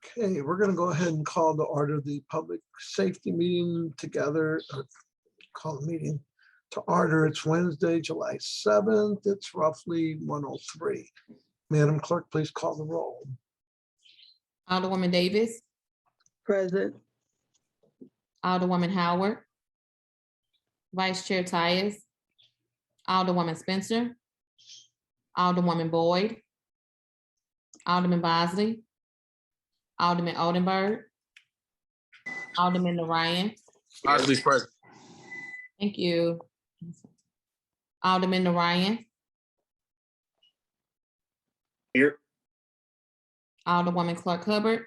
Okay, we're going to go ahead and call to order the public safety meeting together. Call the meeting to order. It's Wednesday, July 7th. It's roughly 1:03. Madam Clerk, please call the roll. Alderwoman Davis, Present. Alderwoman Howard, Vice Chair Tyus, Alderwoman Spencer, Alderwoman Boyd, Alderman Bosley, Alderman Oldenburg, Alderman Narayan. Bosley's present. Thank you. Alderman Narayan, Here. Alderwoman Clark Hubbard,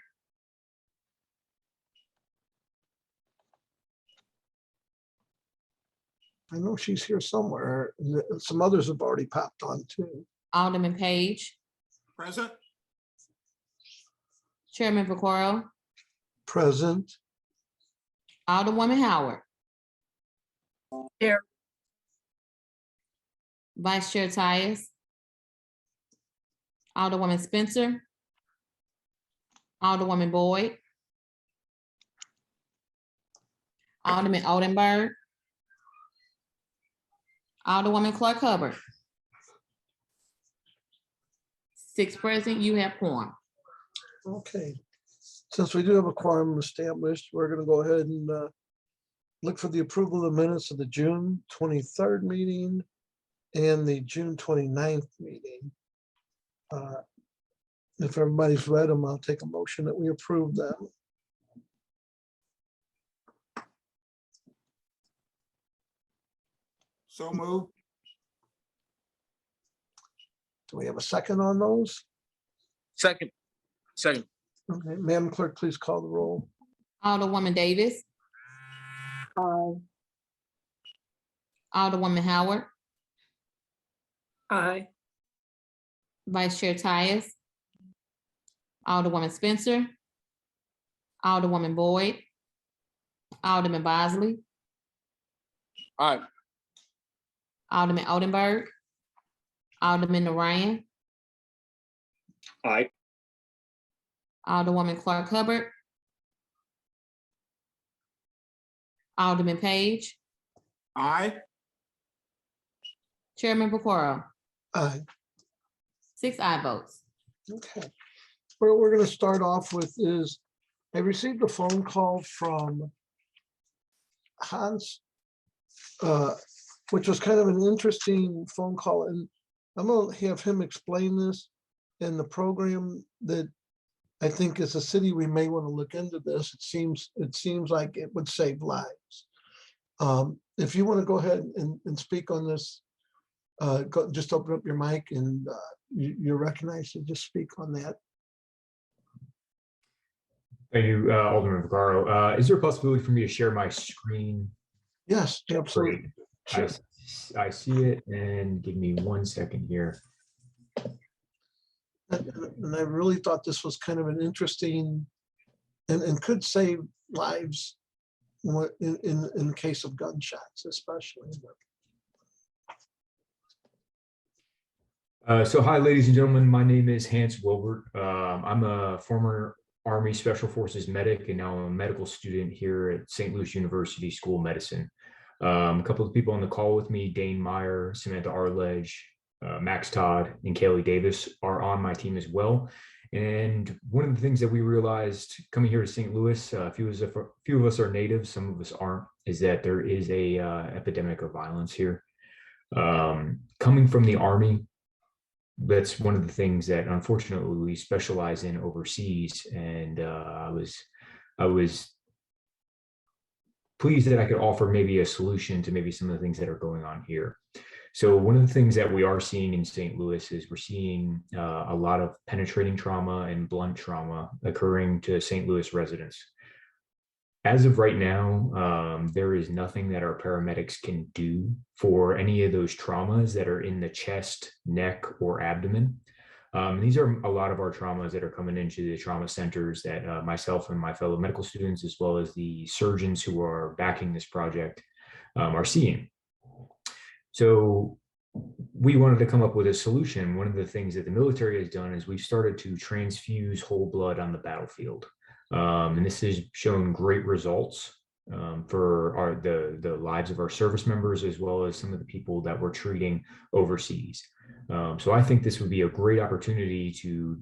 I know she's here somewhere. Some others have already popped on too. Alderman Page, Present. Chairman Vaccaro, Present. Alderwoman Howard. Here. Vice Chair Tyus, Alderwoman Spencer, Alderwoman Boyd, Alderman Oldenburg, Alderwoman Clark Hubbard. 6 present, you have quorum. Okay. Since we do have a quorum established, we're going to go ahead and look for the approval of the minutes of the June 23rd meeting and the June 29th meeting. If everybody's read them, I'll take a motion that we approve them. So moved. Do we have a second on those? Second. Okay, Madam Clerk, please call the roll. Alderwoman Davis, Aye. Alderwoman Howard, Aye. Vice Chair Tyus, Alderwoman Spencer, Alderwoman Boyd, Alderman Bosley, Aye. Alderman Oldenburg, Alderman Narayan, Aye. Alderwoman Clark Hubbard, Alderman Page, Aye. Chairman Vaccaro. Aye. 6 aye votes. Okay. What we're going to start off with is I received a phone call from Hans, which was kind of an interesting phone call. And I'm going to have him explain this in the program that I think as a city, we may want to look into this. It seems like it would save lives. If you want to go ahead and speak on this, just open up your mic and you're recognized to just speak on that. Thank you, Alderman Vaccaro. Is there a possibility for me to share my screen? Yes, absolutely. Sure. I see it, and give me 1 second here. And I really thought this was kind of an interesting and could save lives in the case of gunshots, especially. So hi, ladies and gentlemen, my name is Hans Wilbur. I'm a former Army Special Forces medic, and now I'm a medical student here at St. Louis University School of Medicine. A couple of people on the call with me, Dane Meyer, Samantha Arledge, Max Todd, and Kaylee Davis are on my team as well. And one of the things that we realized coming here to St. Louis, a few of us are natives, some of us aren't, is that there is a epidemic of violence here. Coming from the Army, that's one of the things that unfortunately we specialize in overseas. And I was pleased that I could offer maybe a solution to maybe some of the things that are going on here. So one of the things that we are seeing in St. Louis is we're seeing a lot of penetrating trauma and blunt trauma occurring to St. Louis residents. As of right now, there is nothing that our paramedics can do for any of those traumas that are in the chest, neck, or abdomen. These are a lot of our traumas that are coming into the trauma centers that myself and my fellow medical students, as well as the surgeons who are backing this project, are seeing. So we wanted to come up with a solution. One of the things that the military has done is we've started to transfuse whole blood on the battlefield. And this has shown great results for the lives of our service members, as well as some of the people that we're treating overseas. So I think this would be a great opportunity to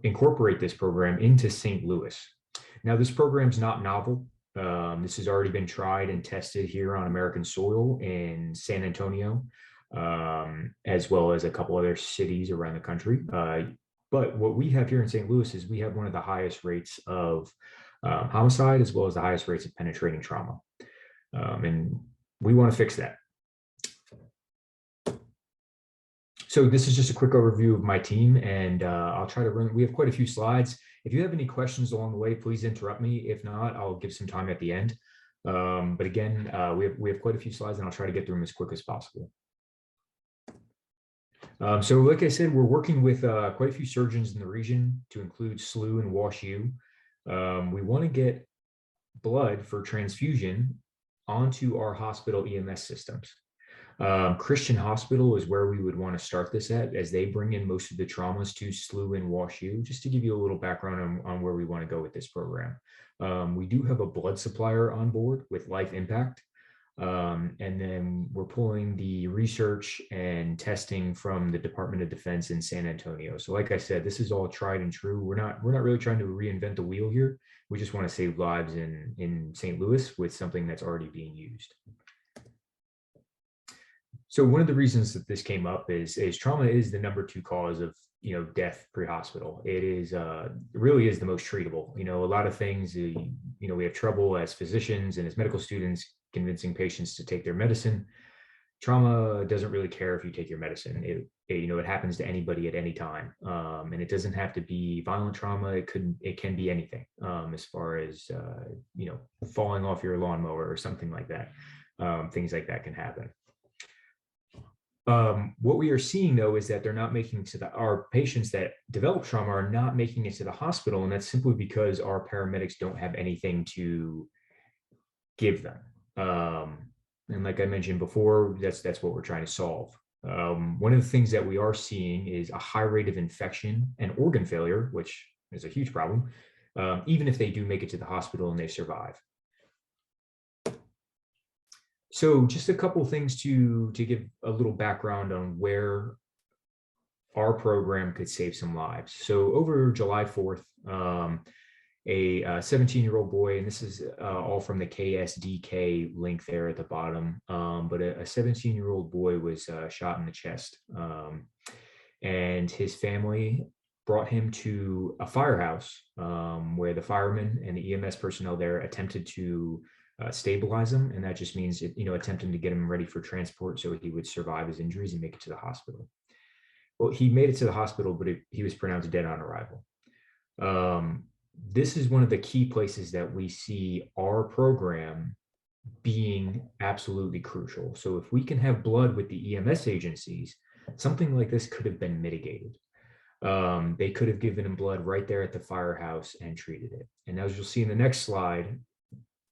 incorporate this program into St. Louis. Now, this program's not novel. This has already been tried and tested here on American soil in San Antonio, as well as a couple other cities around the country. But what we have here in St. Louis is we have one of the highest rates of homicide, as well as the highest rates of penetrating trauma. And we want to fix that. So this is just a quick overview of my team, and I'll try to run. We have quite a few slides. If you have any questions along the way, please interrupt me. If not, I'll give some time at the end. But again, we have quite a few slides, and I'll try to get through them as quick as possible. So like I said, we're working with quite a few surgeons in the region, to include SLU and WashU. We want to get blood for transfusion onto our hospital EMS systems. Christian Hospital is where we would want to start this at, as they bring in most of the traumas to SLU and WashU, just to give you a little background on where we want to go with this program. We do have a blood supplier on board with Life Impact. And then we're pulling the research and testing from the Department of Defense in San Antonio. So like I said, this is all tried and true. We're not really trying to reinvent the wheel here. We just want to save lives in St. Louis with something that's already being used. So one of the reasons that this came up is trauma is the #2 cause of death pre-hospital. It is really is the most treatable. A lot of things, we have trouble as physicians and as medical students convincing patients to take their medicine. Trauma doesn't really care if you take your medicine. It happens to anybody at any time, and it doesn't have to be violent trauma. It can be anything, as far as falling off your lawnmower or something like that. Things like that can happen. What we are seeing, though, is that they're not making it to our patients that develop trauma are not making it to the hospital, and that's simply because our paramedics don't have anything to give them. And like I mentioned before, that's what we're trying to solve. One of the things that we are seeing is a high rate of infection and organ failure, which is a huge problem, even if they do make it to the hospital and they survive. So just a couple of things to give a little background on where our program could save some lives. So over July 4th, a 17-year-old boy, and this is all from the KSDK link there at the bottom, but a 17-year-old boy was shot in the chest, and his family brought him to a firehouse where the firemen and the EMS personnel there attempted to stabilize him, and that just means attempting to get him ready for transport so he would survive his injuries and make it to the hospital. Well, he made it to the hospital, but he was pronounced dead on arrival. This is one of the key places that we see our program being absolutely crucial. So if we can have blood with the EMS agencies, something like this could have been mitigated. They could have given him blood right there at the firehouse and treated it. And as you'll see in the next slide,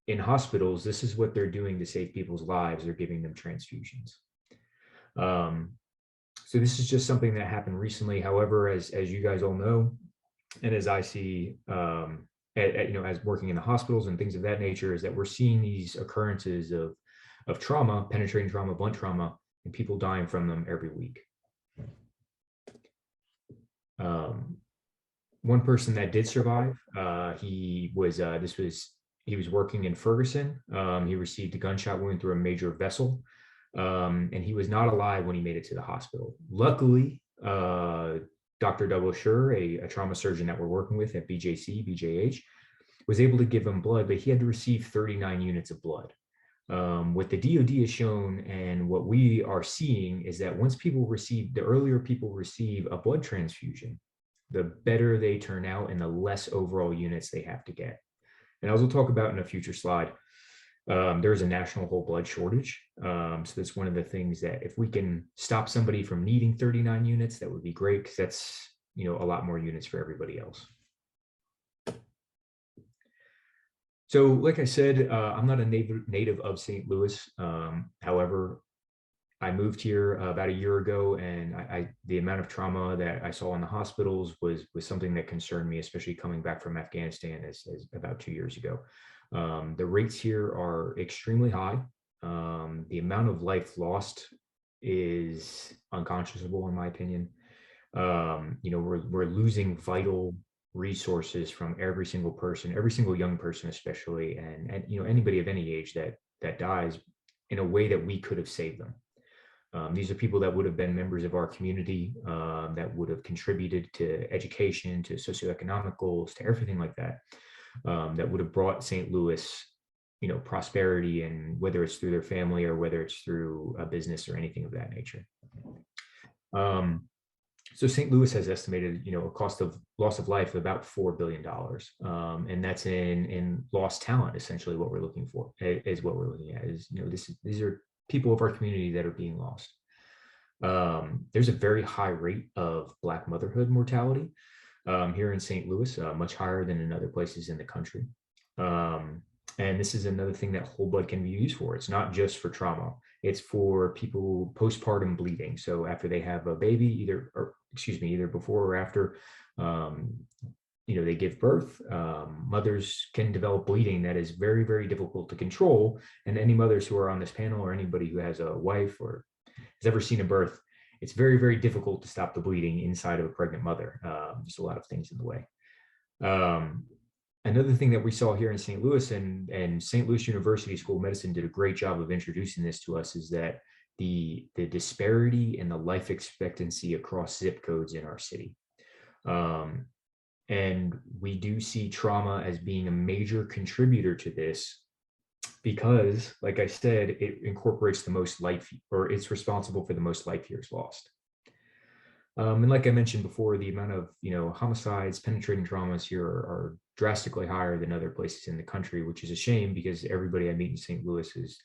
in hospitals, this is what they're doing to save people's lives. They're giving them transfusions. So this is just something that happened recently. However, as you guys all know, and as I see, as working in the hospitals and things of that nature, is that we're seeing these occurrences of trauma, penetrating trauma, blunt trauma, and people dying from them every week. One person that did survive, he was working in Ferguson. He received a gunshot wound through a major vessel, and he was not alive when he made it to the hospital. Luckily, Dr. Douglas Schur, a trauma surgeon that we're working with at BJH, was able to give him blood, but he had to receive 39 units of blood. What the DoD has shown and what we are seeing is that once the earlier people receive a blood transfusion, the better they turn out and the less overall units they have to get. And as we'll talk about in a future slide, there's a national whole blood shortage. So that's one of the things that if we can stop somebody from needing 39 units, that would be great, because that's a lot more units for everybody else. So like I said, I'm not a native of St. Louis. However, I moved here about a year ago, and the amount of trauma that I saw in the hospitals was something that concerned me, especially coming back from Afghanistan as about 2 years ago. The rates here are extremely high. The amount of life lost is unconscionable, in my opinion. We're losing vital resources from every single person, every single young person, especially, and anybody of any age that dies in a way that we could have saved them. These are people that would have been members of our community, that would have contributed to education, to socioeconomic goals, to everything like that, that would have brought St. Louis, prosperity, and whether it's through their family or whether it's through a business or anything of that nature. So St. Louis has estimated, a cost of loss of life of about $4 billion. And that's in lost talent, essentially what we're looking for, is what we're looking at is, these are people of our community that are being lost. There's a very high rate of Black motherhood mortality here in St. Louis, much higher than in other places in the country. And this is another thing that whole blood can be used for. It's not just for trauma. It's for people postpartum bleeding. So after they have a baby, either before or after, they give birth, mothers can develop bleeding that is very, very difficult to control. And any mothers who are on this panel, or anybody who has a wife or has ever seen a birth, it's very, very difficult to stop the bleeding inside of a pregnant mother. There's a lot of things in the way. Another thing that we saw here in St. Louis, and St. Louis University School of Medicine did a great job of introducing this to us, is that the disparity in the life expectancy across zip codes in our city. And we do see trauma as being a major contributor to this because, like I said, it incorporates the most life, or it's responsible for the most life years lost. And like I mentioned before, the amount of homicides, penetrating traumas here are drastically higher than other places in the country, which is a shame because everybody I meet in St. Louis is,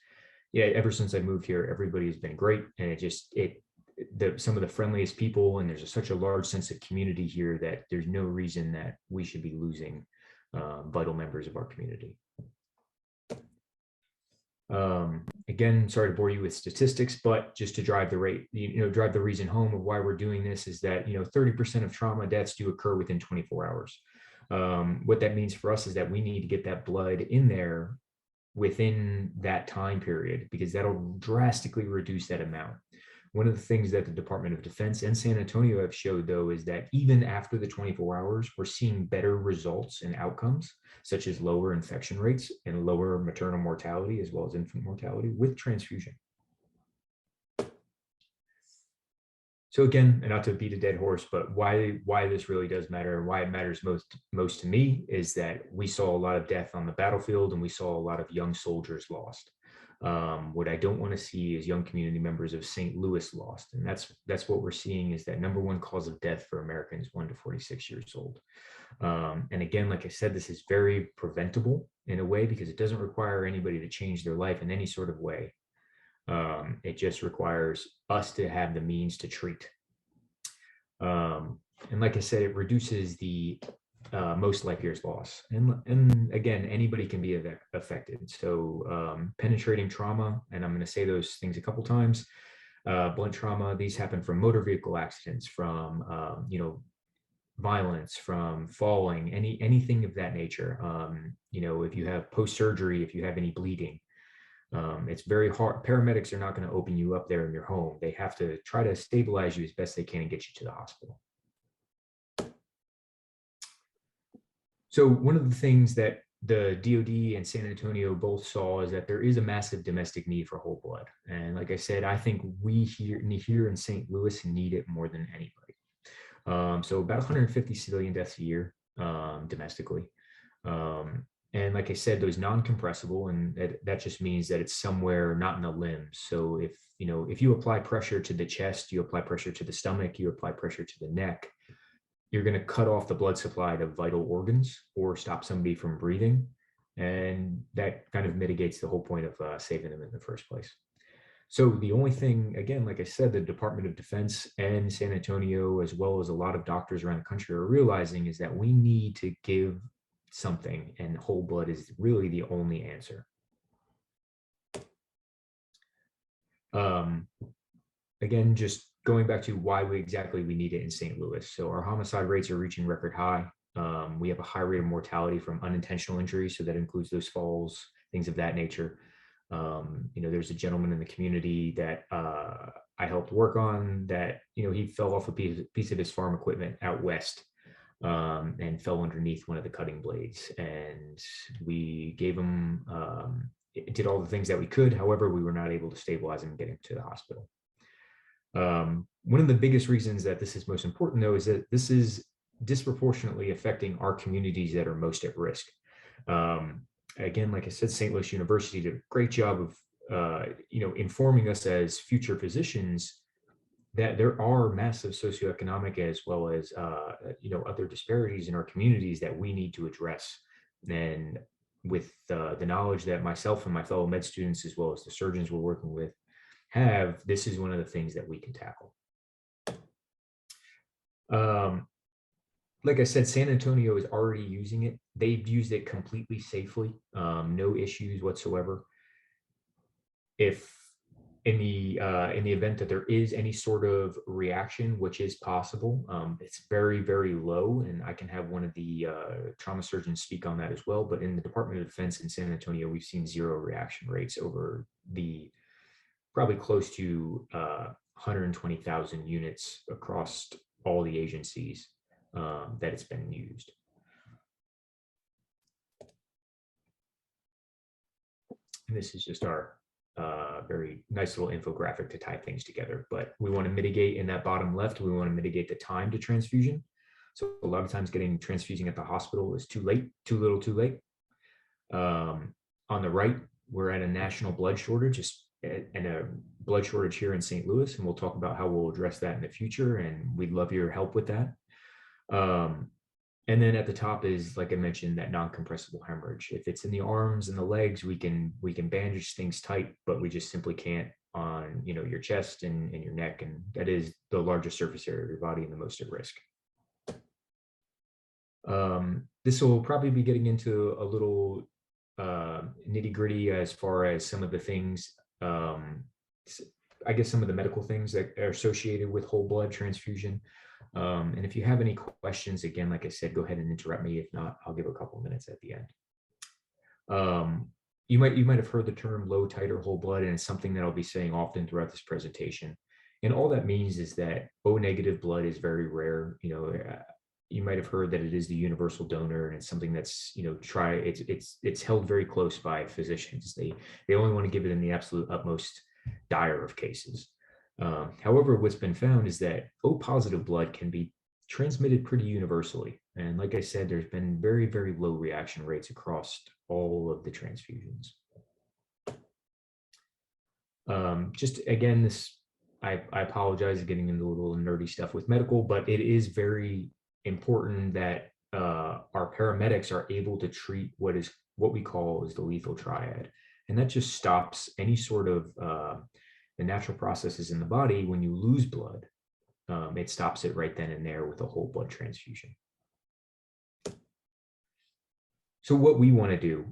ever since I moved here, everybody has been great, and some of the friendliest people, and there's such a large sense of community here that there's no reason that we should be losing vital members of our community. Again, sorry to bore you with statistics, but just to drive the reason home of why we're doing this is that 30% of trauma deaths do occur within 24 hours. What that means for us is that we need to get that blood in there within that time period, because that'll drastically reduce that amount. One of the things that the Department of Defense and San Antonio have showed, though, is that even after the 24 hours, we're seeing better results and outcomes, such as lower infection rates and lower maternal mortality, as well as infant mortality with transfusion. So again, and not to beat a dead horse, but why this really does matter, and why it matters most to me, is that we saw a lot of death on the battlefield, and we saw a lot of young soldiers lost. What I don't want to see is young community members of St. Louis lost. And that's what we're seeing, is that number one cause of death for Americans 1 to 46 years old. And again, like I said, this is very preventable in a way, because it doesn't require anybody to change their life in any sort of way. It just requires us to have the means to treat. And like I said, it reduces the most life years loss. And again, anybody can be affected. So penetrating trauma, and I'm going to say those things a couple times, blunt trauma, these happen from motor vehicle accidents, from, violence, from falling, anything of that nature. If you have post-surgery, if you have any bleeding, it's very hard. Paramedics are not going to open you up there in your home. They have to try to stabilize you as best they can and get you to the hospital. So one of the things that the DOD and San Antonio both saw is that there is a massive domestic need for whole blood. And like I said, I think we here in St. Louis need it more than anybody. So about 150 civilian deaths a year domestically. And like I said, those non-compressible, and that just means that it's somewhere not in the limbs. So if you apply pressure to the chest, you apply pressure to the stomach, you apply pressure to the neck, you're going to cut off the blood supply to vital organs or stop somebody from breathing. And that kind of mitigates the whole point of saving them in the first place. So the only thing, again, like I said, the Department of Defense and San Antonio, as well as a lot of doctors around the country, are realizing is that we need to give something, and whole blood is really the only answer. again, just going back to why we need it in St. Louis. So our homicide rates are reaching record high. We have a high rate of mortality from unintentional injuries. So that includes those falls, things of that nature. There's a gentleman in the community that I helped work on that, he fell off a piece of his farm equipment out west and fell underneath one of the cutting blades. And we gave him, did all the things that we could. However, we were not able to stabilize him and get him to the hospital. One of the biggest reasons that this is most important, though, is that this is disproportionately affecting our communities that are most at risk. Again, like I said, St. Louis University did a great job of, informing us as future physicians that there are massive socioeconomic as well as, other disparities in our communities that we need to address. And with the knowledge that myself and my fellow med students, as well as the surgeons we're working with, this is one of the things that we can tackle. Like I said, San Antonio is already using it. They've used it completely safely, no issues whatsoever. If in the event that there is any sort of reaction, which is possible, it's very, very low, and I can have one of the trauma surgeons speak on that as well. But in the Department of Defense in San Antonio, we've seen 0 reaction rates over the probably close to 120,000 units across all the agencies that it's been used. And this is just our very nice little infographic to tie things together. But we want to mitigate in that bottom left, we want to mitigate the time to transfusion. So a lot of times getting transfusing at the hospital is too late, too little, too late. On the right, we're at a national blood shortage and a blood shortage here in St. Louis, and we'll talk about how we'll address that in the future, and we'd love your help with that. And then at the top is, like I mentioned, that non-compressible hemorrhage. If it's in the arms and the legs, we can bandage things tight, but we just simply can't on your chest and your neck, and that is the largest surface area of your body and the most at risk. This will probably be getting into a little nitty-gritty as far as some of the things, I guess some of the medical things that are associated with whole blood transfusion. And if you have any questions, again, like I said, go ahead and interrupt me. If not, I'll give a couple minutes at the end. You might have heard the term low titer whole blood, and it's something that I'll be saying often throughout this presentation. And all that means is that O negative blood is very rare. You might have heard that it is the universal donor, and it's something that's it's held very close by physicians. They only want to give it in the absolute utmost dire of cases. However, what's been found is that O positive blood can be transmitted pretty universally. And like I said, there's been very, very low reaction rates across all of the transfusions. Just again, I apologize getting into a little nerdy stuff with medical, but it is very important that our paramedics are able to treat what we call is the lethal triad. And that just stops any sort of the natural processes in the body. When you lose blood, it stops it right then and there with a whole blood transfusion. So what we want to do,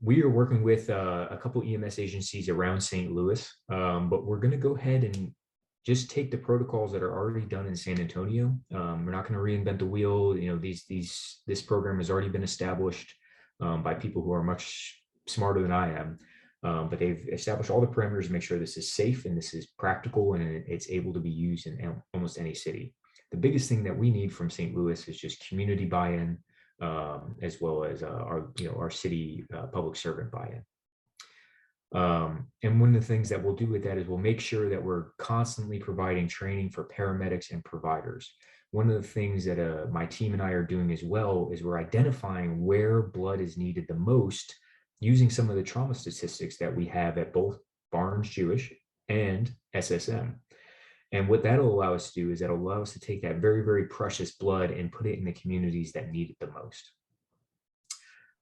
we are working with a couple EMS agencies around St. Louis, but we're going to go ahead and just take the protocols that are already done in San Antonio. We're not going to reinvent the wheel. This program has already been established by people who are much smarter than I am. But they've established all the parameters to make sure this is safe and this is practical and it's able to be used in almost any city. The biggest thing that we need from St. Louis is just community buy-in, as well as our city public servant buy-in. And one of the things that we'll do with that is we'll make sure that we're constantly providing training for paramedics and providers. One of the things that my team and I are doing as well is we're identifying where blood is needed the most, using some of the trauma statistics that we have at both Barnes-Jewish and SSM. And what that'll allow us to do is that'll allow us to take that very, very precious blood and put it in the communities that need it the most.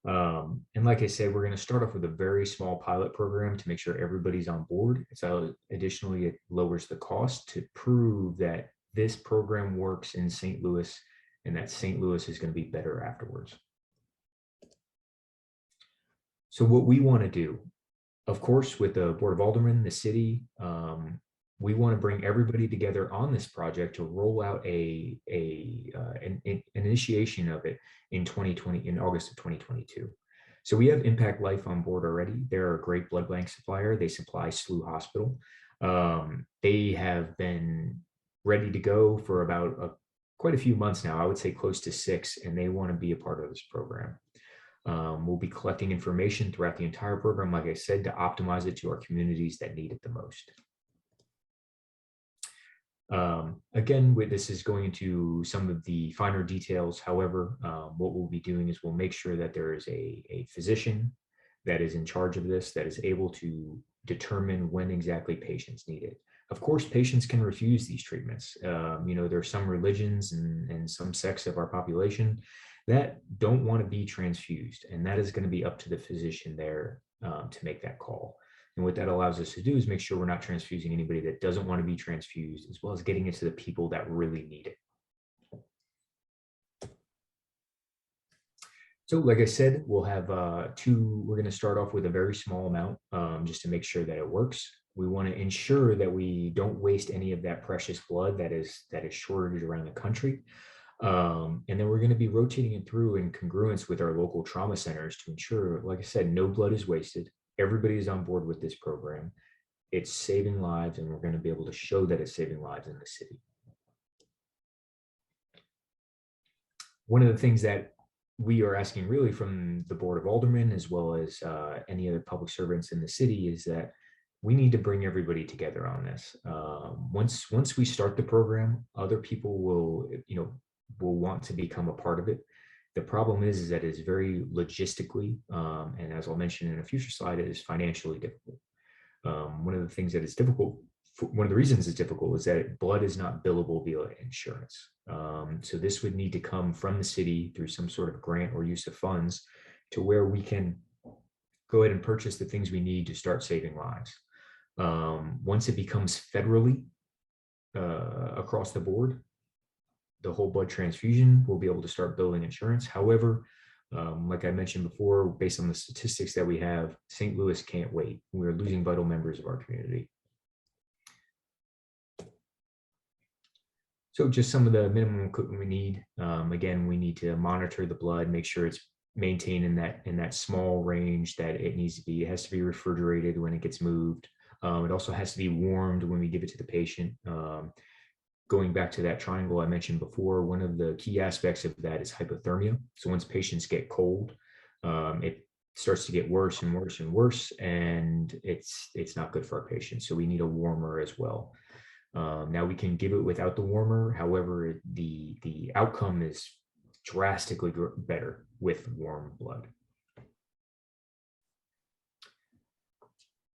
And like I said, we're going to start off with a very small pilot program to make sure everybody's on board. So additionally, it lowers the cost to prove that this program works in St. Louis and that St. Louis is going to be better afterwards. So what we want to do, of course, with the Board of Aldermen, the city, we want to bring everybody together on this project to roll out an initiation of it in 2020, in August of 2022. So we have Impact Life on board already. They're a great blood bank supplier. They supply SLU Hospital. They have been ready to go for about quite a few months now. I would say close to 6, and they want to be a part of this program. We'll be collecting information throughout the entire program, like I said, to optimize it to our communities that need it the most. Again, this is going into some of the finer details. However, what we'll be doing is we'll make sure that there is a physician that is in charge of this, that is able to determine when exactly patients need it. Of course, patients can refuse these treatments. There are some religions and some sects of our population that don't want to be transfused, and that is going to be up to the physician there to make that call. And what that allows us to do is make sure we're not transfusing anybody that doesn't want to be transfused, as well as getting it to the people that really need it. So like I said, we'll have we're going to start off with a very small amount just to make sure that it works. We want to ensure that we don't waste any of that precious blood that is shortage around the country. And then we're going to be rotating it through in congruence with our local trauma centers to ensure, like I said, no blood is wasted. Everybody is on board with this program. It's saving lives, and we're going to be able to show that it's saving lives in the city. One of the things that we are asking really from the Board of Aldermen, as well as any other public servants in the city, is that we need to bring everybody together on this. Once we start the program, other people will want to become a part of it. The problem is that it's very logistically, and as I'll mention in a future slide, it is financially difficult. One of the things that is difficult, one of the reasons it's difficult, is that blood is not billable via insurance. So this would need to come from the city through some sort of grant or use of funds to where we can go ahead and purchase the things we need to start saving lives. Once it becomes federally across the board, the whole blood transfusion will be able to start billing insurance. However, like I mentioned before, based on the statistics that we have, St. Louis can't wait. We're losing vital members of our community. So just some of the minimum equipment we need. Again, we need to monitor the blood, make sure it's maintained in that small range that it needs to be. It has to be refrigerated when it gets moved. It also has to be warmed when we give it to the patient. Going back to that triangle I mentioned before, one of the key aspects of that is hypothermia. So once patients get cold, it starts to get worse and worse and worse, and it's not good for our patients. So we need a warmer as well. Now we can give it without the warmer. However, the outcome is drastically better with warm blood.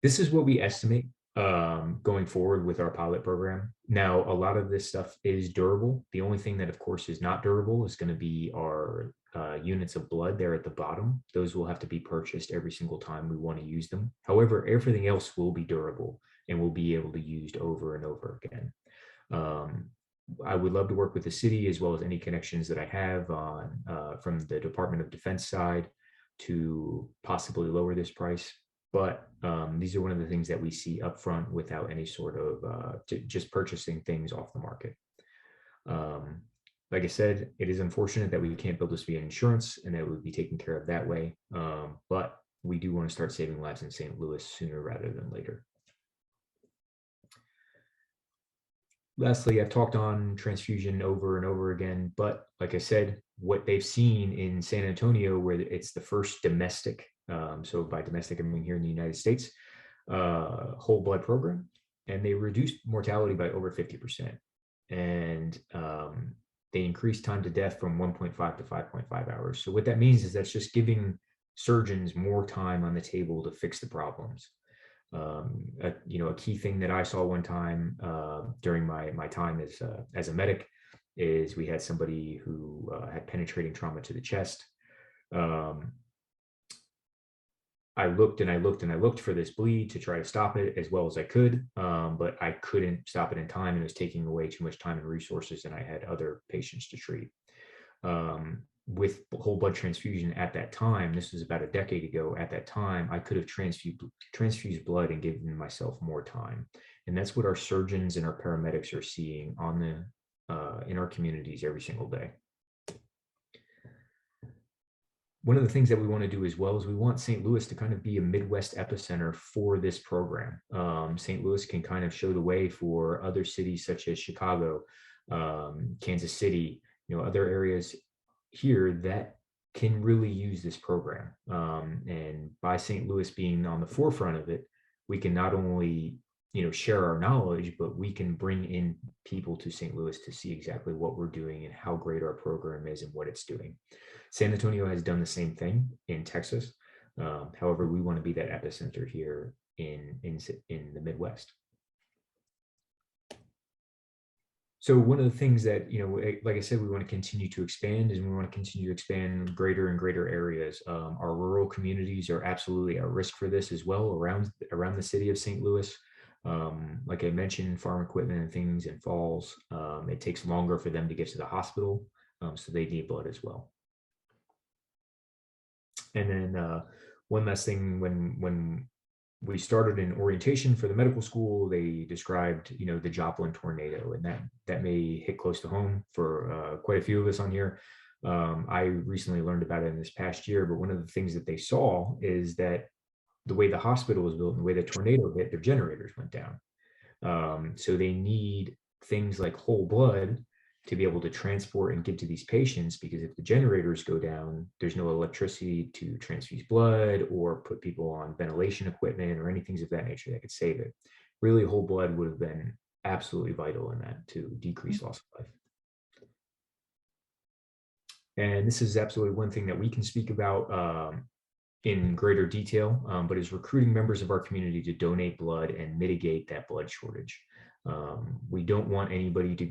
This is what we estimate going forward with our pilot program. Now, a lot of this stuff is durable. The only thing that, of course, is not durable is going to be our units of blood there at the bottom. Those will have to be purchased every single time we want to use them. However, everything else will be durable and will be able to be used over and over again. I would love to work with the city, as well as any connections that I have on from the Department of Defense side, to possibly lower this price. But these are one of the things that we see upfront without any sort of just purchasing things off the market. Like I said, it is unfortunate that we can't build this via insurance and that it would be taken care of that way. But we do want to start saving lives in St. Louis sooner rather than later. Lastly, I've talked on transfusion over and over again, but like I said, what they've seen in San Antonio, where it's the first domestic, so by domestic, I mean here in the United States, whole blood program, and they reduced mortality by over 50%. And they increased time to death from 1.5 to 5.5 hours. So what that means is that's just giving surgeons more time on the table to fix the problems. A key thing that I saw one time during my time as a medic is we had somebody who had penetrating trauma to the chest. I looked and I looked and I looked for this bleed to try to stop it as well as I could, but I couldn't stop it in time, and it was taking away too much time and resources, and I had other patients to treat. With whole blood transfusion at that time, this was about a decade ago, at that time, I could have transfused blood and given myself more time. And that's what our surgeons and our paramedics are seeing on in our communities every single day. One of the things that we want to do as well is we want St. Louis to kind of be a Midwest epicenter for this program. St. Louis can kind of show the way for other cities such as Chicago, Kansas City, other areas here that can really use this program. And by St. Louis being on the forefront of it, we can not only share our knowledge, but we can bring in people to St. Louis to see exactly what we're doing and how great our program is and what it's doing. San Antonio has done the same thing in Texas. However, we want to be that epicenter here in the Midwest. So one of the things that, like I said, we want to continue to expand, and we want to continue to expand greater and greater areas. Our rural communities are absolutely at risk for this as well around the city of St. Louis. Like I mentioned, farm equipment and things in falls, it takes longer for them to get to the hospital, so they need blood as well. And then one last thing, when we started in orientation for the medical school, they described, the Joplin tornado, and that may hit close to home for quite a few of us on here. I recently learned about it in this past year, but one of the things that they saw is that the way the hospital was built and the way the tornado hit, their generators went down. So they need things like whole blood to be able to transport and give to these patients, because if the generators go down, there's no electricity to transfuse blood or put people on ventilation equipment or anything of that nature that could save it. Really, whole blood would have been absolutely vital in that to decrease loss of life. And this is absolutely one thing that we can speak about in greater detail, but is recruiting members of our community to donate blood and mitigate that blood shortage. We don't want anybody to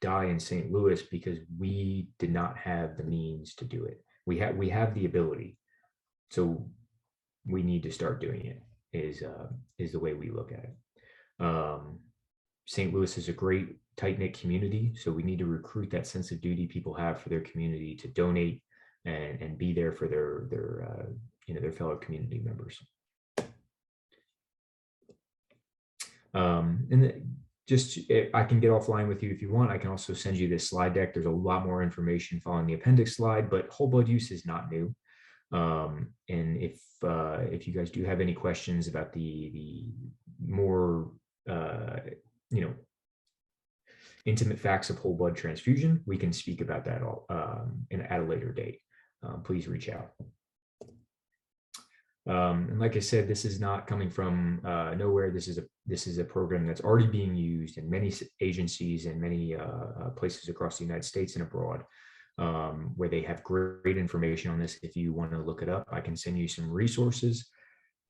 die in St. Louis because we did not have the means to do it. We have the ability, so we need to start doing it, is the way we look at it. St. Louis is a great tight-knit community, so we need to recruit that sense of duty people have for their community to donate and be there for their fellow community members. I can get offline with you if you want. I can also send you this slide deck. There's a lot more information following the appendix slide, but whole blood use is not new. And if you guys do have any questions about the more intimate facts of whole blood transfusion, we can speak about that at a later date. Please reach out. And like I said, this is not coming from nowhere. This is a program that's already being used in many agencies and many places across the United States and abroad, where they have great information on this. If you want to look it up, I can send you some resources.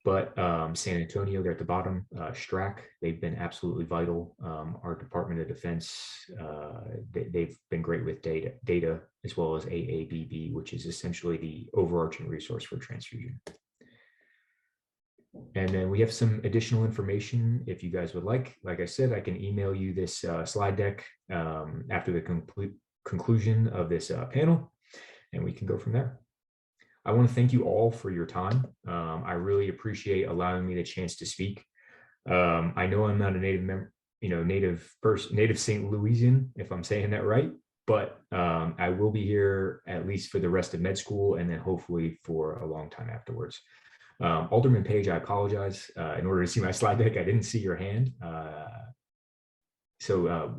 But San Antonio, they're at the bottom, STRAC, they've been absolutely vital. Our Department of Defense, they've been great with data, as well as AABB, which is essentially the overarching resource for transfusion. And then we have some additional information if you guys would like. Like I said, I can email you this slide deck after the conclusion of this panel, and we can go from there. I want to thank you all for your time. I really appreciate allowing me the chance to speak. I know I'm not a native St. Louisian, if I'm saying that right, but I will be here at least for the rest of med school, and then hopefully for a long time afterwards. Alderman Page, I apologize. In order to see my slide deck, I didn't see your hand. So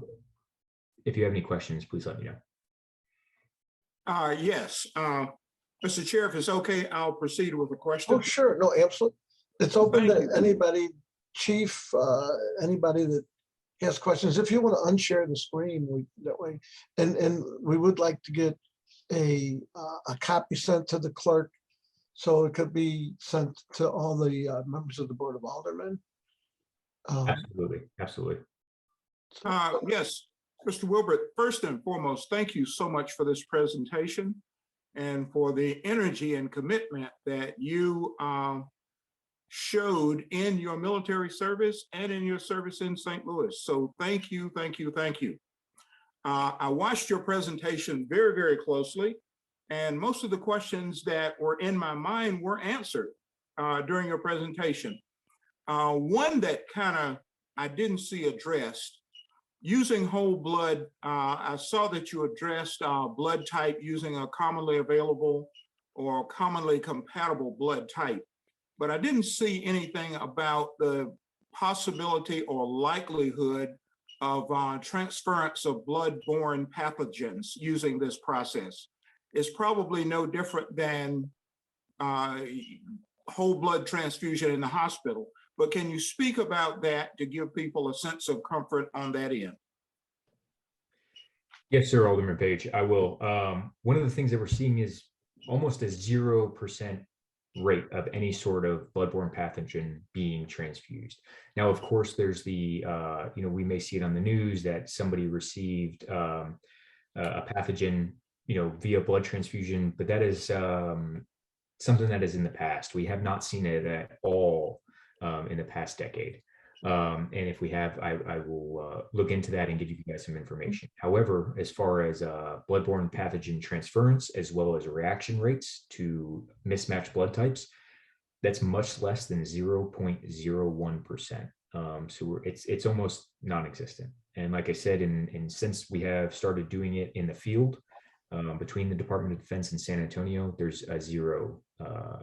if you have any questions, please let me know. Yes. Mr. Chair, if it's okay, I'll proceed with a question. Oh, sure. No, absolutely. It's open to anybody, Chief, anybody that has questions. If you want to unshare the screen, that way. And we would like to get a copy sent to the clerk, so it could be sent to all the members of the Board of Aldermen. Absolutely. Yes, Mr. Wilbur, first and foremost, thank you so much for this presentation and for the energy and commitment that you showed in your military service and in your service in St. Louis. So thank you. I watched your presentation very, very closely, and most of the questions that were in my mind were answered during your presentation. One that I didn't see addressed, using whole blood, I saw that you addressed blood type using a commonly available or commonly compatible blood type, but I didn't see anything about the possibility or likelihood of transference of blood-borne pathogens using this process. It's probably no different than whole blood transfusion in the hospital, but can you speak about that to give people a sense of comfort on that end? Yes, sir, Alderman Page, I will. One of the things that we're seeing is almost a 0% rate of any sort of bloodborne pathogen being transfused. Now, of course, there's the, we may see it on the news that somebody received a pathogen, via blood transfusion, but that is something that is in the past. We have not seen it at all in the past decade. And if we have, I will look into that and give you guys some information. However, as far as bloodborne pathogen transference, as well as reaction rates to mismatched blood types, that's much less than 0.01%. So it's almost non-existent. And like I said, and since we have started doing it in the field, between the Department of Defense and San Antonio, there's a zero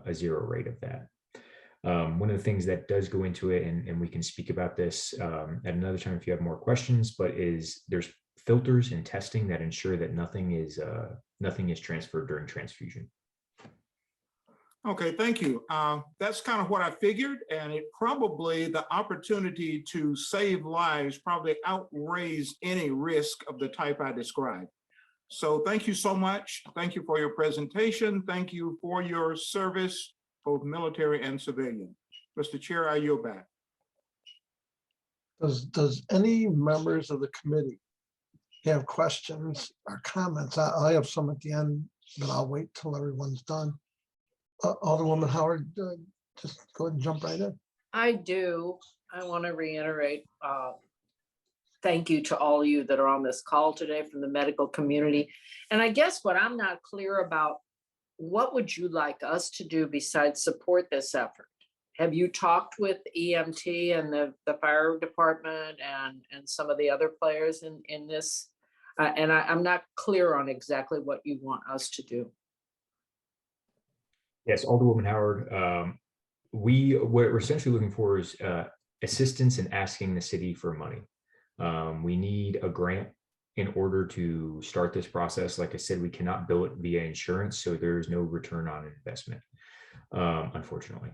rate of that. One of the things that does go into it, and we can speak about this at another time if you have more questions, but there's filters and testing that ensure that nothing is transferred during transfusion. Okay, thank you. That's kind of what I figured, and it probably, the opportunity to save lives probably outweighs any risk of the type I described. So thank you so much. Thank you for your presentation. Thank you for your service, both military and civilian. Mr. Chair, I yield back. Does any members of the committee have questions or comments? I have some at the end, but I'll wait till everyone's done. Alderwoman Howard, just go ahead and jump right in. I do. I want to reiterate, thank you to all of you that are on this call today from the medical community. And I guess what I'm not clear about, what would you like us to do besides support this effort? Have you talked with EMT and the fire department and some of the other players in this? And I'm not clear on exactly what you want us to do. Yes, Alderwoman Howard, what we're essentially looking for is assistance in asking the city for money. We need a grant in order to start this process. Like I said, we cannot bill it via insurance, so there is no return on investment, unfortunately.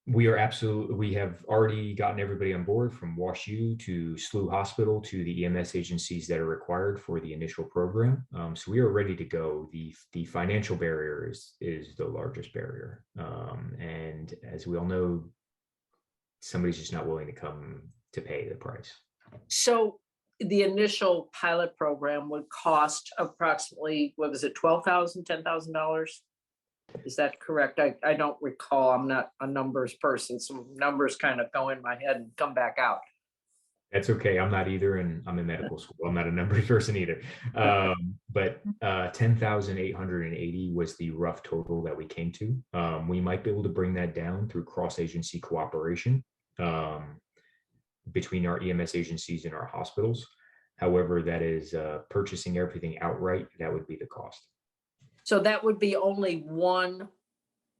We have already gotten everybody on board, from WashU to SLU Hospital to the EMS agencies that are required for the initial program. So we are ready to go. The financial barrier is the largest barrier. And as we all know, somebody's just not willing to come to pay the price. So the initial pilot program would cost approximately, what was it, $12,000, $10,000? Is that correct? I don't recall. I'm not a numbers person. Some numbers kind of go in my head and come back out. That's okay. I'm not either, and I'm in medical school. I'm not a numbers person either. But 10,880 was the rough total that we came to. We might be able to bring that down through cross-agency cooperation between our EMS agencies and our hospitals. However, that is purchasing everything outright. That would be the cost. So that would be only one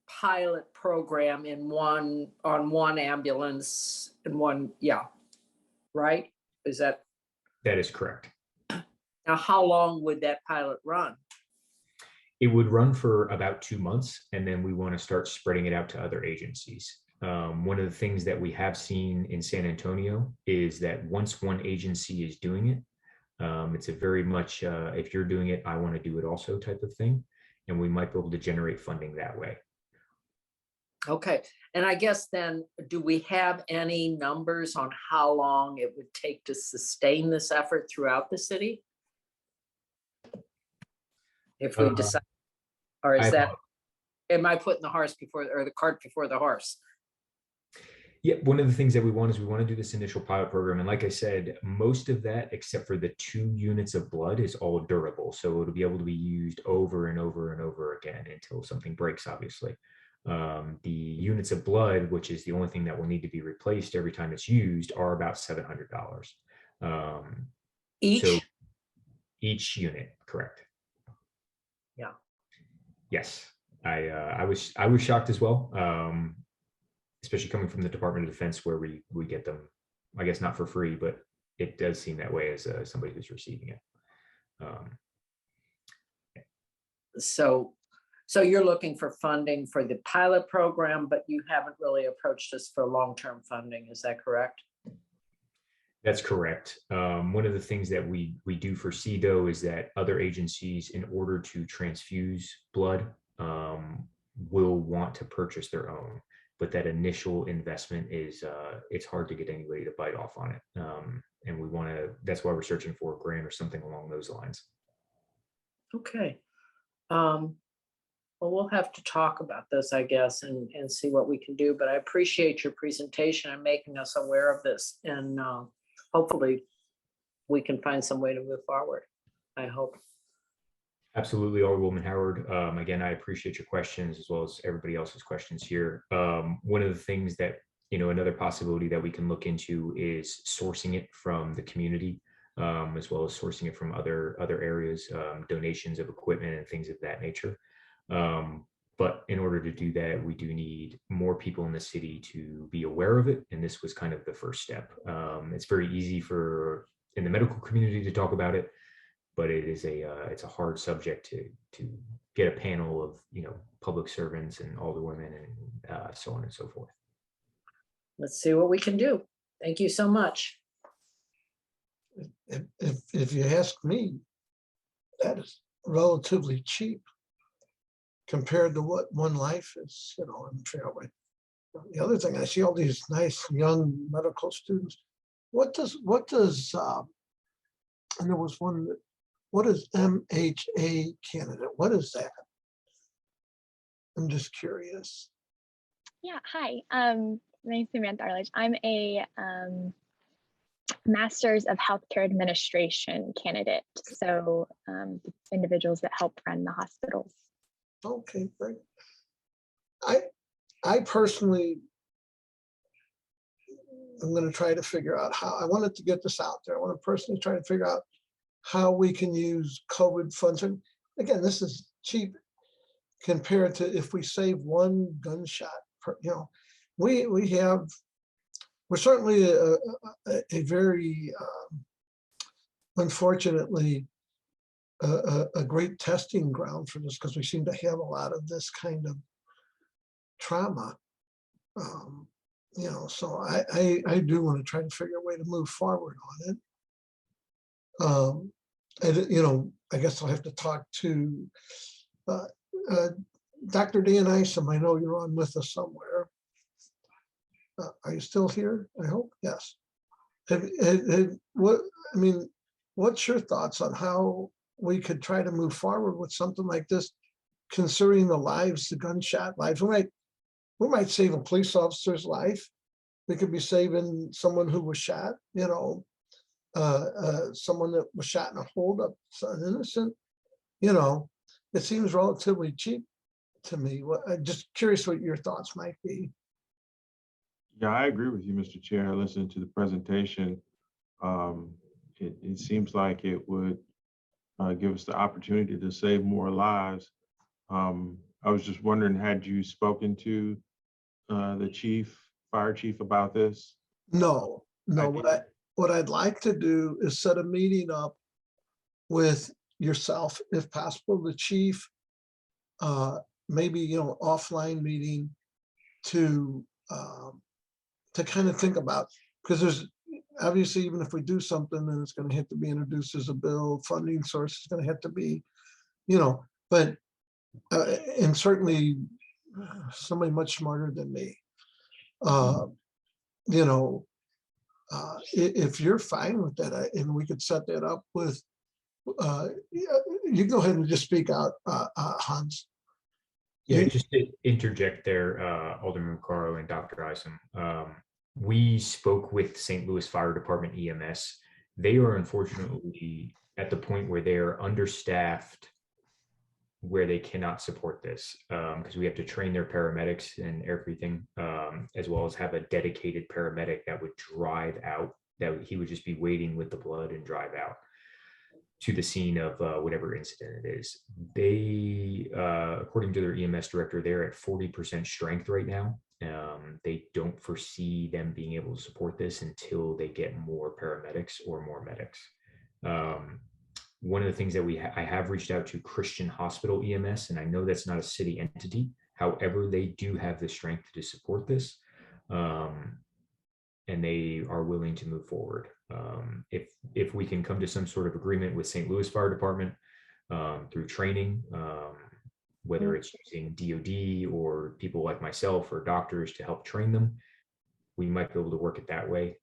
pilot program on one ambulance and one, yeah, right? Is that? That is correct. Now, how long would that pilot run? It would run for about 2 months, and then we want to start spreading it out to other agencies. One of the things that we have seen in San Antonio is that once one agency is doing it, it's a very much, if you're doing it, I want to do it also type of thing. And we might be able to generate funding that way. Okay. And I guess then, do we have any numbers on how long it would take to sustain this effort throughout the city? If we decide, or is that, am I putting the horse before, or the cart before the horse? Yeah, one of the things that we want is we want to do this initial pilot program. And like I said, most of that, except for the 2 units of blood, is all durable. So it'll be able to be used over and over and over again until something breaks, obviously. The units of blood, which is the only thing that will need to be replaced every time it's used, are about $700. Each? So each unit, correct. Yeah. Yes, I was shocked as well. Especially coming from the Department of Defense, where we get them, I guess not for free, but it does seem that way as somebody who's receiving it. So you're looking for funding for the pilot program, but you haven't really approached us for long-term funding. Is that correct? That's correct. One of the things that we do foresee, though, is that other agencies, in order to transfuse blood, will want to purchase their own. But that initial investment is it's hard to get anybody to bite off on it. And we want to, that's why we're searching for a grant or something along those lines. Okay. Well, we'll have to talk about this, I guess, and see what we can do. But I appreciate your presentation and making us aware of this. And hopefully we can find some way to move forward. I hope. Absolutely, Alderwoman Howard. Again, I appreciate your questions as well as everybody else's questions here. One of the things that, another possibility that we can look into is sourcing it from the community, as well as sourcing it from other areas, donations of equipment and things of that nature. But in order to do that, we do need more people in the city to be aware of it. And this was kind of the first step. It's very easy in the medical community to talk about it, but it is it's a hard subject to get a panel of public servants and alderwomen and so on and so forth. Let's see what we can do. Thank you so much. If you ask me, that is relatively cheap compared to what one life is, in the trailway. The other thing, I see all these nice young medical students. What does and there was one that, what is MHA candidate? What is that? I'm just curious. Yeah, hi. My name's Samantha Arledge. I'm a Master's of Healthcare Administration candidate. So individuals that help run the hospitals. Okay, great. I personally, I'm going to try to figure out how, I wanted to get this out there. I want to personally try to figure out how we can use COVID funds. And again, this is cheap compared to if we save one gunshot per, we're certainly a very, unfortunately, a great testing ground for this, because we seem to have a lot of this kind of trauma. So I do want to try to figure a way to move forward on it. I guess I'll have to talk to Dr. Dan Isom. I know you're on with us somewhere. Are you still here? I hope, yes. What's your thoughts on how we could try to move forward with something like this, considering the lives, the gunshot lives? We might save a police officer's life. We could be saving someone who was shot, someone that was shot in a holdup, an innocent, it seems relatively cheap to me. I'm just curious what your thoughts might be. Yeah, I agree with you, Mr. Chair. I listened to the presentation. It seems like it would give us the opportunity to save more lives. I was just wondering, had you spoken to the fire chief about this? No. What I'd like to do is set a meeting up with yourself, if possible, the chief, maybe offline meeting to kind of think about, because there's obviously, even if we do something, then it's going to have to be introduced as a bill. Funding source is going to have to be, but and certainly somebody much smarter than me. If you're fine with that, and we could set that up with, you go ahead and just speak out, Hans. Yeah, just to interject there, Alderman Caro and Dr. Isom. we spoke with St. Louis Fire Department EMS. They are unfortunately at the point where they are understaffed, where they cannot support this, because we have to train their paramedics and everything, as well as have a dedicated paramedic that would drive out, that he would just be waiting with the blood and drive out to the scene of whatever incident it is. They, according to their EMS director, they're at 40% strength right now. They don't foresee them being able to support this until they get more paramedics or more medics. One of the things that I have reached out to Christian Hospital EMS, and I know that's not a city entity. However, they do have the strength to support this, and they are willing to move forward. If we can come to some sort of agreement with St. Louis Fire Department through training, whether it's using DOD or people like myself or doctors to help train them, we might be able to work it that way.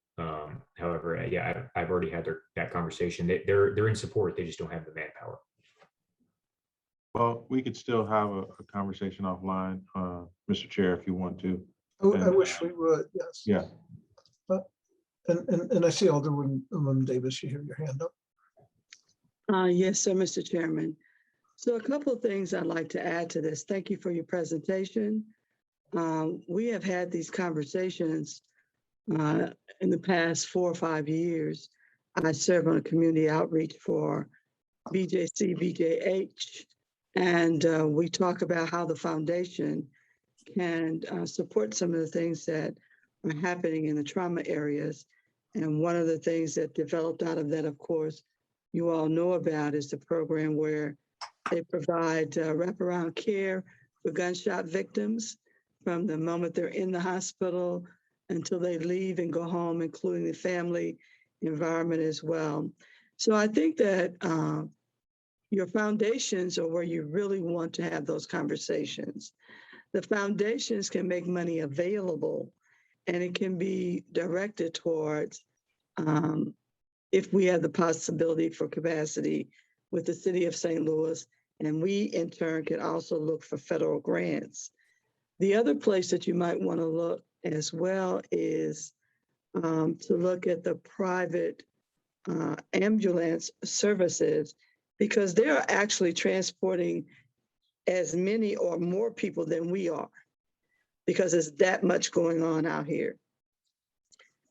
However, yeah, I've already had that conversation. They're in support. They just don't have the manpower. Well, we could still have a conversation offline, Mr. Chair, if you want to. I wish we would, yes. Yeah. And I see Alderwoman Davis, you have your hand up. Yes, sir, Mr. Chairman. So a couple of things I'd like to add to this. Thank you for your presentation. We have had these conversations in the past 4 or 5 years. I serve on a community outreach for BJC, BJH, and we talk about how the foundation can support some of the things that are happening in the trauma areas. And one of the things that developed out of that, of course, you all know about, is the program where they provide wraparound care for gunshot victims from the moment they're in the hospital until they leave and go home, including the family environment as well. So I think that your foundations are where you really want to have those conversations. The foundations can make money available, and it can be directed towards, if we have the possibility for capacity with the city of St. Louis, and we in turn can also look for federal grants. The other place that you might want to look as well is to look at the private ambulance services, because they're actually transporting as many or more people than we are, because there's that much going on out here.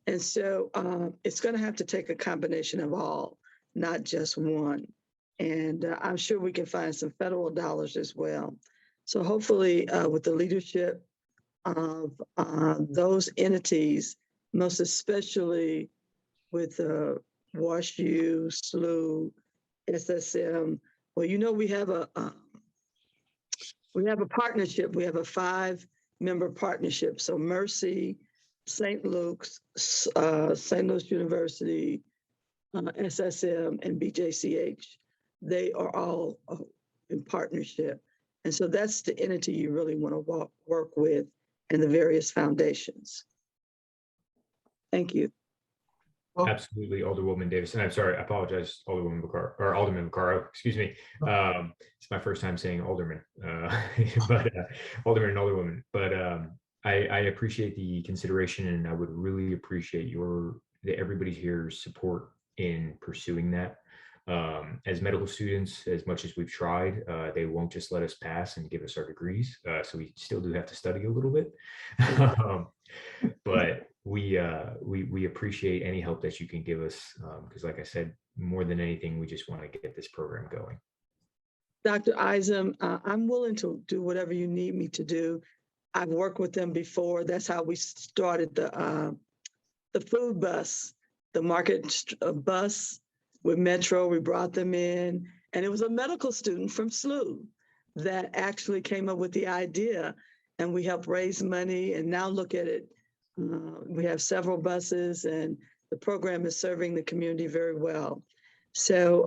And so it's going to have to take a combination of all, not just one. And I'm sure we can find some federal dollars as well. So hopefully with the leadership of those entities, most especially with WashU, SLU, SSM, well, you know, we have a partnership. We have a 5-member partnership. So Mercy, St. Luke's, St. Louis University, SSM, and BJCH. They are all in partnership. And so that's the entity you really want to work with, and the various foundations. Thank you. Absolutely, Alderwoman Davis. And I'm sorry, I apologize, Alderwoman Vaccaro, or Alderman Vaccaro, excuse me. It's my first time saying Alderman, but Alderman and Alderwoman. But I appreciate the consideration, and I would really appreciate everybody here's support in pursuing that. As medical students, as much as we've tried, they won't just let us pass and give us our degrees. So we still do have to study a little bit. But we appreciate any help that you can give us, because like I said, more than anything, we just want to get this program going. Dr. Isom, I'm willing to do whatever you need me to do. I've worked with them before. That's how we started the food bus, the market bus with Metro. We brought them in, and it was a medical student from SLU that actually came up with the idea, and we helped raise money. And now look at it. We have several buses, and the program is serving the community very well. So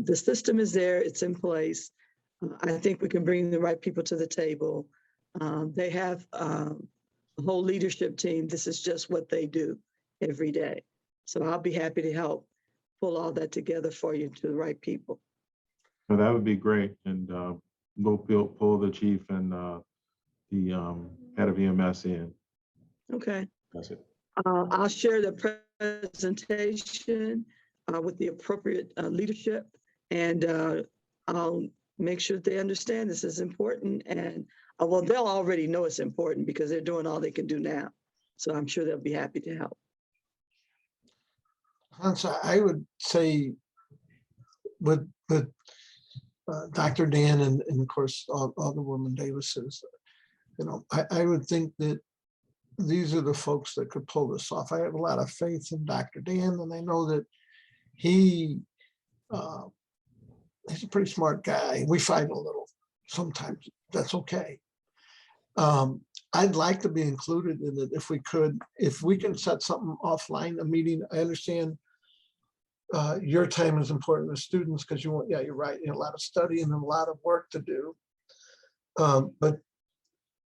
the system is there, it's in place. I think we can bring the right people to the table. They have a whole leadership team. This is just what they do every day. So I'll be happy to help pull all that together for you to the right people. So that would be great. And we'll pull the chief and the head of EMS in. Okay. That's it. I'll share the presentation with the appropriate leadership, and I'll make sure they understand this is important. And well, they'll already know it's important because they're doing all they can do now. So I'm sure they'll be happy to help. Hans, I would say with Dr. Dan and of course Alderwoman Davis is, you know, I would think that these are the folks that could pull this off. I have a lot of faith in Dr. Dan, and I know that he's a pretty smart guy. We fight a little sometimes. That's okay. I'd like to be included in it if we could. If we can set something offline, a meeting. I understand your time is important as students because you want. Yeah, you're right. You have a lot of study and a lot of work to do. But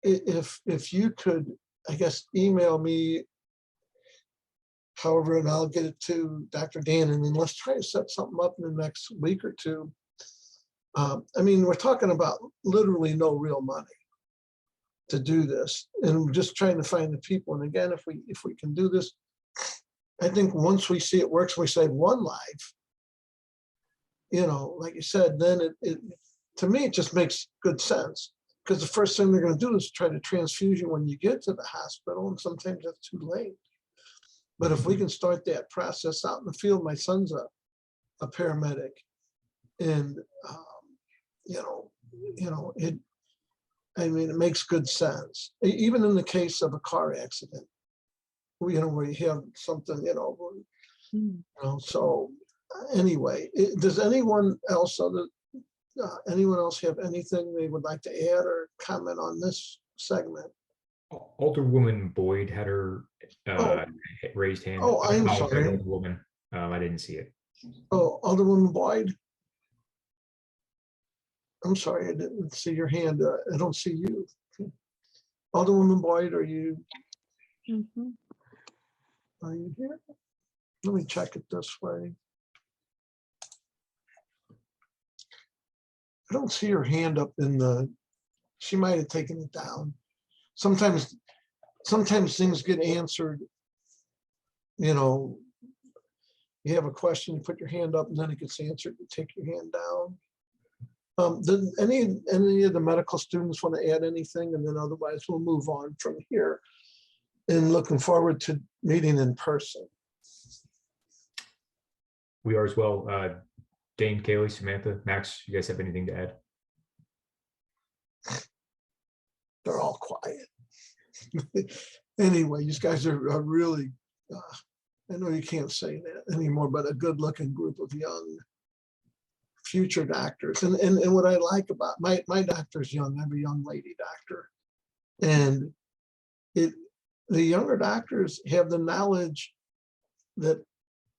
if you could, I guess, email me, however, and I'll get it to Dr. Dan, and then let's try to set something up in the next week or two. I mean, we're talking about literally no real money to do this, and we're just trying to find the people. And again, if we can do this, I think once we see it works, we save one life. You know, like you said, then it to me it just makes good sense. Because the first thing they're going to do is try to transfusion when you get to the hospital, and sometimes that's too late. But if we can start that process out in the field, my son's a paramedic, and I mean, it makes good sense. Even in the case of a car accident, where you have something, So anyway, does anyone else have anything they would like to add or comment on this segment? Alderwoman Boyd had her raised hand. Oh, I'm sorry. Alderwoman, I didn't see it. Oh, Alderwoman Boyd. I'm sorry, I didn't see your hand. I don't see you. Alderwoman Boyd, are you? Mm-hmm. Are you here? Let me check it this way. I don't see her hand up in the, she might have taken it down. Sometimes things get answered, you have a question, you put your hand up and then it gets answered, you take your hand down. Did any of the medical students want to add anything? And then otherwise we'll move on from here and looking forward to meeting in person. We are as well. Dane, Kaylee, Samantha, Max, you guys have anything to add? They're all quiet. Anyway, you guys are really, I know you can't say that anymore, but a good looking group of young future doctors. And what I like about my doctor's young, I'm a young lady doctor. And the younger doctors have the knowledge that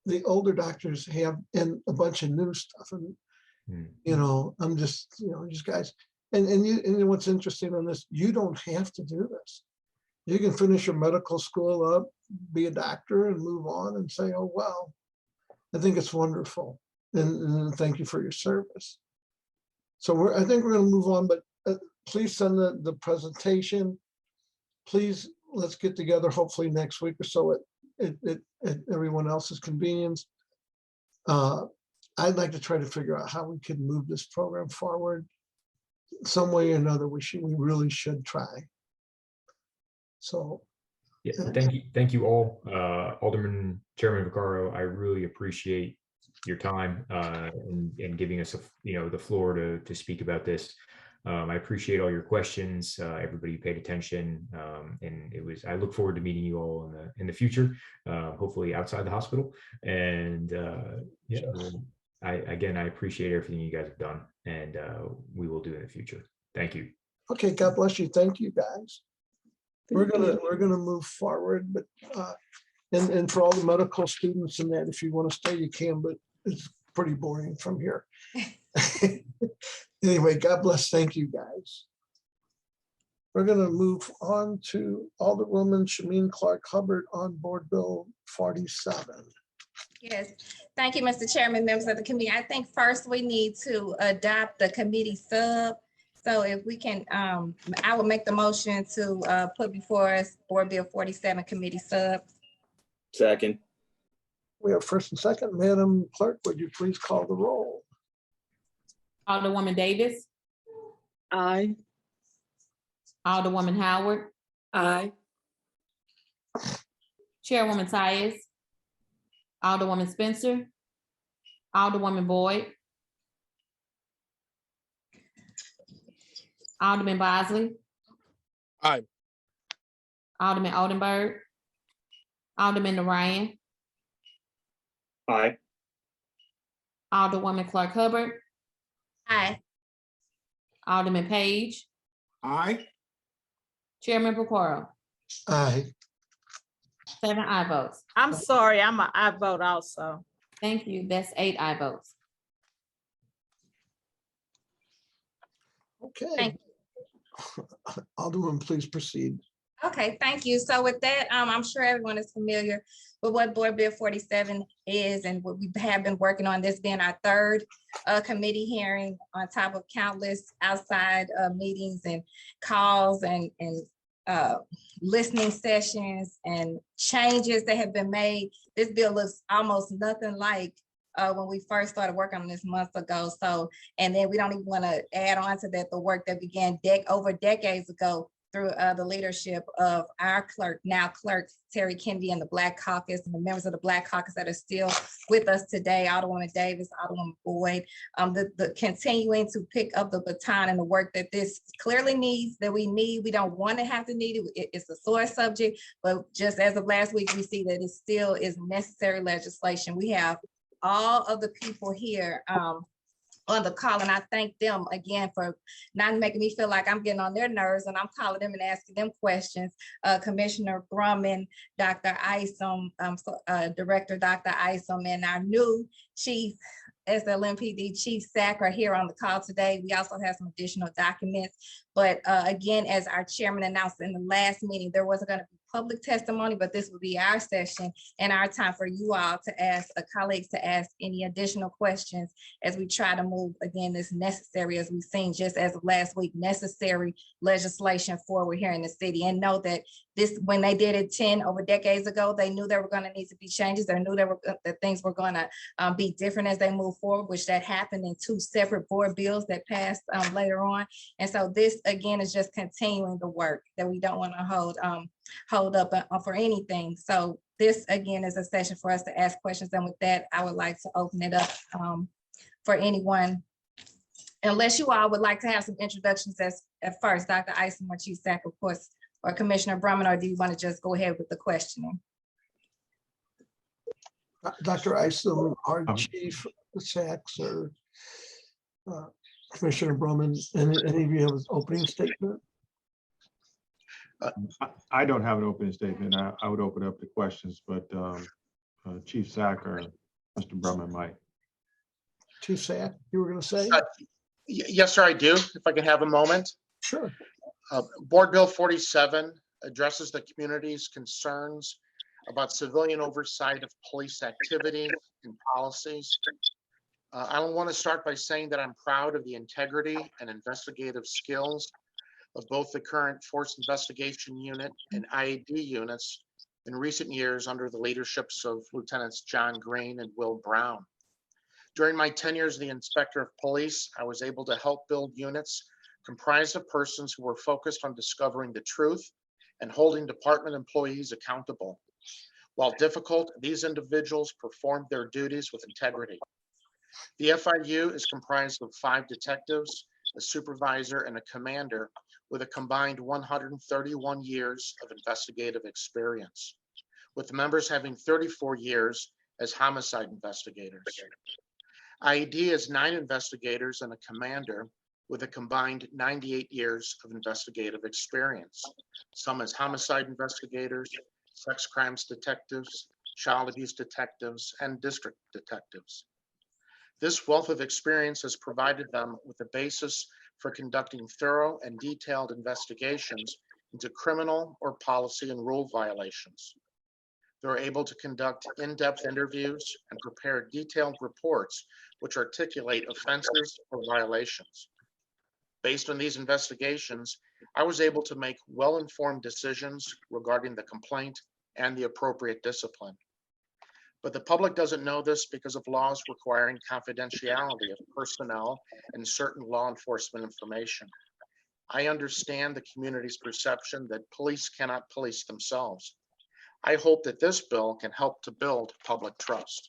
the older doctors have and a bunch of new stuff. And, I'm just, these guys, and what's interesting on this, you don't have to do this. You can finish your medical school up, be a doctor and move on and say, oh, well, I think it's wonderful. And thank you for your service. So I think we're going to move on, but please send the presentation. Please, let's get together hopefully next week or so at everyone else's convenience. I'd like to try to figure out how we can move this program forward some way or another. We really should try. So yeah, thank you all. Alderman Chairman Vaccaro, I really appreciate your time and giving us the floor to speak about this. I appreciate all your questions. Everybody paid attention, and I look forward to meeting you all in the future, hopefully outside the hospital. And I appreciate everything you guys have done, and we will do in the future. Thank you. Okay, God bless you. Thank you, guys. We're gonna move forward, but and for all the medical students and that, if you want to stay, you can, but it's pretty boring from here. Anyway, God bless. Thank you, guys. We're going to move on to Alderwoman Shameem Clark Hubbard on Board Bill 47. Yes, thank you, Mr. Chairman, members of the committee. I think first we need to adopt the committee sub. So if we can, I will make the motion to put before us Board Bill 47 committee sub. Second. We have first and second. Madam Clerk, would you please call the roll? Alderwoman Davis, Aye. Alderwoman Howard, Aye. Chairwoman Tyus, Alderwoman Spencer, Alderwoman Boyd, Alderman Bosley. Aye. Alderman Oldenburg, Alderman Narayan, Aye. Alderwoman Clark Hubbard, Aye. Alderman Page, Aye. Chairman Pokoro. Aye. 7 aye votes. I'm sorry, I'm an aye vote also. Thank you. That's 8 aye votes. Okay. Thank Alderman, please proceed. Okay, thank you. So with that, I'm sure everyone is familiar with what Board Bill 47 is and what we have been working on, this being our third committee hearing on top of countless outside meetings and calls and listening sessions and changes that have been made. This bill looks almost nothing like when we first started working on this months ago. So, and then we don't even want to add on to that the work that began over decades ago through the leadership of our clerk, now clerk Terry Kennedy, and the Black Caucus and the members of the Black Caucus that are still with us today, Alderwoman Davis, Alderwoman Boyd, the continuing to pick up the baton and the work that this clearly needs, that we need. We don't want to have to need it. It's a sore subject, but just as of last week, we see that it still is necessary legislation. We have all of the people here on the call, and I thank them again for not making me feel like I'm getting on their nerves and I'm calling them and asking them questions. Commissioner Grumman, Dr. Isom, Director Dr. Isom, and our new Chief SLMPD Chief Sack are here on the call today. We also have some additional documents, but again, as our chairman announced in the last meeting, there wasn't going to be public testimony, but this will be our session and our time for you all to ask colleagues to ask any additional questions as we try to move, again, this necessary, as we've seen just as of last week, necessary legislation forward here in the city. And know that this, when they did it 10 over decades ago, they knew there were going to need to be changes. They knew that things were going to be different as they move forward, which that happened in 2 separate board bills that passed later on. And so this, again, is just continuing the work that we don't want to hold up for anything. So this, again, is a session for us to ask questions. And with that, I would like to open it up for anyone, unless you all would like to have some introductions at first, Dr. Isom or Chief Sack, of course, or Commissioner Brumman, or do you want to just go ahead with the questioning? Dr. Isom, our Chief Sacks, or Commissioner Brumman, any of you have an opening statement? I don't have an opening statement. I would open up the questions, but Chief Sack or Mr. Brumman might. Chief Sack, you were going to say? Yes, sir, I do. If I can have a moment. Sure. Board Bill 47 addresses the community's concerns about civilian oversight of police activity and policies. I want to start by saying that I'm proud of the integrity and investigative skills of both the current Force Investigation Unit and IAD units in recent years under the leaderships of Lieutenants John Green and Will Brown. During my tenure as the Inspector of Police, I was able to help build units comprised of persons who were focused on discovering the truth and holding department employees accountable. While difficult, these individuals performed their duties with integrity. The FIU is comprised of 5 detectives, a supervisor, and a commander with a combined 131 years of investigative experience, with members having 34 years as homicide investigators. IED has 9 investigators and a commander with a combined 98 years of investigative experience, some as homicide investigators, sex crimes detectives, child abuse detectives, and district detectives. This wealth of experience has provided them with a basis for conducting thorough and detailed investigations into criminal or policy and rule violations. They're able to conduct in-depth interviews and prepare detailed reports which articulate offenses or violations. Based on these investigations, I was able to make well-informed decisions regarding the complaint and the appropriate discipline. But the public doesn't know this because of laws requiring confidentiality of personnel and certain law enforcement information. I understand the community's perception that police cannot police themselves. I hope that this bill can help to build public trust.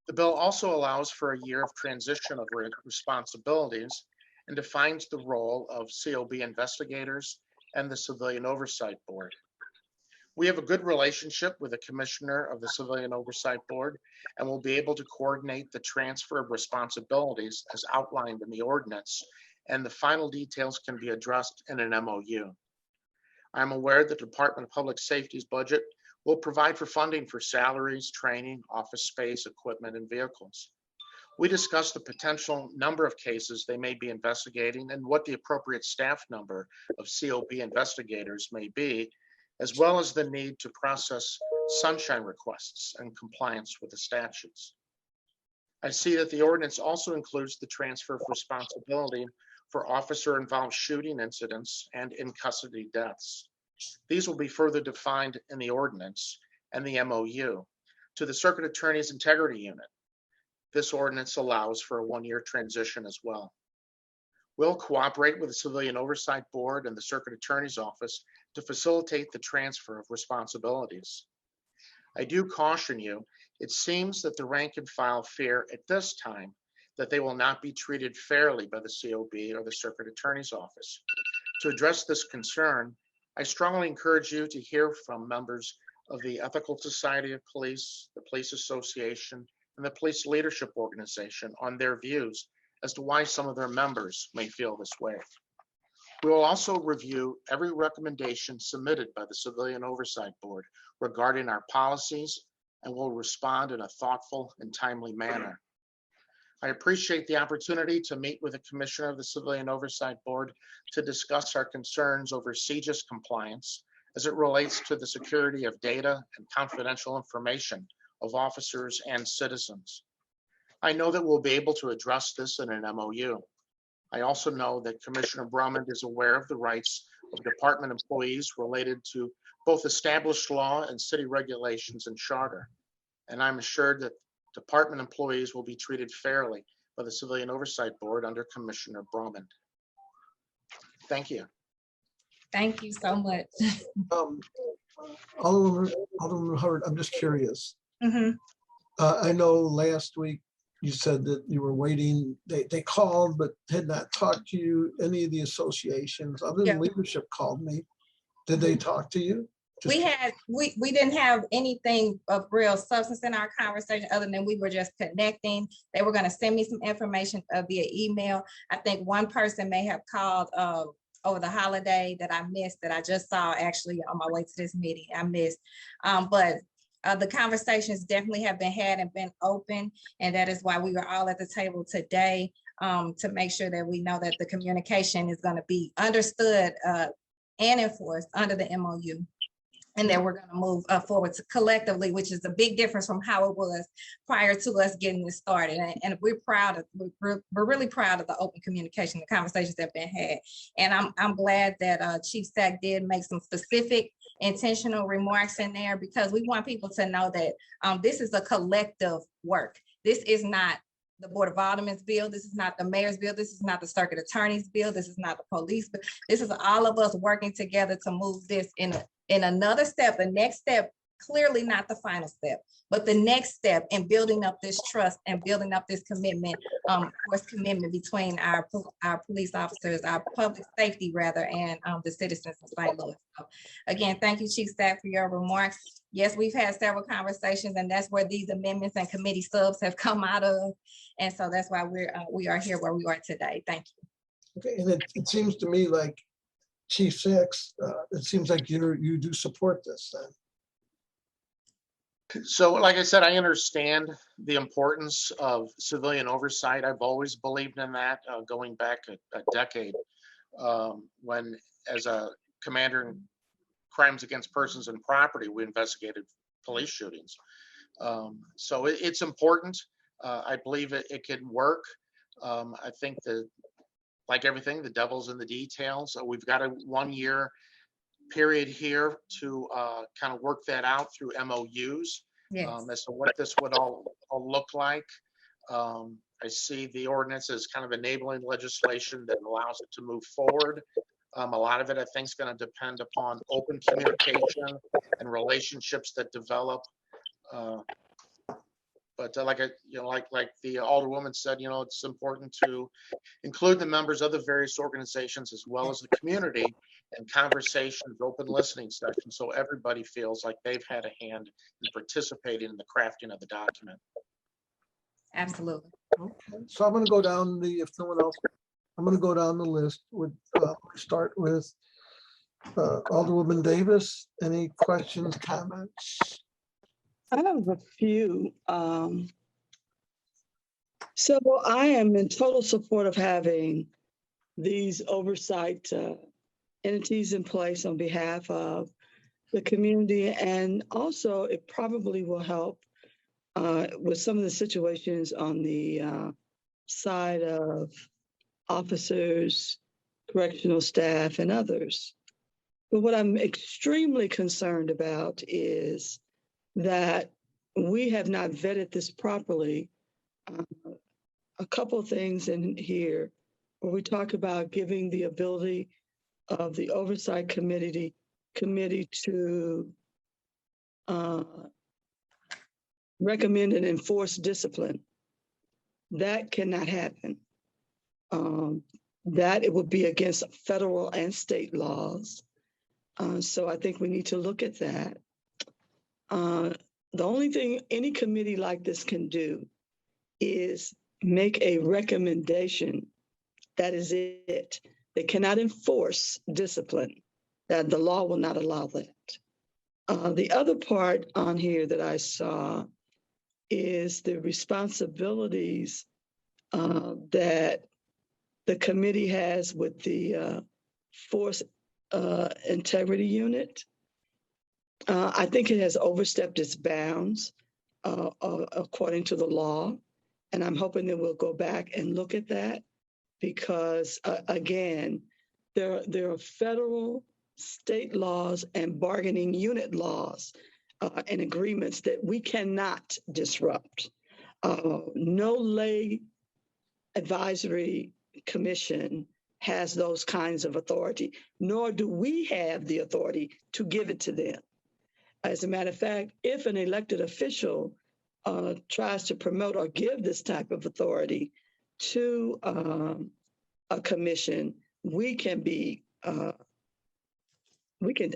The bill also allows for a year of transition of responsibilities and defines the role of COB investigators and the Civilian Oversight Board. We have a good relationship with the Commissioner of the Civilian Oversight Board and will be able to coordinate the transfer of responsibilities as outlined in the ordinance, and the final details can be addressed in an MOU. I'm aware the Department of Public Safety's budget will provide for funding for salaries, training, office space, equipment, and vehicles. We discussed the potential number of cases they may be investigating and what the appropriate staff number of COB investigators may be, as well as the need to process sunshine requests and compliance with the statutes. I see that the ordinance also includes the transfer of responsibility for officer-involved shooting incidents and in-custody deaths. These will be further defined in the ordinance and the MOU to the Circuit Attorney's Integrity Unit. This ordinance allows for a one-year transition as well. We'll cooperate with the Civilian Oversight Board and the Circuit Attorney's Office to facilitate the transfer of responsibilities. I do caution you, it seems that the rank and file fear at this time that they will not be treated fairly by the COB or the Circuit Attorney's Office. To address this concern, I strongly encourage you to hear from members of the Ethical Society of Police, the Police Association, and the Police Leadership Organization on their views as to why some of their members may feel this way. We will also review every recommendation submitted by the Civilian Oversight Board regarding our policies and will respond in a thoughtful and timely manner. I appreciate the opportunity to meet with the Commissioner of the Civilian Oversight Board to discuss our concerns over CJIS compliance as it relates to the security of data and confidential information of officers and citizens. I know that we'll be able to address this in an MOU. I also know that Commissioner Drummond is aware of the rights of department employees related to both established law and city regulations and charter. And I'm assured that department employees will be treated fairly by the Civilian Oversight Board under Commissioner Drummond. Thank you. Thank you so much. Alderman Hubbard, I'm just curious. Mhm. I know last week you said that you were waiting, they called but had not talked to you, any of the associations, other than Yeah. leadership called me. Did they talk to you? We didn't have anything of real substance in our conversation other than we were just connecting. They were going to send me some information via email. I think one person may have called over the holiday that I missed, that I just saw actually on my way to this meeting. I missed, but the conversations definitely have been had and been open, and that is why we were all at the table today, to make sure that we know that the communication is going to be understood and enforced under the MOU. And then we're going to move forward collectively, which is a big difference from how it was prior to us getting this started. And we're really proud of the open communication, the conversations that have been had. And I'm glad that Chief Stack did make some specific intentional remarks in there, because we want people to know that this is a collective work. This is not the Board of Aldermen's bill. This is not the mayor's bill. This is not the circuit attorney's bill. This is not the police bill. This is all of us working together to move this in another step, the next step, clearly not the final step, but the next step in building up this trust and building up this commitment, commitment between our police officers, our public safety rather, and the citizens of St. Louis. So again, thank you, Chief Staff, for your remarks. Yes, we've had several conversations, and that's where these amendments and committee subs have come out of. And so that's why we are here where we are today. Thank you. Okay, and it seems to me like Chief Six, it seems like you do support this then. So like I said, I understand the importance of civilian oversight. I've always believed in that, going back a decade, when as a commander in crimes against persons and property, we investigated police shootings. So it's important. I believe it can work. I think that, like everything, the devil's in the details. So we've got a 1 year period here to kind of work that out through MOUs Yes. as to what this would all look like. I see the ordinance as kind of enabling legislation that allows it to move forward. A lot of it, I think, is going to depend upon open communication and relationships that develop. But like the Alderwoman said, it's important to include the members of the various organizations as well as the community in conversations, open listening sessions, so everybody feels like they've had a hand in participating in the crafting of the document. Absolutely. Okay, so I'm gonna go down if no one else, I'm gonna go down the list. Would start with Alderwoman Davis. Any questions, comments? I have a few. So I am in total support of having these oversight entities in place on behalf of the community. And also it probably will help with some of the situations on the side of officers, correctional staff, and others. But what I'm extremely concerned about is that we have not vetted this properly. A couple of things in here where we talk about giving the ability of the oversight committee to recommend and enforce discipline. That cannot happen. That it would be against federal and state laws. So I think we need to look at that. The only thing any committee like this can do is make a recommendation. That is it. They cannot enforce discipline. That the law will not allow that. The other part on here that I saw is the responsibilities that the committee has with the Force Integrity Unit. I think it has overstepped its bounds according to the law. And I'm hoping that we'll go back and look at that because, again, there are federal, state laws and bargaining unit laws and agreements that we cannot disrupt. No lay advisory commission has those kinds of authority, nor do we have the authority to give it to them. As a matter of fact, if an elected official tries to promote or give this type of authority to a commission, we can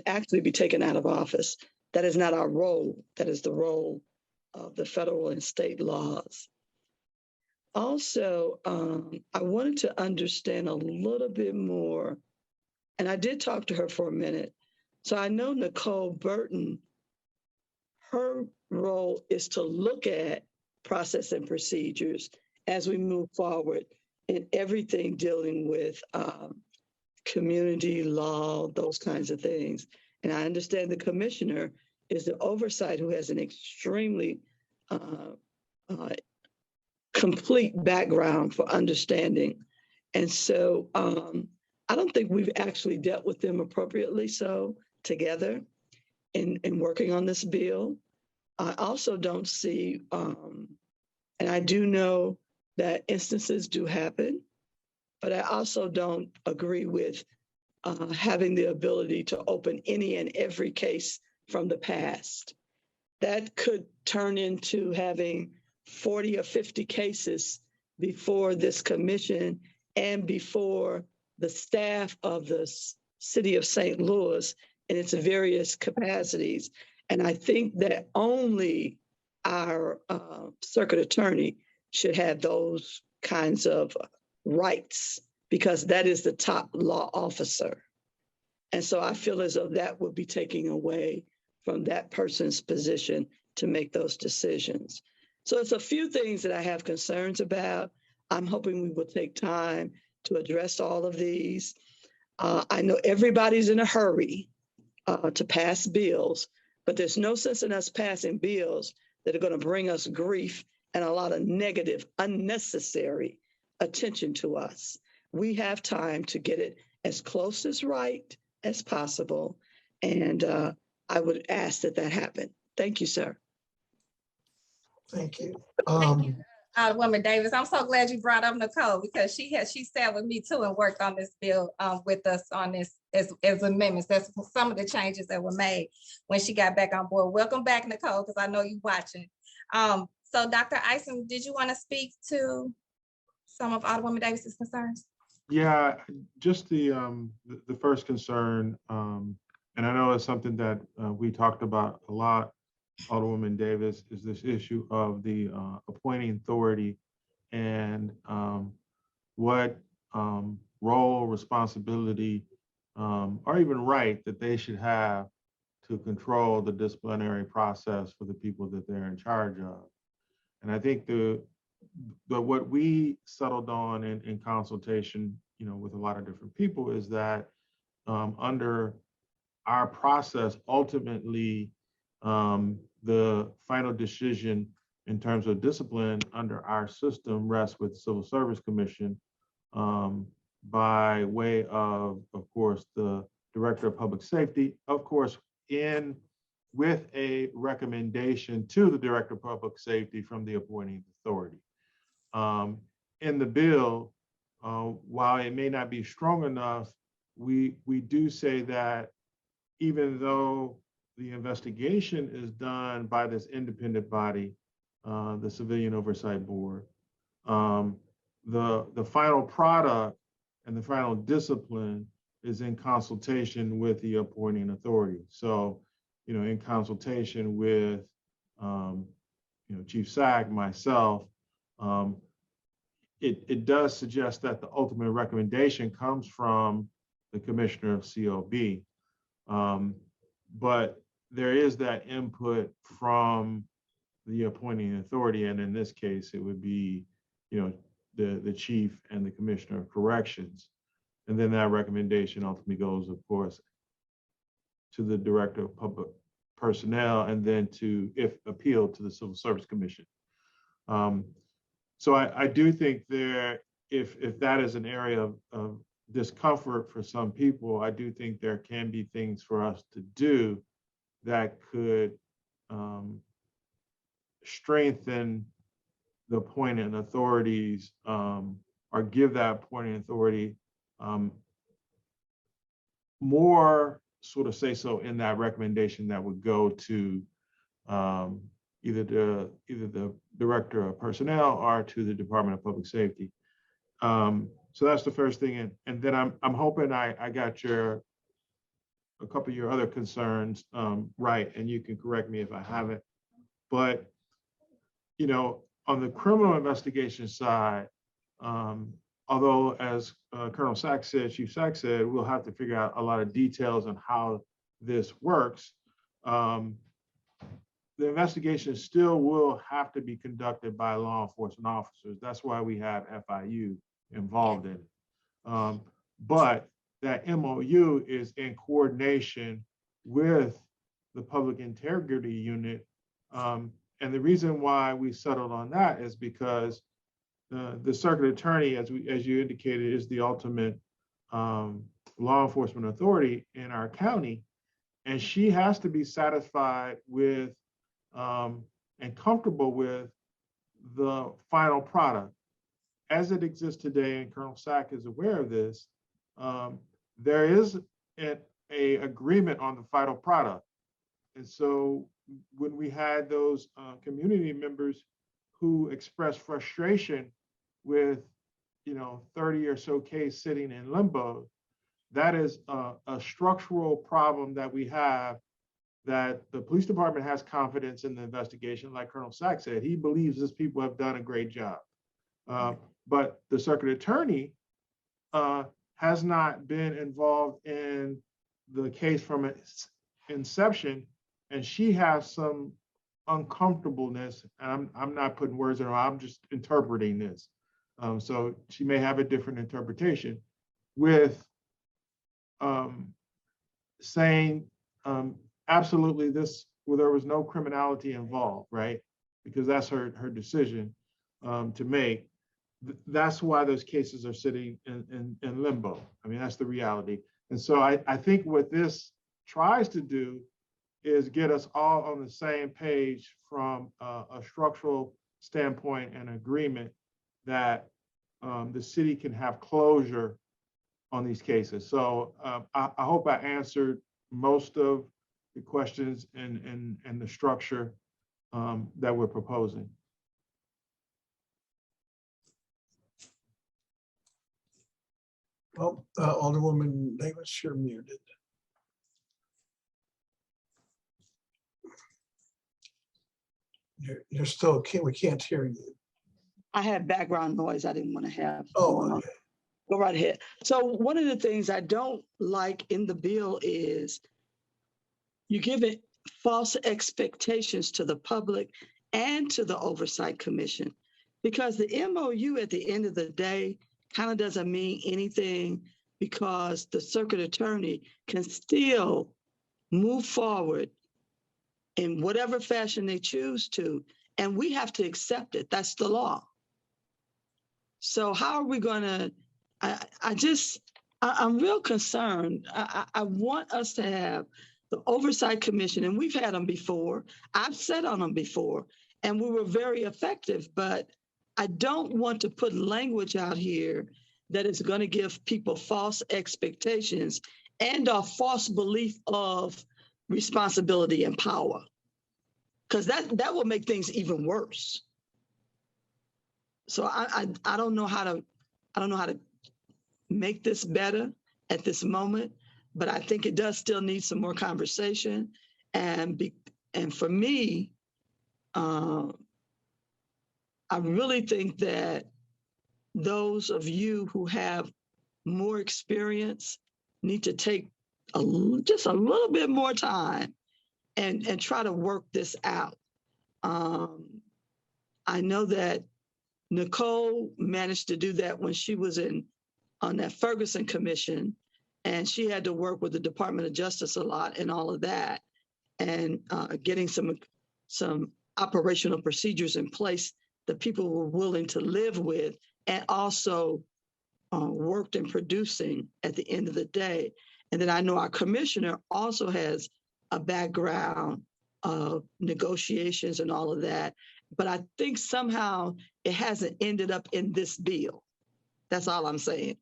actually be taken out of office. That is not our role. That is the role of the federal and state laws. Also, I wanted to understand a little bit more, and I did talk to her for a minute. So I know Nicole Burton, her role is to look at process and procedures as we move forward in everything dealing with community law, those kinds of things. And I understand the commissioner is the oversight who has an extremely complete background for understanding. And so I don't think we've actually dealt with them appropriately so together in working on this bill. I also don't see, and I do know that instances do happen, but I also don't agree with having the ability to open any and every case from the past. That could turn into having 40 or 50 cases before this commission and before the staff of the city of St. Louis in its various capacities. And I think that only our circuit attorney should have those kinds of rights because that is the top law officer. And so I feel as though that would be taking away from that person's position to make those decisions. So it's a few things that I have concerns about. I'm hoping we will take time to address all of these. I know everybody's in a hurry to pass bills, but there's no sense in us passing bills that are going to bring us grief and a lot of negative, unnecessary attention to us. We have time to get it as close as right as possible And I would ask that that happen. Thank you, sir. Thank you. Thank you, Alderwoman Davis. I'm so glad you brought up Nicole because she sat with me too and worked on this bill with us on this as amendments. That's some of the changes that were made when she got back on board. Welcome back, Nicole, because I know you're watching. So Dr. Isom, did you want to speak to some of Alderwoman Davis's concerns? Yeah, just the first concern, and I know it's something that we talked about a lot, Alderwoman Davis, is this issue of the appointing authority and what role, responsibility, or even right that they should have to control the disciplinary process for the people that they're in charge of. And I think what we settled on in consultation, with a lot of different people is that under our process, ultimately, the final decision in terms of discipline under our system rests with the Civil Service Commission by way of course, the Director of Public Safety, of course, with a recommendation to the Director of Public Safety from the appointing authority. In the bill, while it may not be strong enough, we do say that even though the investigation is done by this independent body, the Civilian Oversight Board, the final product and the final discipline is in consultation with the appointing authority. So, in consultation with, Chief SAC, myself, it does suggest that the ultimate recommendation comes from the Commissioner of COB. But there is that input from the appointing authority, and in this case, it would be, the chief and the Commissioner of Corrections. And then that recommendation ultimately goes, of course, to the Director of Public Personnel, and then if appealed, to the Civil Service Commission. So I do think if that is an area of discomfort for some people, I do think there can be things for us to do that could strengthen the appointing authorities or give that appointing authority more sort of say so in that recommendation that would go to either the Director of Personnel or to the Department of Public Safety. So that's the first thing, and then I'm hoping I got a couple of your other concerns right, and you can correct me if I haven't. But on the criminal investigation side, although as Colonel Sachs said, Chief Sachs said, we'll have to figure out a lot of details on how this works. The investigation still will have to be conducted by law enforcement officers. That's why we have FIU involved in it. But that MOU is in coordination with the Public Integrity Unit. And the reason why we settled on that is because the circuit attorney, as you indicated, is the ultimate law enforcement authority in our county. And she has to be satisfied with and comfortable with the final product. As it exists today, and Colonel Sack is aware of this, there is an agreement on the final product. And so when we had those community members who expressed frustration with 30 or so cases sitting in limbo, that is a structural problem that we have, that the police department has confidence in the investigation. Like Colonel Sachs said, he believes these people have done a great job. But the circuit attorney has not been involved in the case from its inception, and she has some uncomfortableness. And I'm not putting words in her, I'm just interpreting this. So she may have a different interpretation with saying absolutely there was no criminality involved, right? Because that's her decision to make. That's why those cases are sitting in limbo. I mean, that's the reality. And so I think what this tries to do is get us all on the same page from a structural standpoint and agreement that the city can have closure on these cases. So I hope I answered most of the questions and the structure that we're proposing. Well, Alderwoman Davis, you're muted. You're still, we can't hear you. I had background noise I didn't want to have. Oh, okay. Go right ahead. So one of the things I don't like in the bill is you give it false expectations to the public and to the Oversight Commission, because the MOU at the end of the day kind of doesn't mean anything, because the circuit attorney can still move forward in whatever fashion they choose to, and we have to accept it. That's the law. So how are we going to, I'm real concerned. I want us to have the Oversight Commission, and we've had them before. I've sat on them before, and we were very effective, but I don't want to put language out here that is going to give people false expectations and a false belief of responsibility and power, because that will make things even worse. So I don't know how to make this better at this moment, but I think it does still need some more conversation. And for me, I really think that those of you who have more experience need to take just a little bit more time and try to work this out. I know that Nicole managed to do that when she was on that Ferguson commission, and she had to work with the Department of Justice a lot and all of that, and getting some operational procedures in place that people were willing to live with, and also worked in producing at the end of the day. And then I know our commissioner also has a background of negotiations and all of that, but I think somehow it hasn't ended up in this bill. That's all I'm saying.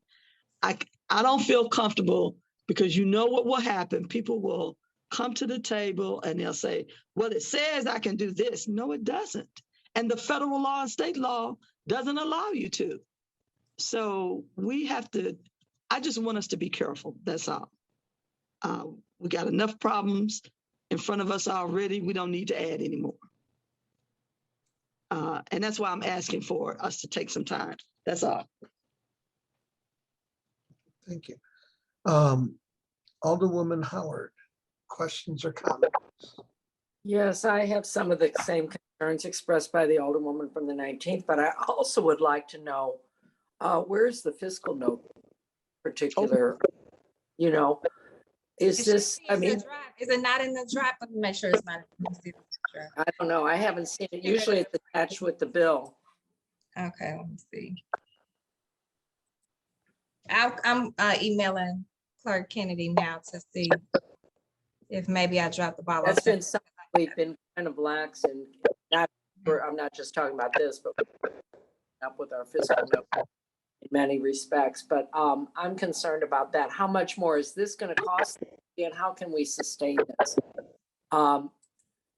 I don't feel comfortable, because you know what will happen. People will come to the table and they'll say, well, it says I can do this. No, it doesn't. And the federal law and state law doesn't allow you to. So I just want us to be careful. That's all. We got enough problems in front of us already. We don't need to add any more. And that's why I'm asking for us to take some time. That's all. Thank you. Alderwoman Howard, questions or comments? Yes, I have some of the same concerns expressed by the Alderwoman from the 19th, but I also would like to know, where's the fiscal note particular, is this, I mean, Is it not in the drive? Let me make sure it's not. I don't know. I haven't seen it. Usually it's attached with the bill. Okay, let me see. I'm emailing Clerk Kennedy now to see if maybe I dropped the ball. That's been something we've been kind of lax, and I'm not just talking about this, but up with our fiscal note in many respects. But I'm concerned about that. How much more is this going to cost, and how can we sustain this?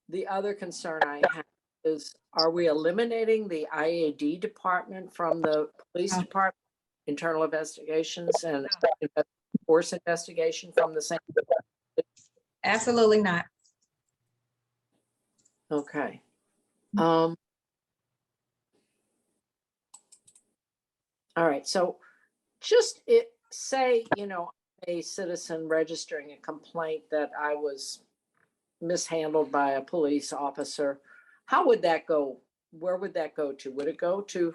The other concern I have is, are we eliminating the IAD department from the police department, internal investigations, and force investigation from the same? Absolutely not. Okay. All right. So just say, a citizen registering a complaint that I was mishandled by a police officer. How would that go? Where would that go to? Would it go to,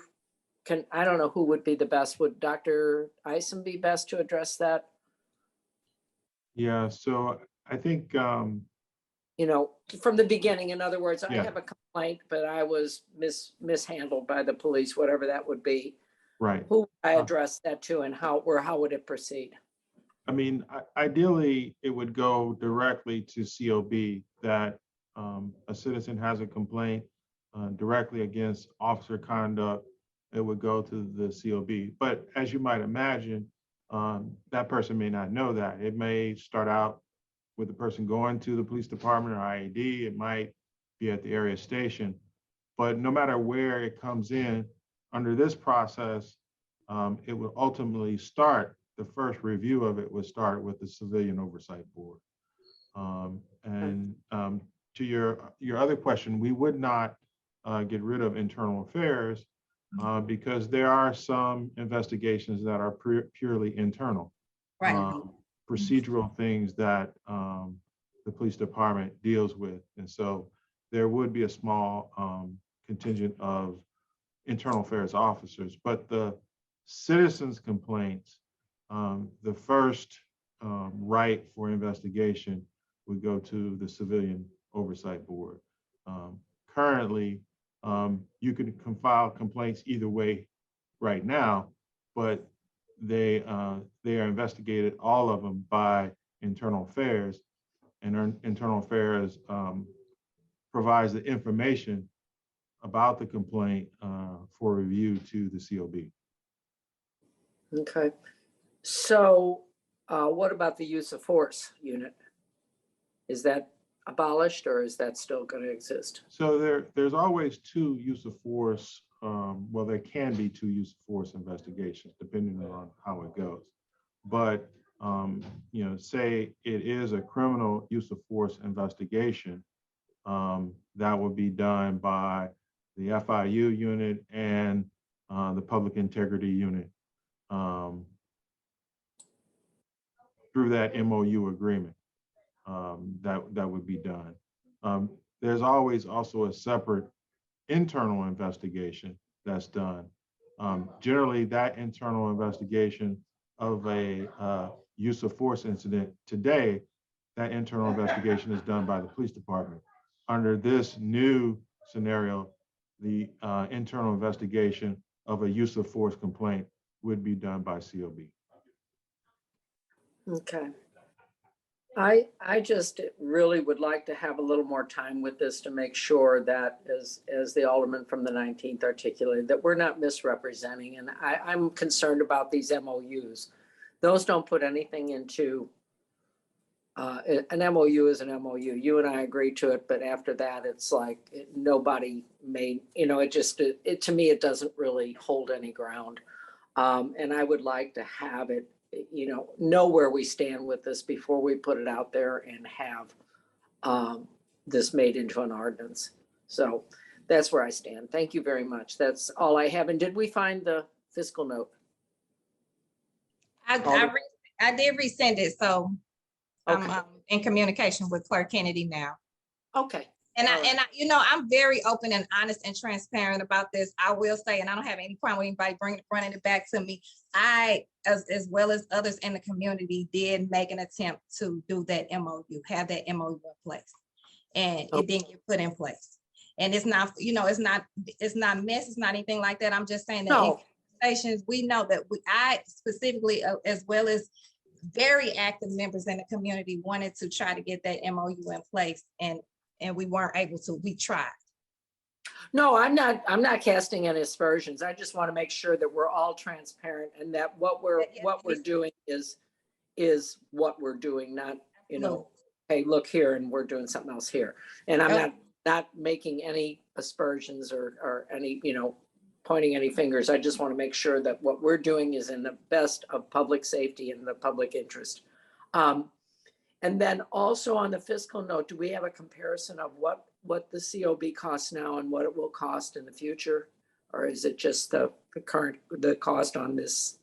I don't know who would be the best. Would Dr. Isom be best to address that? Yeah, so I think, from the beginning, in other words, I Yeah. have a complaint, but I was mishandled by the police, whatever that would be. right. Who would I address that to, and how would it proceed? I mean, ideally, it would go directly to COB that a citizen has a complaint directly against officer conduct. It would go to the COB. But as you might imagine, that person may not know that. It may start out with the person going to the police department or IAD. It might be at the area station. But no matter where it comes in, under this process, it will ultimately start, the first review of it would start with the Civilian Oversight Board. To your other question, we would not get rid of internal affairs because there are some investigations that are purely internal. Right. Procedural things that the police department deals with. And so there would be a small contingent of internal affairs officers, but the citizens' complaints, the first right for investigation would go to the Civilian Oversight Board. Currently, you can file complaints either way right now, but they are investigated, all of them, by internal affairs, and internal affairs provides the information about the complaint for review to the COB. Okay. So what about the use of force unit? Is that abolished or is that still going to exist? So there's always two use of force. Well, there can be two use of force investigations depending on how it goes. But say it is a criminal use of force investigation, that would be done by the FIU unit and the public integrity unit through that MOU agreement. That would be done. There's always also a separate internal investigation that's done. Generally, that internal investigation of a use of force incident today, that internal investigation is done by the police department. Under this new scenario, the internal investigation of a use of force complaint would be done by COB. Okay. I just really would like to have a little more time with this to make sure that, as the Alderman from the 19th articulated, that we're not misrepresenting. And I'm concerned about these MOUs. Those don't put anything into, an MOU is an MOU. You and I agree to it, but after that, it's like nobody made, to me, it doesn't really hold any ground. And I would like to have it, know where we stand with this before we put it out there and have this made into an ordinance. So that's where I stand. Thank you very much. That's all I have. And did we find the fiscal note? I did resend it, so Okay. I'm in communication with Clerk Kennedy now. Okay. And All right. I'm very open and honest and transparent about this. I will say, and I don't have any problem with anybody running it back to me. I, as well as others in the community, did make an attempt to do that MOU, have that MOU in place, and it didn't get put in place. And it's not, it's not mess, it's not anything like that. I'm just saying that in conversations, we know that I specifically, as well as very active members in the community, wanted to try to get that MOU in place, and we weren't able to. We tried. No, I'm not casting any aspersions. I just want to make sure that we're all transparent and that what we're doing is what we're doing, not, hey, look here and we're doing something else here. And I'm not making any aspersions or any, pointing any fingers. I just want to make sure that what we're doing is in the best of public safety and the public interest. And then also on the fiscal note, do we have a comparison of what the COB costs now and what it will cost in the future? Or is it just the cost on this?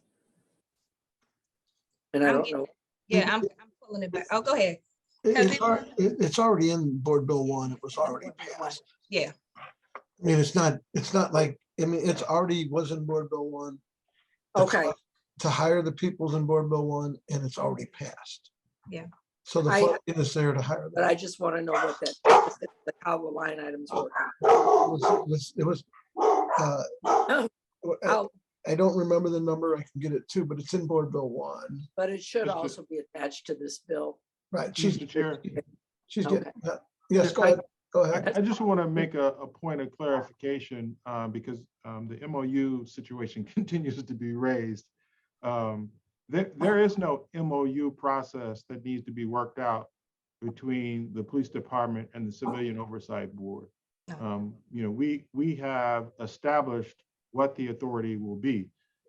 And I don't know. Yeah, I'm pulling it back. Oh, go ahead. It's already in Board Bill 1. It was already passed. Yeah. I mean, it's not like, it's already was in Board Bill 1. Okay. To hire the people's in Board Bill 1, and it's already passed. Yeah. So the funding is there to hire But them. I just want to know what how the line items work. It was I don't remember the number. I can get it too, but it's in Board Bill 1. But it should Mr. also be attached to this bill. Right. Mr. Chair. She's Okay. getting, yes, go ahead. Go ahead. I just want to make a point of clarification because the MOU situation continues to be raised. There is no MOU process that needs to be worked out between the police department and the Civilian Oversight Board. We have established what the authority will be.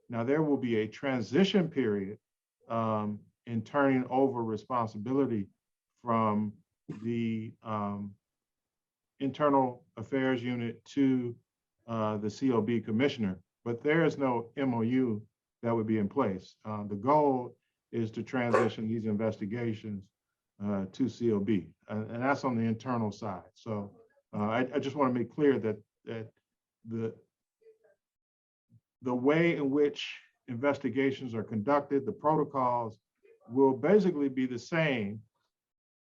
Now, there will be a transition period in turning over responsibility from the Internal Affairs Unit to the COB Commissioner, but there is no MOU that would be in place. The goal is to transition these investigations to COB, and that's on the internal side. So I just want to make clear that the way in which investigations are conducted, the protocols will basically be the same,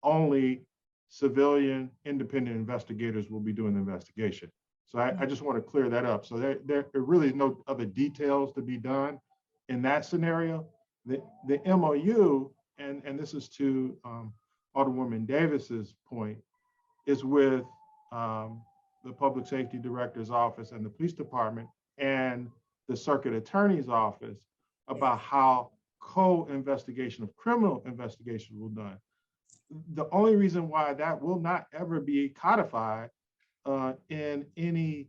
only civilian independent investigators will be doing the investigation. So I just want to clear that up. So there really is no other details to be done in that scenario. The MOU, and this is to Alderwoman Davis's point, is with the Public Safety Director's Office and the Police Department and the Circuit Attorney's Office about how co-investigation of criminal investigations will be done. The only reason why that will not ever be codified in any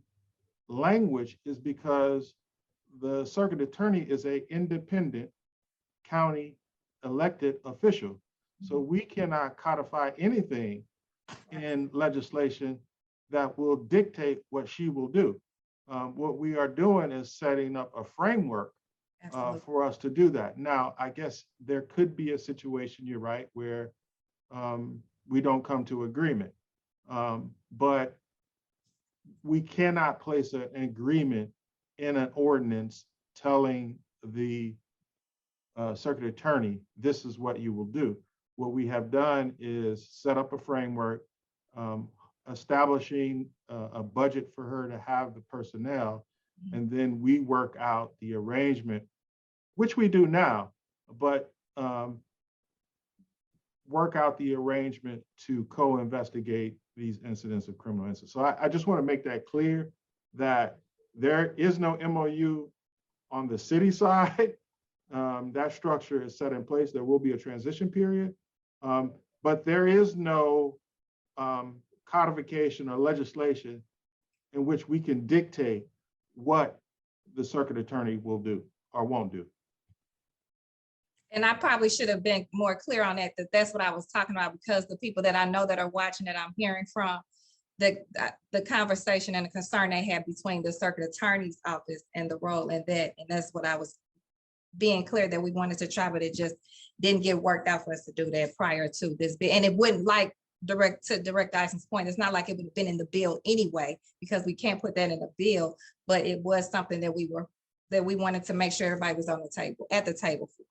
language is because the circuit attorney is an independent county elected official. So we cannot codify anything in legislation that will dictate what she will do. What we are doing is setting up a framework for us to do that. Now, I guess there could be a situation, you're right, where we don't come to agreement. But we cannot place an agreement in an ordinance telling the circuit attorney, this is what you will do. What we have done is set up a framework, establishing a budget for her to have the personnel, and then we work out the arrangement, which we do now, but work out the arrangement to co-investigate these incidents of criminal incidents. So I just want to make that clear that there is no MOU on the city side. That structure is set in place. There will be a transition period, but there is no codification or legislation in which we can dictate what the circuit attorney will do or won't do. And I probably should have been more clear on that, that's what I was talking about, because the people that I know that are watching that I'm hearing from, the conversation and the concern they had between the circuit attorney's office and the role in that. And that's what I was being clear that we wanted to try, but it just didn't get worked out for us to do that prior to this. And it wouldn't, like Direct Dyson's point, it's not like it would have been in the bill anyway, because we can't put that in the bill, but it was something that we wanted to make sure everybody was on the table, at the table for.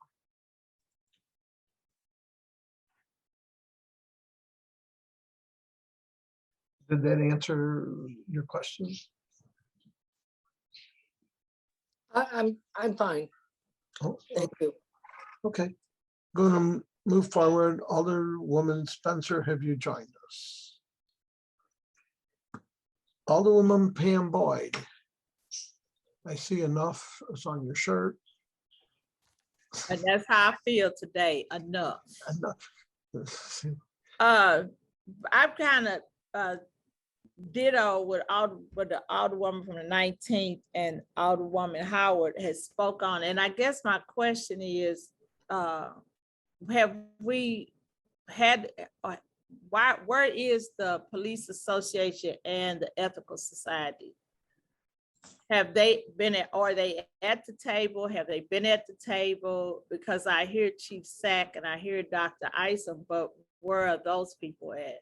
Did that answer your questions? I'm fine. Oh, Thank you. okay. Going to move forward. Alderwoman Spencer, have you joined us? Alderwoman Pam Boyd. I see enough is on your shirt. And that's how I feel today, enough. Enough. I'm kind of ditto with the Alderwoman from the 19th and Alderwoman Howard has spoke on. And I guess my question is, have we had, where is the Police Association and the Ethical Society? Have they been are they at the table? Have they been at the table? Because I hear Chief Sack and I hear Dr. Isom, but where are those people at?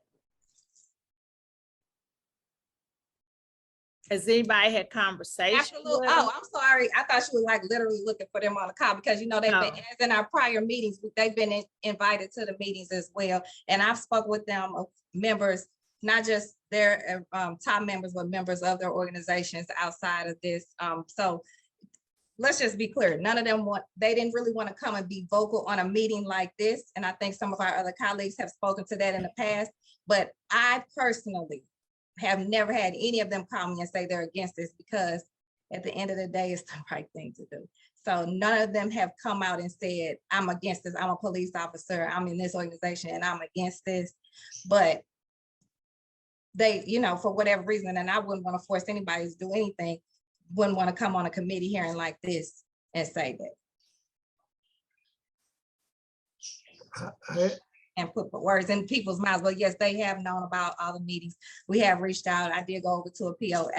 Has anybody had conversation? Absolutely. Oh, I'm sorry. I thought you were like literally looking for them on the call, because they've been, as in our prior meetings, they've been invited to the meetings as well. And I've spoke with them, members, not just their top members, but members of their organizations outside of this. So let's just be clear, none of them they didn't really want to come and be vocal on a meeting like this. And I think some of our other colleagues have spoken to that in the past, but I personally have never had any of them call me and say they're against this, because at the end of the day, it's the right thing to do. So none of them have come out and said, I'm against this. I'm a police officer. I'm in this organization and I'm against this. But they, you know, for whatever reason, and I wouldn't want to force anybody to do anything, wouldn't want to come on a committee hearing like this and say that. And put words in people's mouths. But yes, they have known about all the meetings. We have reached out. I did go over to a PO,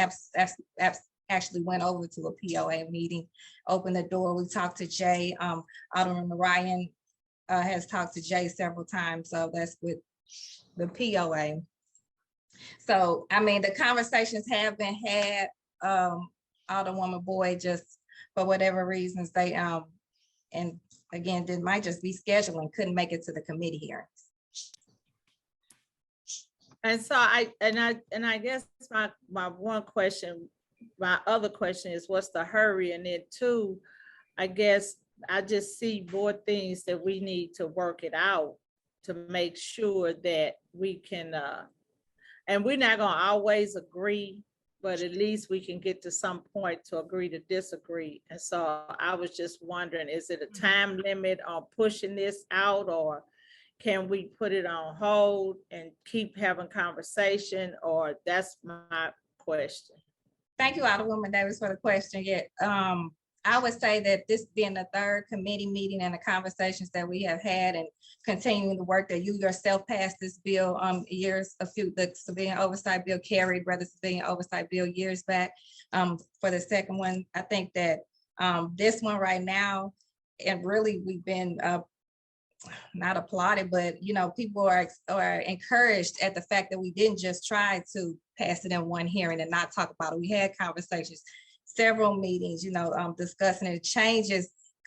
actually went over to a POA meeting, opened the door. We talked to Jay. Alderman Narayan has talked to Jay several times. So that's with the POA. So, I mean, the conversations have been had. Alderwoman Boyd, just for whatever reasons, they, and again, it might just be scheduling, couldn't make it to the committee hearings. And so I guess my one question, my other question is, what's the hurry? And then two, I guess I just see more things that we need to work it out to make sure that we can, and we're not gonna always agree, but at least we can get to some point to agree to disagree. And so I was just wondering, is it a time limit on pushing this out, or can we put it on hold and keep having conversation? Or that's my question. Thank you, Alderwoman Davis, for the question. Yeah, I would say that this being the third committee meeting and the conversations that we have had and continuing the work that you yourself passed this bill the Civilian Oversight Bill carried, rather Civilian Oversight Bill years back. For the second one, I think that this one right now, and really we've been not applauded, but you know, people are encouraged at the fact that we didn't just try to pass it in one hearing and not talk about it. We had conversations, several meetings, you know, discussing it.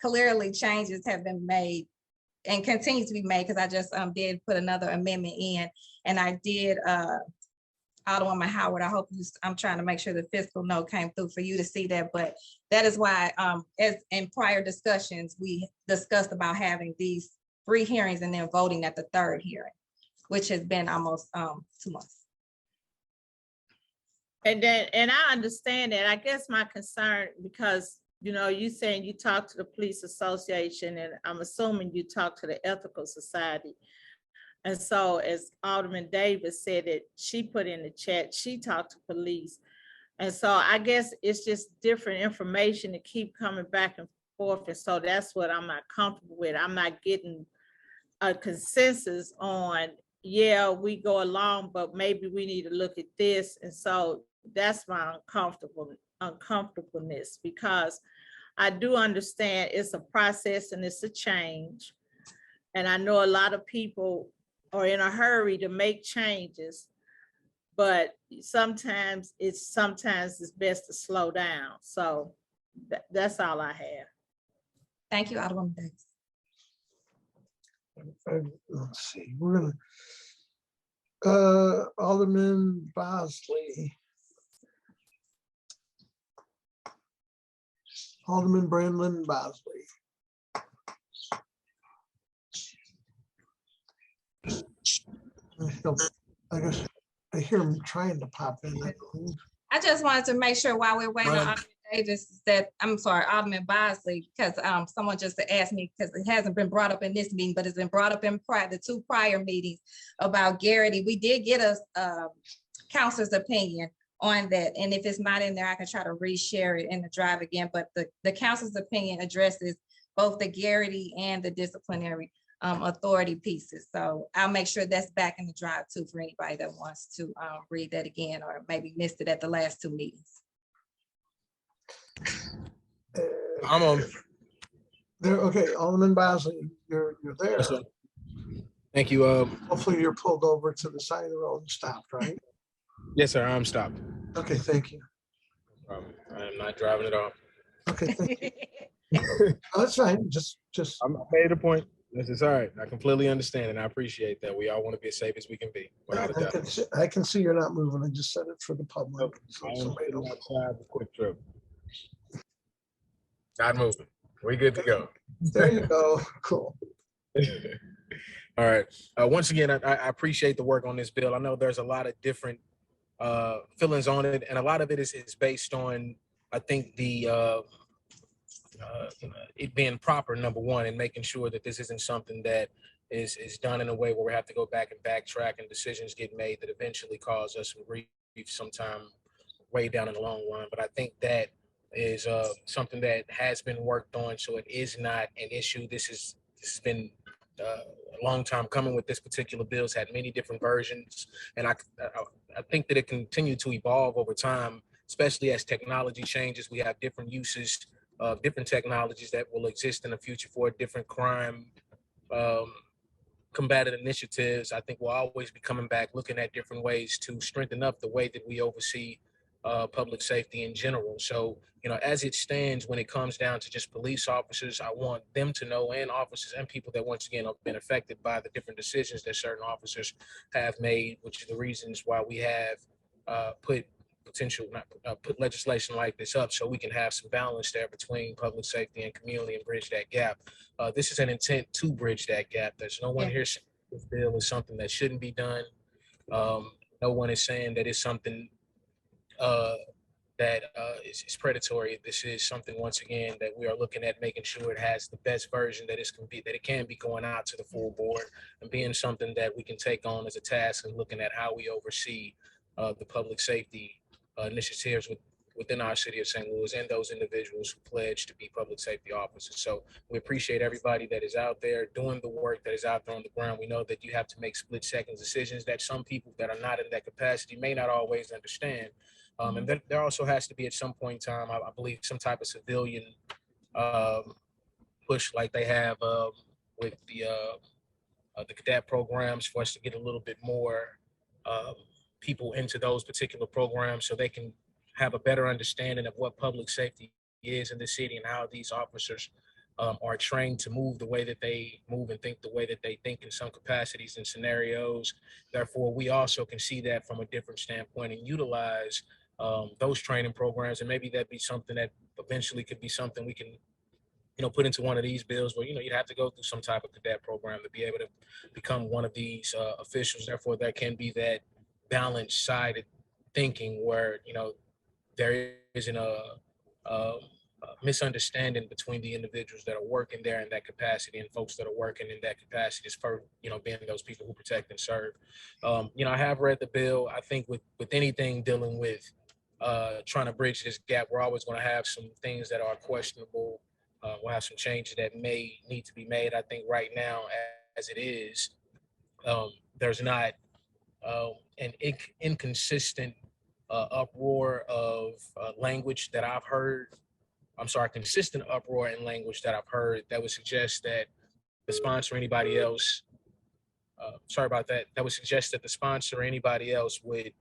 Clearly changes have been made and continue to be made, because I just did put another amendment in, and I did Alderwoman Howard, I hope I'm trying to make sure the fiscal note came through for you to see that, but that is why as in prior discussions, we discussed about having these 3 hearings and then voting at the 3rd hearing, which has been almost 2 months. And I understand that. I guess my concern, because you know, you saying you talked to the police association, and I'm assuming you talked to the ethical society. And so as Alderman Davis said that she put in the chat, she talked to police. And so I guess it's just different information to keep coming back and forth. And so that's what I'm not comfortable with. I'm not getting a consensus on, yeah, we go along, but maybe we need to look at this. And so that's my uncomfortableness, because I do understand it's a process and it's a change. And I know a lot of people are in a hurry to make changes, but sometimes it's best to slow down. So that's all I have. Thank you, Alderwoman Davis. Let's see, we're gonna, Alderman Bosley. Alderman Brandon Bosley. I guess I hear him trying to pop in. I just wanted to make sure while we're waiting on Alderman Davis that, I'm sorry, Alderman Bosley, because someone just asked me, because it hasn't been brought up in this meeting, but it's been brought up in the 2 prior meetings about Garrity. We did get a counselor's opinion on that, and if it's not in there, I can try to reshare it in the drive again. But the counselor's opinion addresses both the Garrity and the disciplinary authority pieces. So I'll make sure that's back in the drive too for anybody that wants to read that again, or maybe missed it at the last 2 meetings. I'm on. There, okay, Alderman Bosley, you're there. Yes, sir. Thank you. Hopefully you're pulled over to the side of the road and stopped, right? Yes, sir. I'm stopped. Okay, thank you. I am not driving at all. Okay, thank you. Oh, that's fine. Just. I'm made a point. This is all right. I completely understand, and I appreciate that. We all want to be as safe as we can be. Without a doubt. I can see you're not moving. I just said it for the public. So I am somebody sitting else. outside the quick trip. Not moving. We good to go. There you go. Cool. All right. Once again, I appreciate the work on this bill. I know there's a lot of different feelings on it, and a lot of it is based on, I think, the it being proper, number one, and making sure that this isn't something that is done in a way where we have to go back and backtrack and decisions get made that eventually cause us some grief sometime way down in the long run. But I think that is something that has been worked on, so it is not an issue. This has been a long time coming with this particular bill. It's had many different versions, and I think that it continue to evolve over time, especially as technology changes. We have different uses of different technologies that will exist in the future for different crime combatant initiatives. I think we'll always be coming back, looking at different ways to strengthen up the way that we oversee public safety in general. So, as it stands, when it comes down to just police officers, I want them to know, and officers and people that once again have been affected by the different decisions that certain officers have made, which are the reasons why we have put legislation like this up, so we can have some balance there between public safety and community and bridge that gap. This is an intent to bridge that gap. There's no one here saying this bill is something that shouldn't be done. No one is saying that it's something that is predatory. This is something, once again, that we are looking at making sure it has the best version that it can be going out to the full board, and being something that we can take on as a task, and looking at how we oversee the public safety initiatives within our city of St. Louis, and those individuals who pledge to be public safety officers. So we appreciate everybody that is out there doing the work that is out there on the ground. We know that you have to make split-second decisions that some people that are not in that capacity may not always understand. And then there also has to be, at some point in time, I believe, some type of civilian push like they have with the cadet programs, for us to get a little bit more people into those particular programs, so they can have a better understanding of what public safety is in the city, and how these officers are trained to move the way that they move and think the way that they think in some capacities and scenarios. Therefore, we also can see that from a different standpoint and utilize those training programs. And maybe that'd be something that eventually could be something we can, put into one of these bills where, you'd have to go through some type of cadet program to be able to become one of these officials. Therefore, there can be that balanced sided thinking where, there isn't a misunderstanding between the individuals that are working there in that capacity and folks that are working in that capacity as for, being those people who protect and serve. I have read the bill. I think with anything dealing with trying to bridge this gap, we're always going to have some things that are questionable. We'll have some changes that may need to be made. I think right now, as it is, there's not an inconsistent uproar of language that I've heard. Consistent uproar in language that I've heard that would suggest that the sponsor or anybody else, that would suggest that the sponsor or anybody else would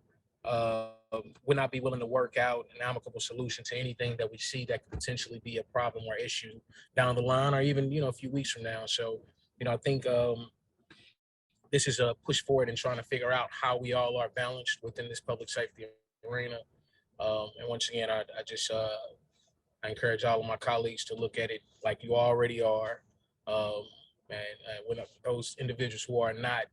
not be willing to work out an amicable solution to anything that we see that could potentially be a problem or issue down the line, or even, a few weeks from now. So, I think this is a push forward in trying to figure out how we all are balanced within this public safety arena. And once again, I encourage all of my colleagues to look at it like you already are. And when those individuals who are not,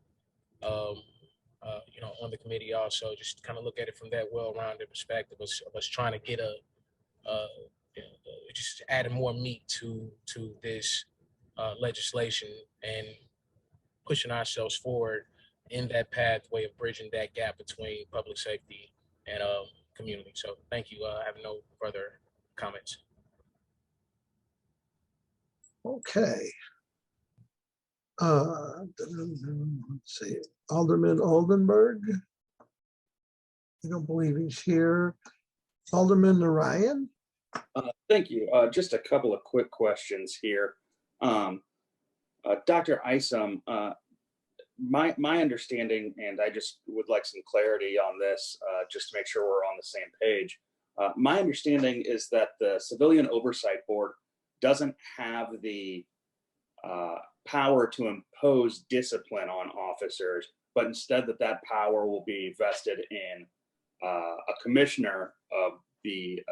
on the committee, also just kind of look at it from that well-rounded perspective of us trying to get just adding more meat to this legislation and pushing ourselves forward in that pathway of bridging that gap between public safety and community. So thank you. I have no further comments. Okay. Let's see, Alderman Oldenburg. I don't believe he's here. Alderman Narayan. Thank you. Just a couple of quick questions here. Dr. Isom, my understanding, and I just would like some clarity on this, just to make sure we're on the same page. My understanding is that the Civilian Oversight Board doesn't have the power to impose discipline on officers, but instead that power will be vested in a commissioner of the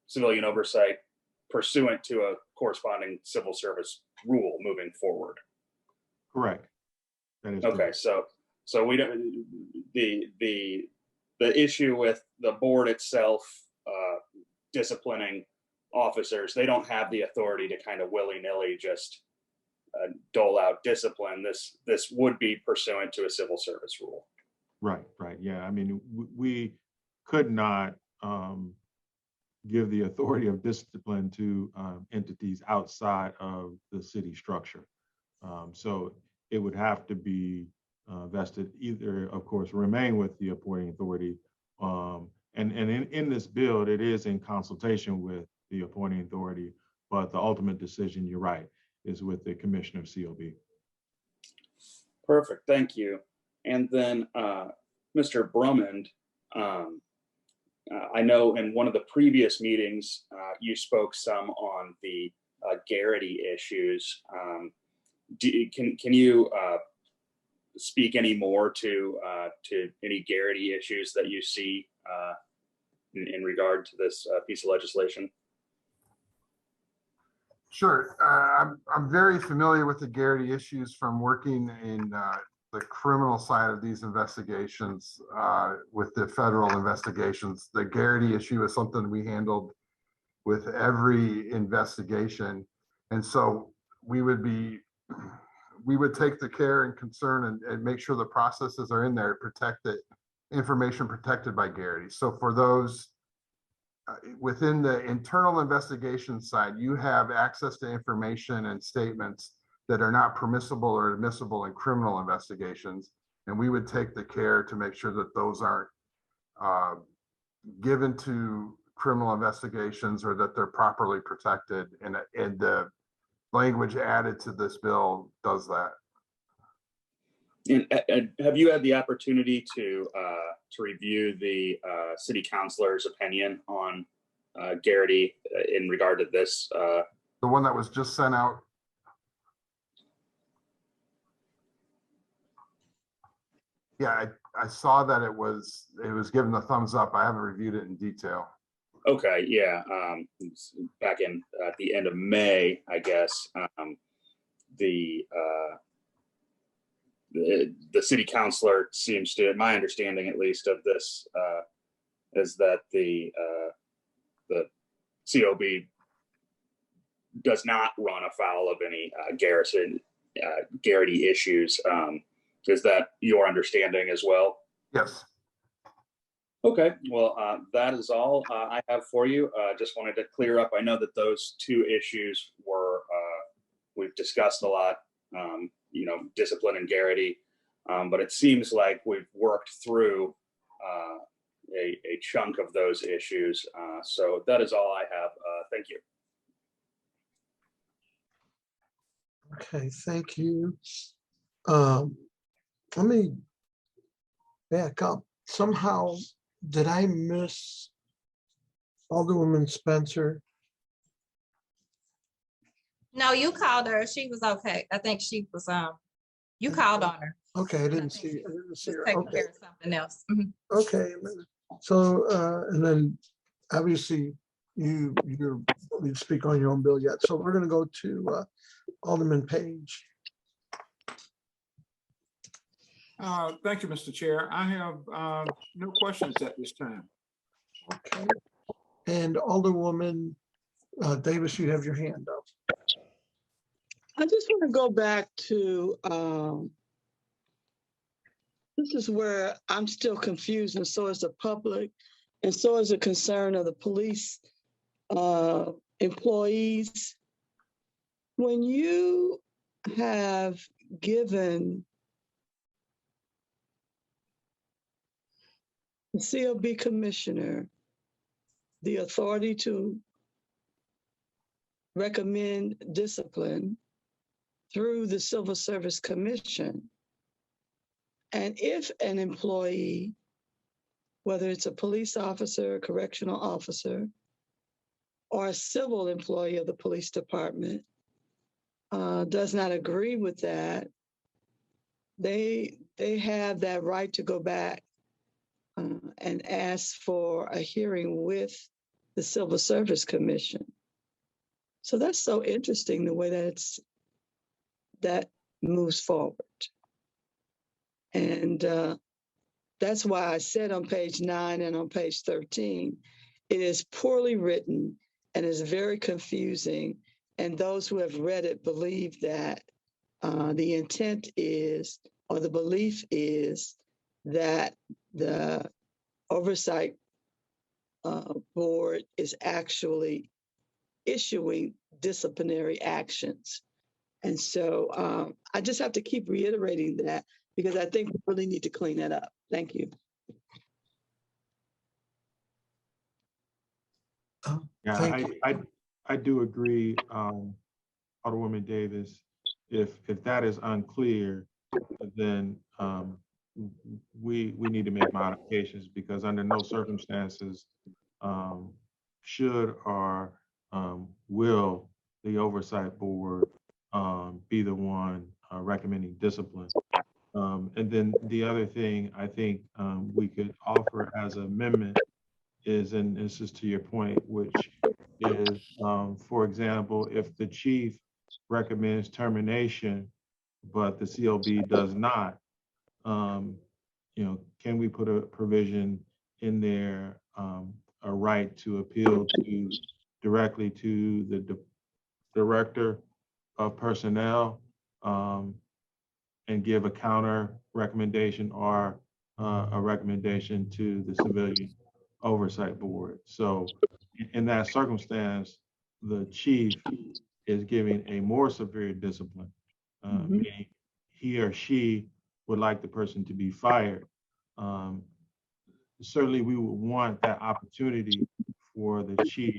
Civilian Oversight pursuant to a corresponding civil service rule moving forward. Correct. That is Okay, correct. so we don't, the issue with the board itself disciplining officers, they don't have the authority to kind of willy-nilly just dole out discipline. This would be pursuant to a civil service rule. Right, right. Yeah, I mean, we could not give the authority of discipline to entities outside of the city structure. So it would have to be vested either, of course, remain with the appointing authority. And in this bill, it is in consultation with the appointing authority, but the ultimate decision, you're right, is with the Commissioner of COB. Perfect, thank you. And then Mr. Brummond, I know in one of the previous meetings, you spoke some on the Garrity issues. Can you speak any more to any Garrity issues that you see in regard to this piece of legislation? Sure. I'm very familiar with the Garrity issues from working in the criminal side of these investigations with the federal investigations. The Garrity issue is something we handled with every investigation. And so we would take the care and concern and make sure the processes are in there to protect the information protected by Garrity. So for those within the internal investigation side, you have access to information and statements that are not permissible or admissible in criminal investigations. And we would take the care to make sure that those aren't given to criminal investigations or that they're properly protected. And the language added to this bill does that. And have you had the opportunity to review the city councilor's opinion on Garrity in regard to this? The one that was just sent out. Yeah, I saw that it was given the thumbs up. I haven't reviewed it in detail. Okay, yeah, back in at the end of May, I guess, the city councilor seems to, my understanding at least of this, is that the COB does not run afoul of any Garrity issues. Is that your understanding as well? Yes. Okay, well, that is all I have for you. Just wanted to clear up. I know that those two issues were, we've discussed a lot, discipline and Garrity, but it seems like we've worked through a chunk of those issues. So that is all I have. Thank you. Okay, thank you. Let me back up. Somehow, did I miss Alderwoman Spencer? No, you called her. She was okay. I think she was, you called on her. Okay, I didn't see Just her. taking Okay, care of something else. Mhm. okay. So, and then obviously you speak on your own bill yet. So we're going to go to Alderman Page. Thank you, Mr. Chair. I have no questions at this time. Okay. And Alderwoman Davis, you have your hand up. I just want to go back to, this is where I'm still confused, and so is the public, and so is the concern of the police employees. When you have given the COB commissioner the authority to recommend discipline through the Civil Service Commission, and if an employee, whether it's a police officer, a correctional officer, or a civil employee of the police department, does not agree with that, they have that right to go back and ask for a hearing with the Civil Service Commission. So that's so interesting, the way that that moves forward. And that's why I said on page 9 and on page 13, it is poorly written and is very confusing. And those who have read it believe that the intent is, or the belief is, that the oversight board is actually issuing disciplinary actions. And so I just have to keep reiterating that, because I think we really need to clean that up. Thank you. Yeah, Thank I do agree, Alderwoman Davis. If that is unclear, then we need to make modifications, because under no circumstances should or will the oversight board be the one recommending discipline. And then the other thing I think we could offer as an amendment is, and this is to your point, which is, for example, if the chief recommends termination, but the COB does not, can we put a provision in there, a right to appeal directly to the director of personnel, and give a counter recommendation or a recommendation to the Civilian Oversight Board? So in that circumstance, the chief is giving a more severe discipline, meaning he or she would like the person to be fired. Certainly we would want that opportunity for the chief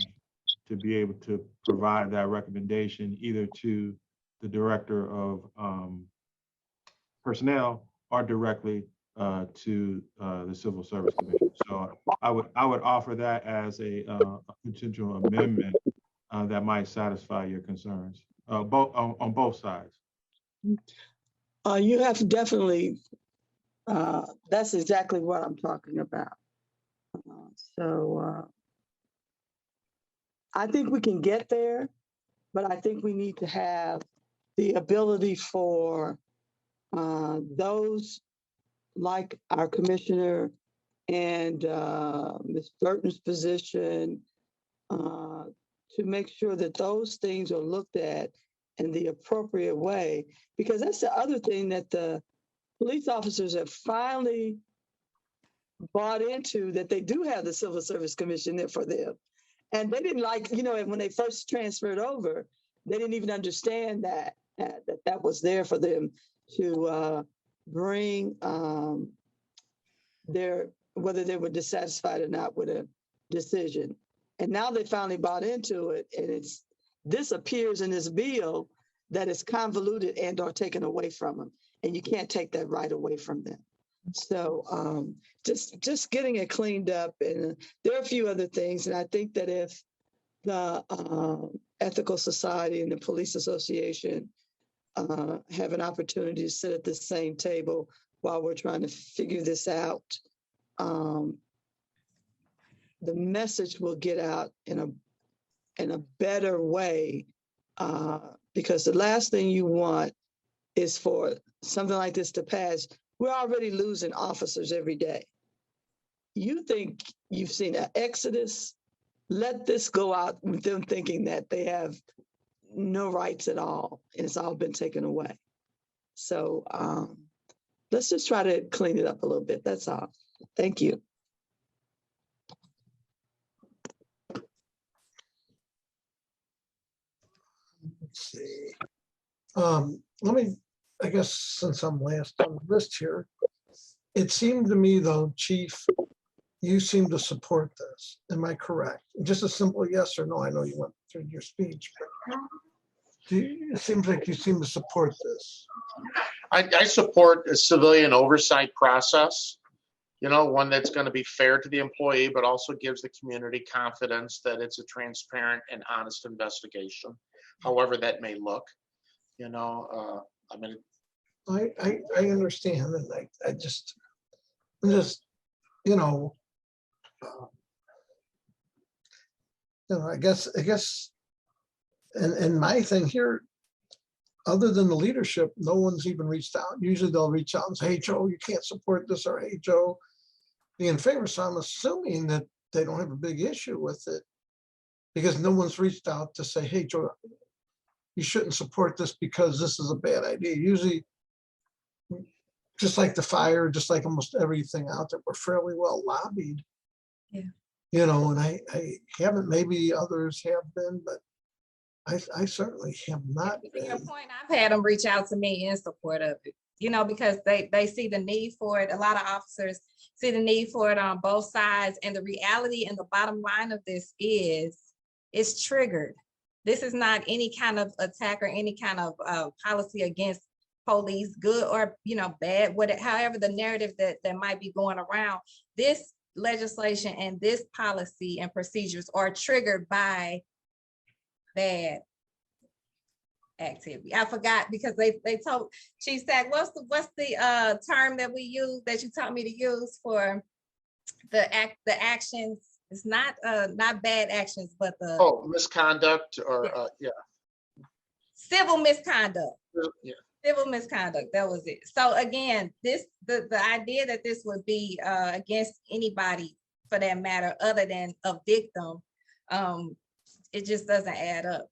to be able to provide that recommendation either to the director of personnel or directly to the Civil Service Commission. So I would offer that as a potential amendment that might satisfy your concerns, both on both sides. You have definitely, that's exactly what I'm talking about. So I think we can get there, but I think we need to have the ability for those like our commissioner and Ms. Burton's position to make sure that those things are looked at in the appropriate way, because that's the other thing that the police officers have finally bought into, that they do have the Civil Service Commission there for them. And they didn't when they first transferred over, they didn't even understand that was there for them to bring whether they were dissatisfied or not with a decision. And now they finally bought into it, and this appears in this bill that is convoluted and or taken away from them, and you can't take that right away from them. So just getting it cleaned up, and there are a few other things, and I think that if the Ethical Society and the Police Association have an opportunity to sit at the same table while we're trying to figure this out, the message will get out in a better way, because the last thing you want is for something like this to pass. We're already losing officers every day. You think you've seen an exodus? Let this go out with them thinking that they have no rights at all, and it's all been taken away. So let's just try to clean it up a little bit. That's all. Thank you. Let's see. I guess since I'm last on the list here, it seemed to me though, Chief, you seem to support this. Am I correct? Just a simple yes or no. I know you went through your speech, but it seems like you seem to support this. I support a civilian oversight process, one that's going to be fair to the employee, but also gives the community confidence that it's a transparent and honest investigation, however that may look. I understand, and I just I guess And my thing here, other than the leadership, no one's even reached out. Usually they'll reach out and say, hey, Joe, you can't support this, or hey, Joe, be in favor. So I'm assuming that they don't have a big issue with it because no one's reached out to say, hey, Joe, you shouldn't support this because this is a bad idea. Usually, just like the fire, just like almost everything out there, we're fairly well lobbied. Yeah. You know, and I haven't, maybe others have been, but I certainly have not To your been. point, I've had them reach out to me in support of it, you know, because they see the need for it. A lot of officers see the need for it on both sides. And the reality and the bottom line of this is it's triggered. This is not any kind of attack or any kind of policy against police, good or, you know, bad, however the narrative that might be going around. This legislation and this policy and procedures are triggered by bad activity. I forgot because they told Chief Sack, what's the term that we use that you taught me to use for the actions? It's not bad actions, but the Misconduct or yeah. Civil misconduct. Yeah. Civil misconduct, that was it. So again, the idea that this would be against anybody for that matter, other than a victim, it just doesn't add up.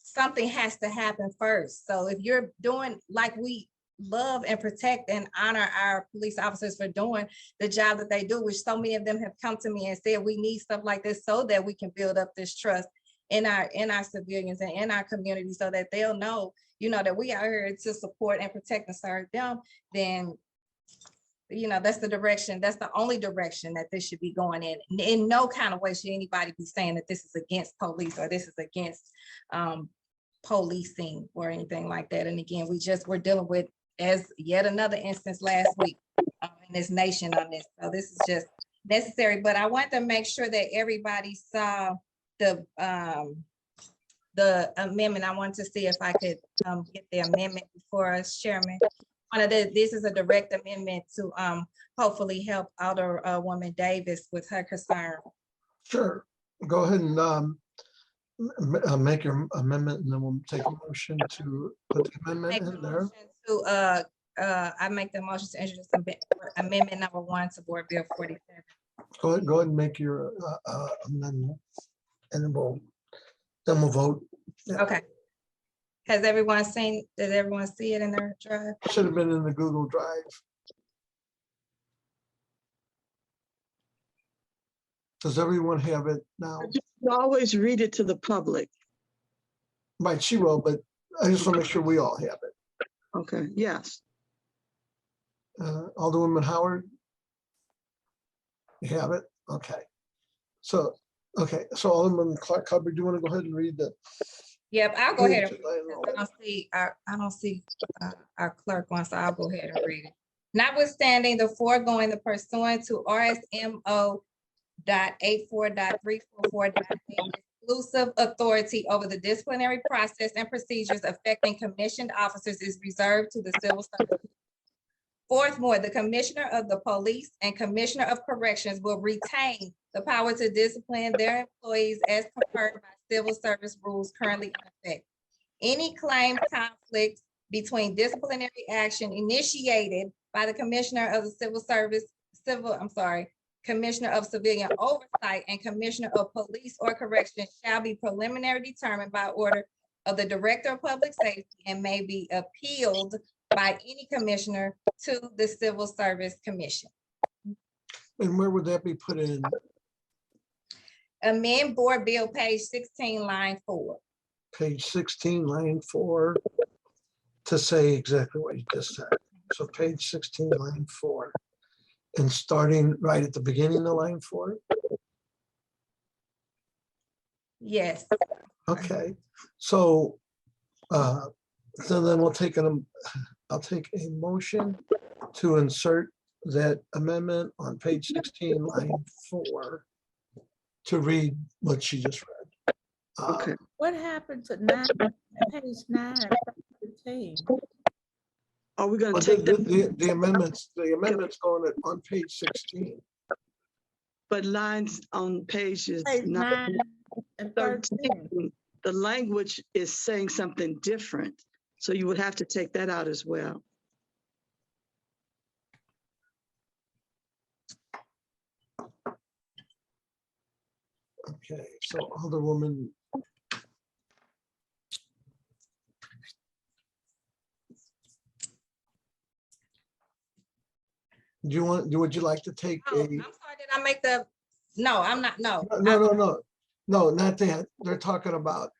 Something has to happen first. So if you're doing, like, we love and protect and honor our police officers for doing the job that they do, which so many of them have come to me and said, we need stuff like this so that we can build up this trust in our civilians and in our community, so that they'll know, you know, that we are here to support and protect and serve them. Then, you know, that's the direction, that's the only direction that this should be going in. In no kind of way should anybody be saying that this is against police or this is against policing or anything like that. And again, we're dealing with, as yet another instance last week in this nation on this. So this is just necessary. But I want to make sure that everybody saw the amendment. I want to see if I could get the amendment before us, Chairman. This is a direct amendment to hopefully help Alderwoman Davis with her concern. Sure. Go ahead and make your amendment, and then we'll take a motion to put the amendment in there. I make the motion to introduce amendment number 1 to Board Bill 47. Go ahead and make your amendment, and then we'll vote. Yeah. Okay. Has everyone seen, did everyone see it in their drive? Should have been in the Google Drive. Does everyone have it now? You always read it to the public. Right, she will, but I just want to make sure we all have it. Okay, yes. Alderwoman Howard? You have it? Okay. So Alderman Clark Hubbard, do you want to go ahead and read the? Yep, I'll go ahead and read it. I don't see our clerk one, so I'll go ahead and read it. Notwithstanding the foregoing, the pursuant to RSMO.84.344. Exclusive authority over the disciplinary process and procedures affecting commissioned officers is reserved to the civil service. Fourthmore, the Commissioner of the Police and Commissioner of Corrections will retain the power to discipline their employees as conferred by civil service rules currently in effect. Any claimed conflict between disciplinary action initiated by the Commissioner of the Commissioner of Civilian Oversight and Commissioner of Police or Corrections shall be preliminarily determined by order of the Director of Public Safety and may be appealed by any commissioner to the Civil Service Commission. And where would that be put in? Amend Board Bill page 16, line 4. Page 16, line 4, to say exactly what you just said. So page 16, line 4. And starting right at the beginning of line 4? Yes. Okay, so then I'll take a motion to insert that amendment on page 16, line 4, to read what she just read. Okay. What happened to page 9, 15? Are we going But to take the amendments going on page 16. but lines on pages Page 9 9 and 13. the language is saying something different. So you would have to take that out as well. Okay, so Alderwoman. Would you like to take Oh, a? I'm sorry, did I make the, no, I'm not, no. No, not that. They're talking about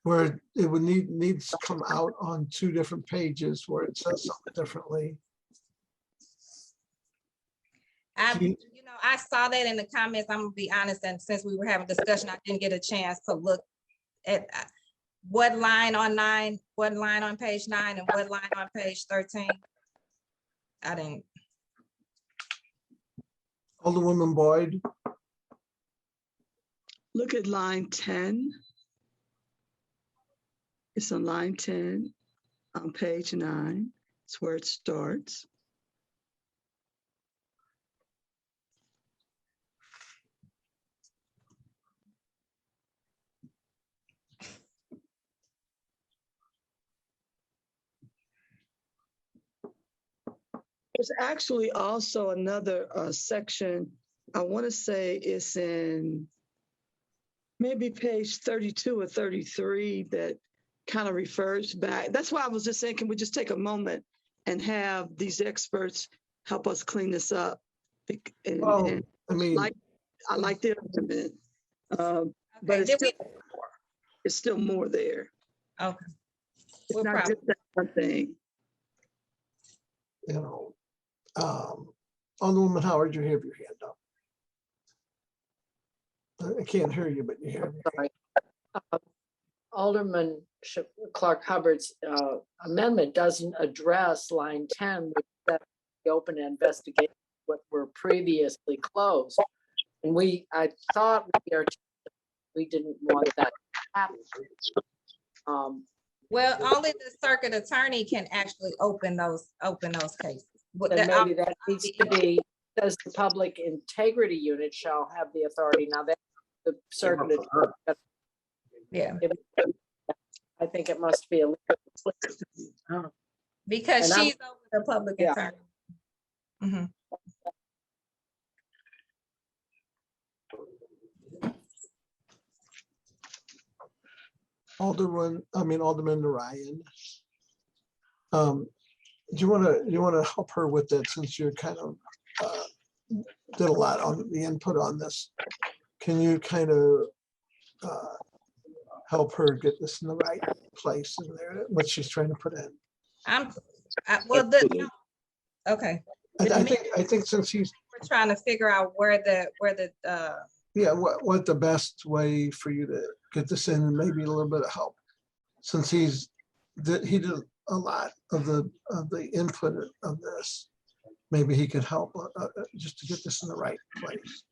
where it would needs to come out on two different pages where it says something differently. I saw that in the comments. I'm gonna be honest, and since we were having discussion, I didn't get a chance to look at what line on page 9 and what line on page 13. I didn't. Alderwoman Boyd. Look at line 10. It's on line 10 on page 9. It's where it starts. There's actually also another section, I want to say it's in maybe page 32 or 33 that kind of refers back. That's why I was just saying, can we just take a moment and have these experts help us clean this up? And I mean, I like the argument, but it's still more there. Okay. It's not just that one thing. You know, Alderwoman Howard, you have your hand up. I can't hear you, but you hear me. Sorry. Alderman Clark Hubbard's amendment doesn't address line 10, which says the open investigation what were previously closed. And I thought we didn't want that to happen. Well, only the circuit attorney can actually open those cases. And maybe that needs to be, says the public integrity unit shall have the authority. Now that the circuit attorney. Yeah. I think it must be a because she's over the public attorney. Mm-hmm. Alderman Narayan. Do you want to help her with that since you're kind of did a lot on the input on this? Can you kind of help her get this in the right place in there, what she's trying to put in? Okay. I think since he's we're trying to figure out where the what the best way for you to get this in, and maybe a little bit of help, since he did a lot of the input of this. Maybe he could help just to get this in the right place.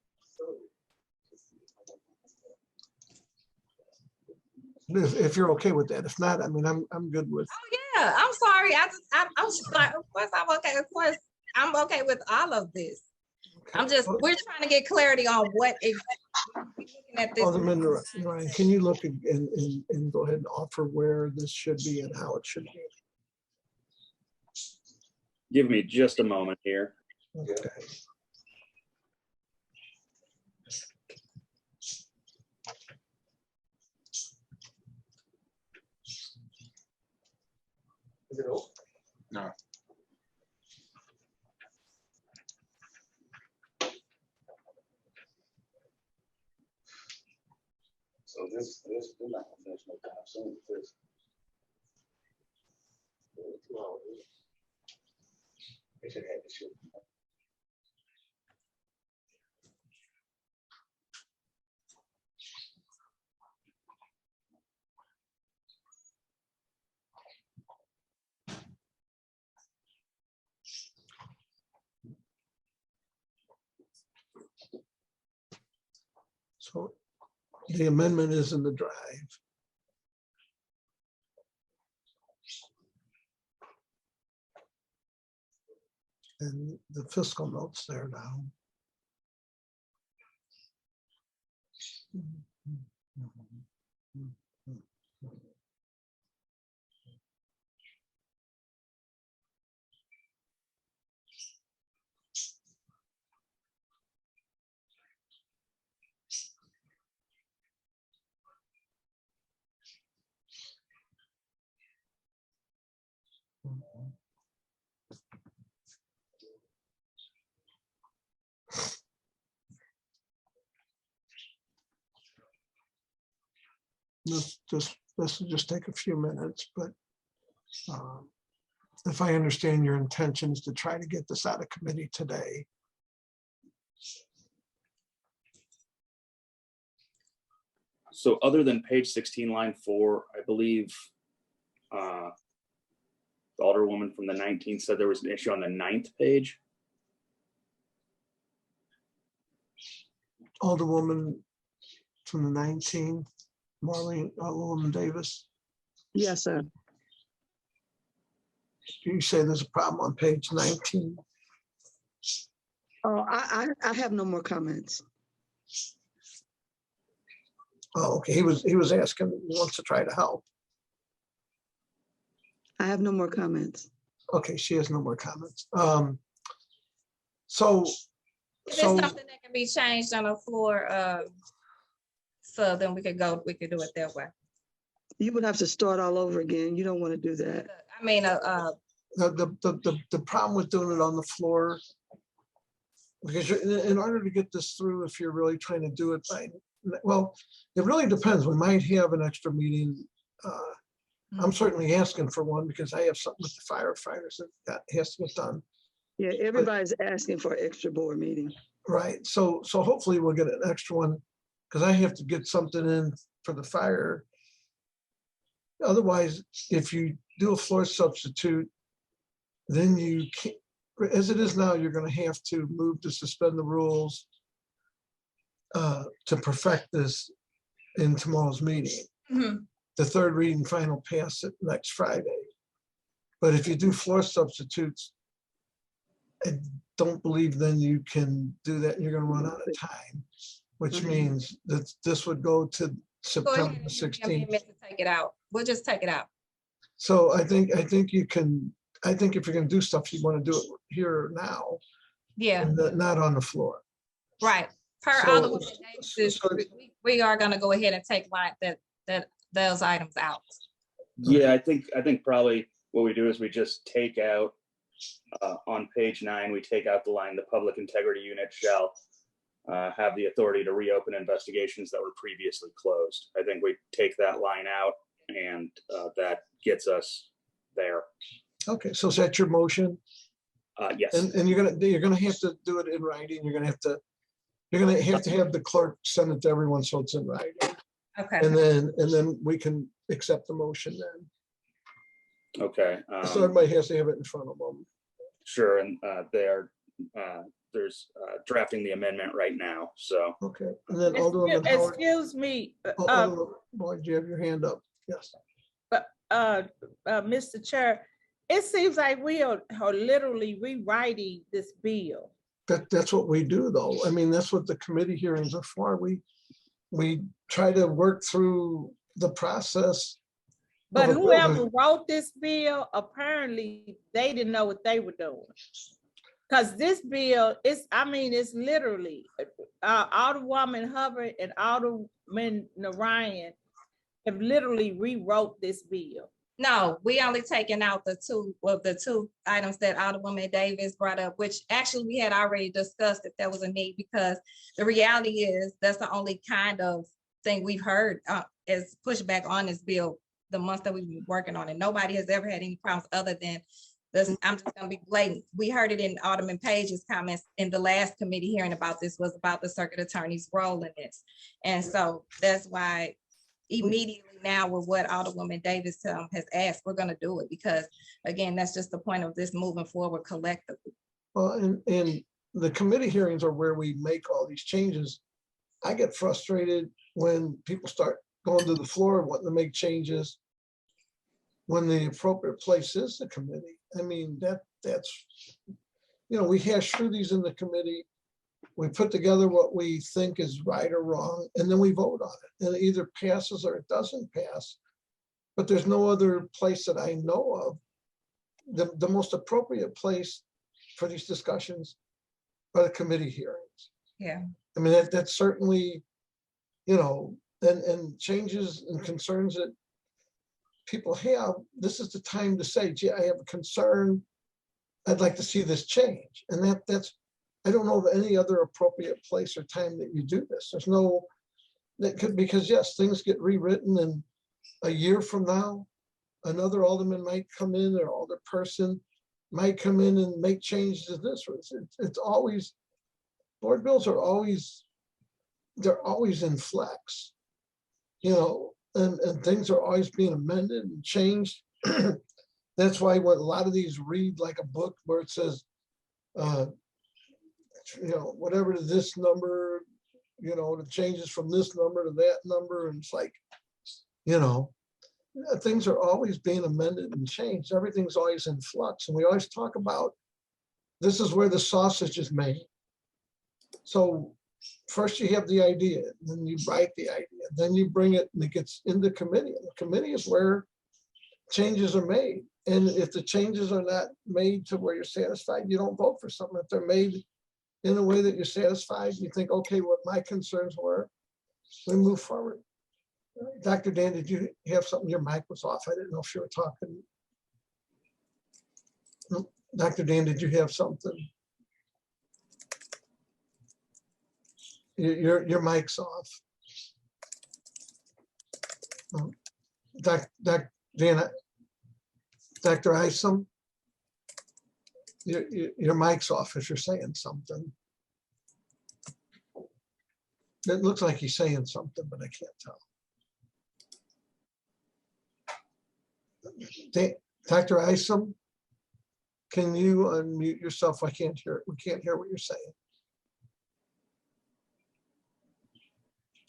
If you're okay with that. If not, I mean, I'm good with. Oh yeah, I'm sorry. I'm sorry. Of course I'm okay. Of course I'm okay with all of this. Okay. We're trying to get clarity on what exactly looking at this. Alderman Ryan, can you look and go ahead and offer where this should be and how it should be? Give me just a moment here. Okay. Is it open? No. So this we're not gonna finish no time soon. No, they should have this shit. So the amendment is in the drive. And the fiscal notes there now. This will just take a few minutes, but if I understand your intentions to try to get this out of committee today. So other than page 16, line 4, I believe the Alderwoman from the 19th said there was an issue on the 9th page. Alderwoman from the 19th, Marlene, Alderwoman Davis. Yes, sir. You say there's a problem on page 19. Oh, I have no more comments. Oh, okay. He was asking, he wants to try to help. I have no more comments. Okay, she has no more comments. So Is it something that can be changed on the floor? So then we could do it that way. You would have to start all over again. You don't want to do that. I mean, the problem with doing it on the floor, because in order to get this through, if you're really trying to do it by, well, it really depends. We might have an extra meeting. I'm certainly asking for one because I have something with the firefighters that has to get done. Yeah, everybody's asking for an extra board meeting. Right. So hopefully we'll get an extra one because I have to get something in for the fire. Otherwise, if you do a floor substitute, then you can't, as it is now, you're going to have to move to suspend the rules to perfect this in tomorrow's meeting. mm-hmm. The third reading final pass it next Friday. But if you do floor substitutes, I don't believe then you can do that and you're going to run out of time, which means that this would go to September 16th. To take it out. We'll just take it out. So I think you can, I think if you're going to do stuff, you want to do it here now. Yeah. And not on the floor. Right. Per Alderwoman Davis, we are going to go ahead and take those items out. Yeah, I think probably what we do is we just take out on page 9, we take out the line, the public integrity unit shall have the authority to reopen investigations that were previously closed. I think we take that line out and that gets us there. Okay, so is that your motion? Yes. And you're gonna have to do it in writing. You're gonna have to have the clerk send it to everyone so it's in writing. Okay. And then we can accept the motion then. Okay. So everybody has to have it in front of them. Sure, and there's drafting the amendment right now, so. Okay, and then Alderwoman Howard. Excuse me, Boy, do you have your hand up? Yes. Mr. Chair, it seems like we are literally rewriting this bill. That's what we do, though. I mean, that's what the committee hearings are for. We try to work through the process. But whoever wrote this bill, apparently they didn't know what they were doing. Because this bill is, it's literally Alderwoman Hubbard and Alderman Narayan have literally rewrote this bill. No, we only taken out the two items that Alderwoman Davis brought up, which actually we had already discussed if there was a need, because the reality is that's the only kind of thing we've heard as pushback on this bill the month that we've been working on it. Nobody has ever had any problems other than this. I'm just gonna be blatant. We heard it in Alderman Page's comments in the last committee hearing about this, was about the circuit attorney's role in this. And so that's why immediately now with what Alderwoman Davis has asked, we're gonna do it, because again, that's just the point of this moving forward collectively. Well, and the committee hearings are where we make all these changes. I get frustrated when people start going to the floor and wanting to make changes when the appropriate place is the committee. I mean, that's, we hash through these in the committee. We put together what we think is right or wrong, and then we vote on it. And it either passes or it doesn't pass. But there's no other place that I know of. The most appropriate place for these discussions are the committee hearings. Yeah. I mean, that's certainly, you know, and changes and concerns that people have, this is the time to say, gee, I have a concern. I'd like to see this change. And that's, I don't know of any other appropriate place or time that you do this. There's no, that could, because yes, things get rewritten, and a year from now, another alderman might come in, or alderperson might come in and make changes to this. It's always, board bills are always, they're always in flex, you know, and things are always being amended and changed. That's why when a lot of these read like a book where it says, you know, whatever to this number, you know, the changes from this number to that number. And it's like, you know, things are always being amended and changed. Everything's always in flux. And we always talk about, this is where the sausage is made. So first you have the idea, then you write the idea, then you bring it and it gets into committee. And the committee is where changes are made. And if the changes are not made to where you're satisfied, you don't vote for something. If they're made in a way that you're satisfied, you think, okay, what my concerns were, we move forward. Dr. Dan, did you have something? Your mic was off. I didn't know if you were talking. No. Dr. Dan, did you have something? Your mic's off. Dr. Dan, Dr. Isom, your mic's off if you're saying something. It looks like he's saying something, but I can't tell. Dr. Isom, can you unmute yourself? I can't hear. We can't hear what you're saying.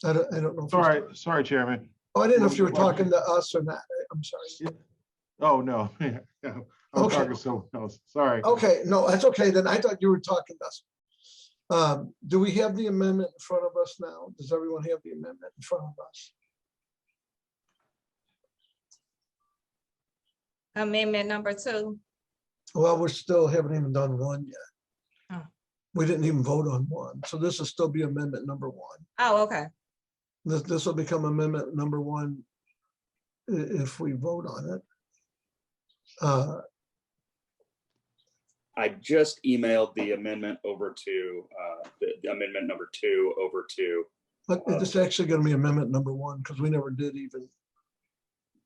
I don't know. Sorry, Chairman. Oh, I didn't know if you were talking to us or not. I'm sorry. Oh, no. I'm Okay. talking to someone else. Sorry. Okay, no, that's okay. Then I thought you were talking to us. Do we have the amendment in front of us now? Does everyone have the amendment in front of us? Amendment number 2. Well, we still haven't even done one yet. Oh. We didn't even vote on one. So this will still be amendment number 1. Oh, okay. This will become amendment number 1 if we vote on it. I just emailed the amendment over to the amendment number 2 over to. But it's actually going to be amendment number 1 because we never did even.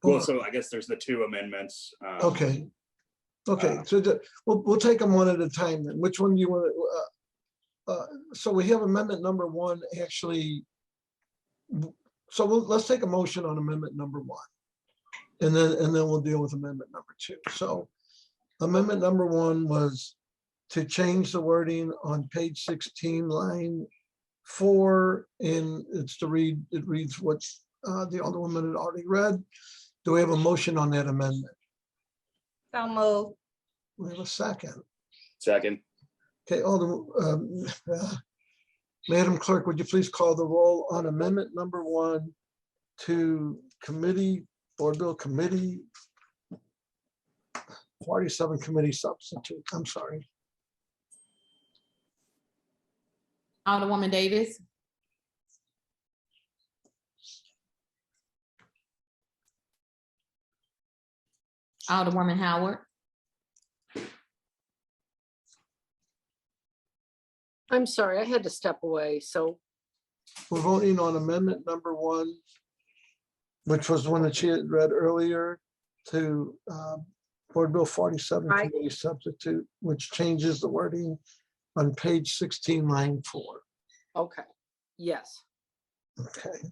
Well, so I guess there's the 2 amendments. Okay. Okay. So we'll take them one at a time then. Which one do you want to? So we have amendment number 1 actually. So let's take a motion on amendment number 1, and then we'll deal with amendment number 2. So amendment number 1 was to change the wording on page 16, line 4, and it's to read. It reads what the Alderwoman had already read. Do we have a motion on that amendment? So moved. We have a second. Second. Okay, Madam Clerk, would you please call the roll on amendment number 1 to committee, board bill committee, 47 committee substitute. I'm sorry. Alderwoman Davis. Alderwoman Howard. I'm sorry, I had to step away, so. We're voting on amendment number 1, which was the one that she had read earlier, to Board Bill 47 Right. committee substitute, which changes the wording on page 16, line 4. Okay, yes. Okay.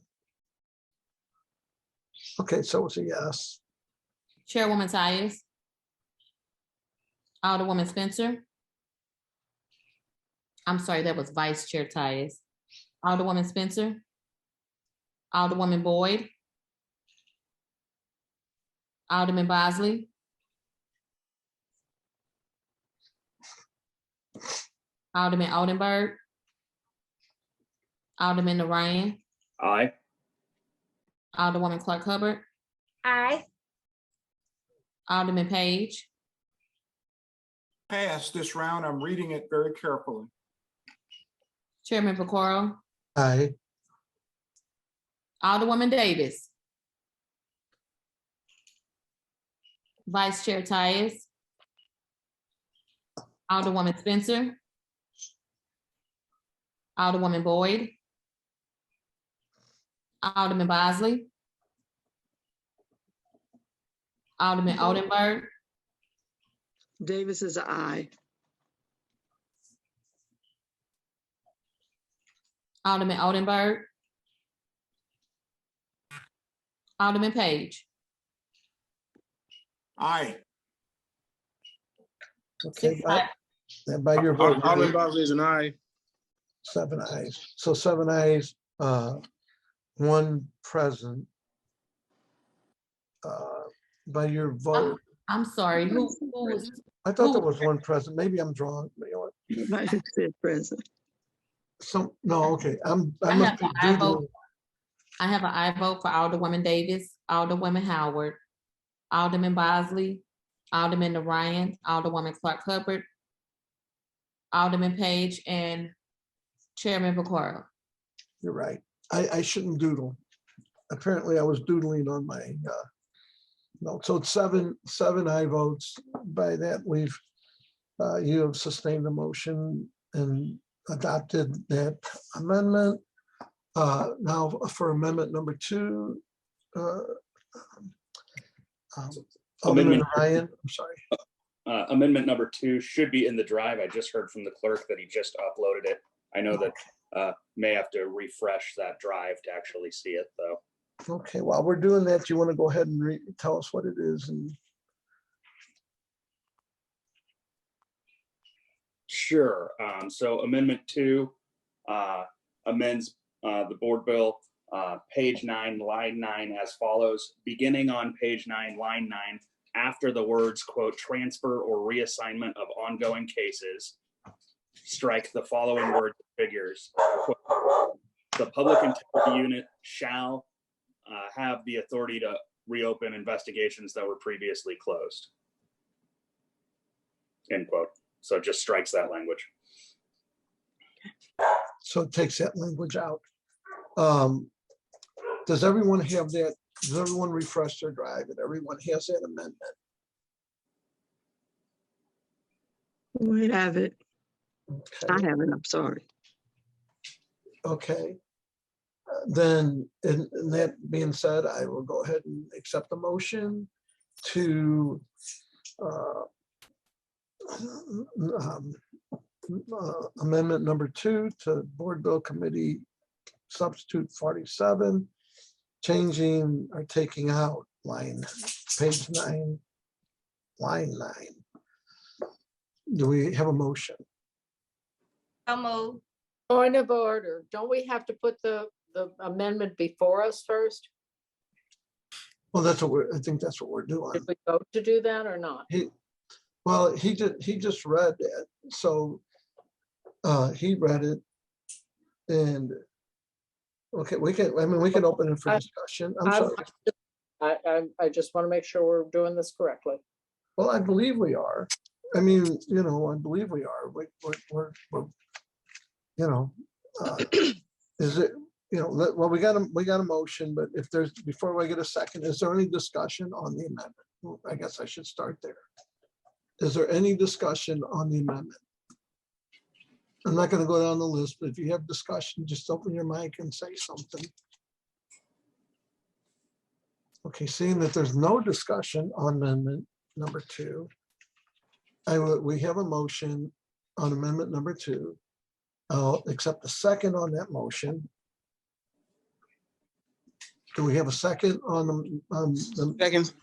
Okay, so it's a yes. Chairwoman Tyus. Alderwoman Spencer. I'm sorry, that was Vice Chair Tyus. Alderwoman Spencer. Alderwoman Boyd. Alderman Bosley. Alderman Oldenburg. Alderman Narayan, Aye. Alderwoman Clark Hubbard, Aye. Alderman Page, Pass this round. I'm reading it very carefully. Chairman Pacoro, Aye. Alderwoman Davis, Vice Chair Tyus, Alderwoman Spencer, Alderwoman Boyd, Alderman Bosley, Alderman Oldenburg, Davis is an aye. Alderman Oldenburg, Alderman Page. Aye. Okay, by your vote, Alderman Bosley is an aye. 7 ayes. So 7 ayes, 1 present. By your vote, I'm sorry, who was, I thought there was 1 present. Maybe I'm drawn. You know what? Vice Chair present. No, okay, I I must have be an aye vote. doodling. I have an aye vote for Alderwoman Davis, Alderwoman Howard, Alderman Bosley, Alderman Narayan, Alderwoman Clark Hubbard, Alderman Page, and Chairman Pacoro. You're right. I shouldn't doodle. Apparently I was doodling on my, no, so it's 7 aye votes. By that, you have sustained the motion and adopted that amendment. Now for amendment number 2. Alderman Ryan, I'm sorry. Amendment number 2 should be in the drive. I just heard from the clerk that he just uploaded it. I know that may have to refresh that drive to actually see it, though. Okay, while we're doing that, you want to go ahead and tell us what it is? And Sure. So Amendment 2 amends the board bill, page 9, line 9 as follows. Beginning on page 9, line 9, after the words, quote, transfer or reassignment of ongoing cases, strike the following words and figures. Quote, the public integrity unit shall have the authority to reopen investigations that were previously closed. End quote. So it just strikes that language. so it takes that language out. Does everyone have that? Does everyone refresh their drive and everyone has that amendment? We have it. I Okay, have it, I'm sorry. okay. Then, and that being said, I will go ahead and accept the motion to amendment number 2 to Board Bill Committee Substitute 47, changing or taking out page 9, line 9. Do we have a motion? So moved. Point of order. Don't we have to put the amendment before us first? Well, I think that's what we're doing. Did we vote to do that or not? Well, he just read it, so he read it, and okay, we can open it for discussion. I'm sorry. I just want to make sure we're doing this correctly. Well, I believe we are. I mean, I believe we are. We're is it, well, we got a motion, but if there's, before I get a second, is there any discussion on the amendment? Well, I guess I should start there. Is there any discussion on the amendment? I'm not going to go down the list, but if you have discussion, just open your mic and say something. Okay, seeing that there's no discussion on amendment number 2, we have a motion on amendment number 2. I'll accept the second on that motion. Do we have a second on the Second.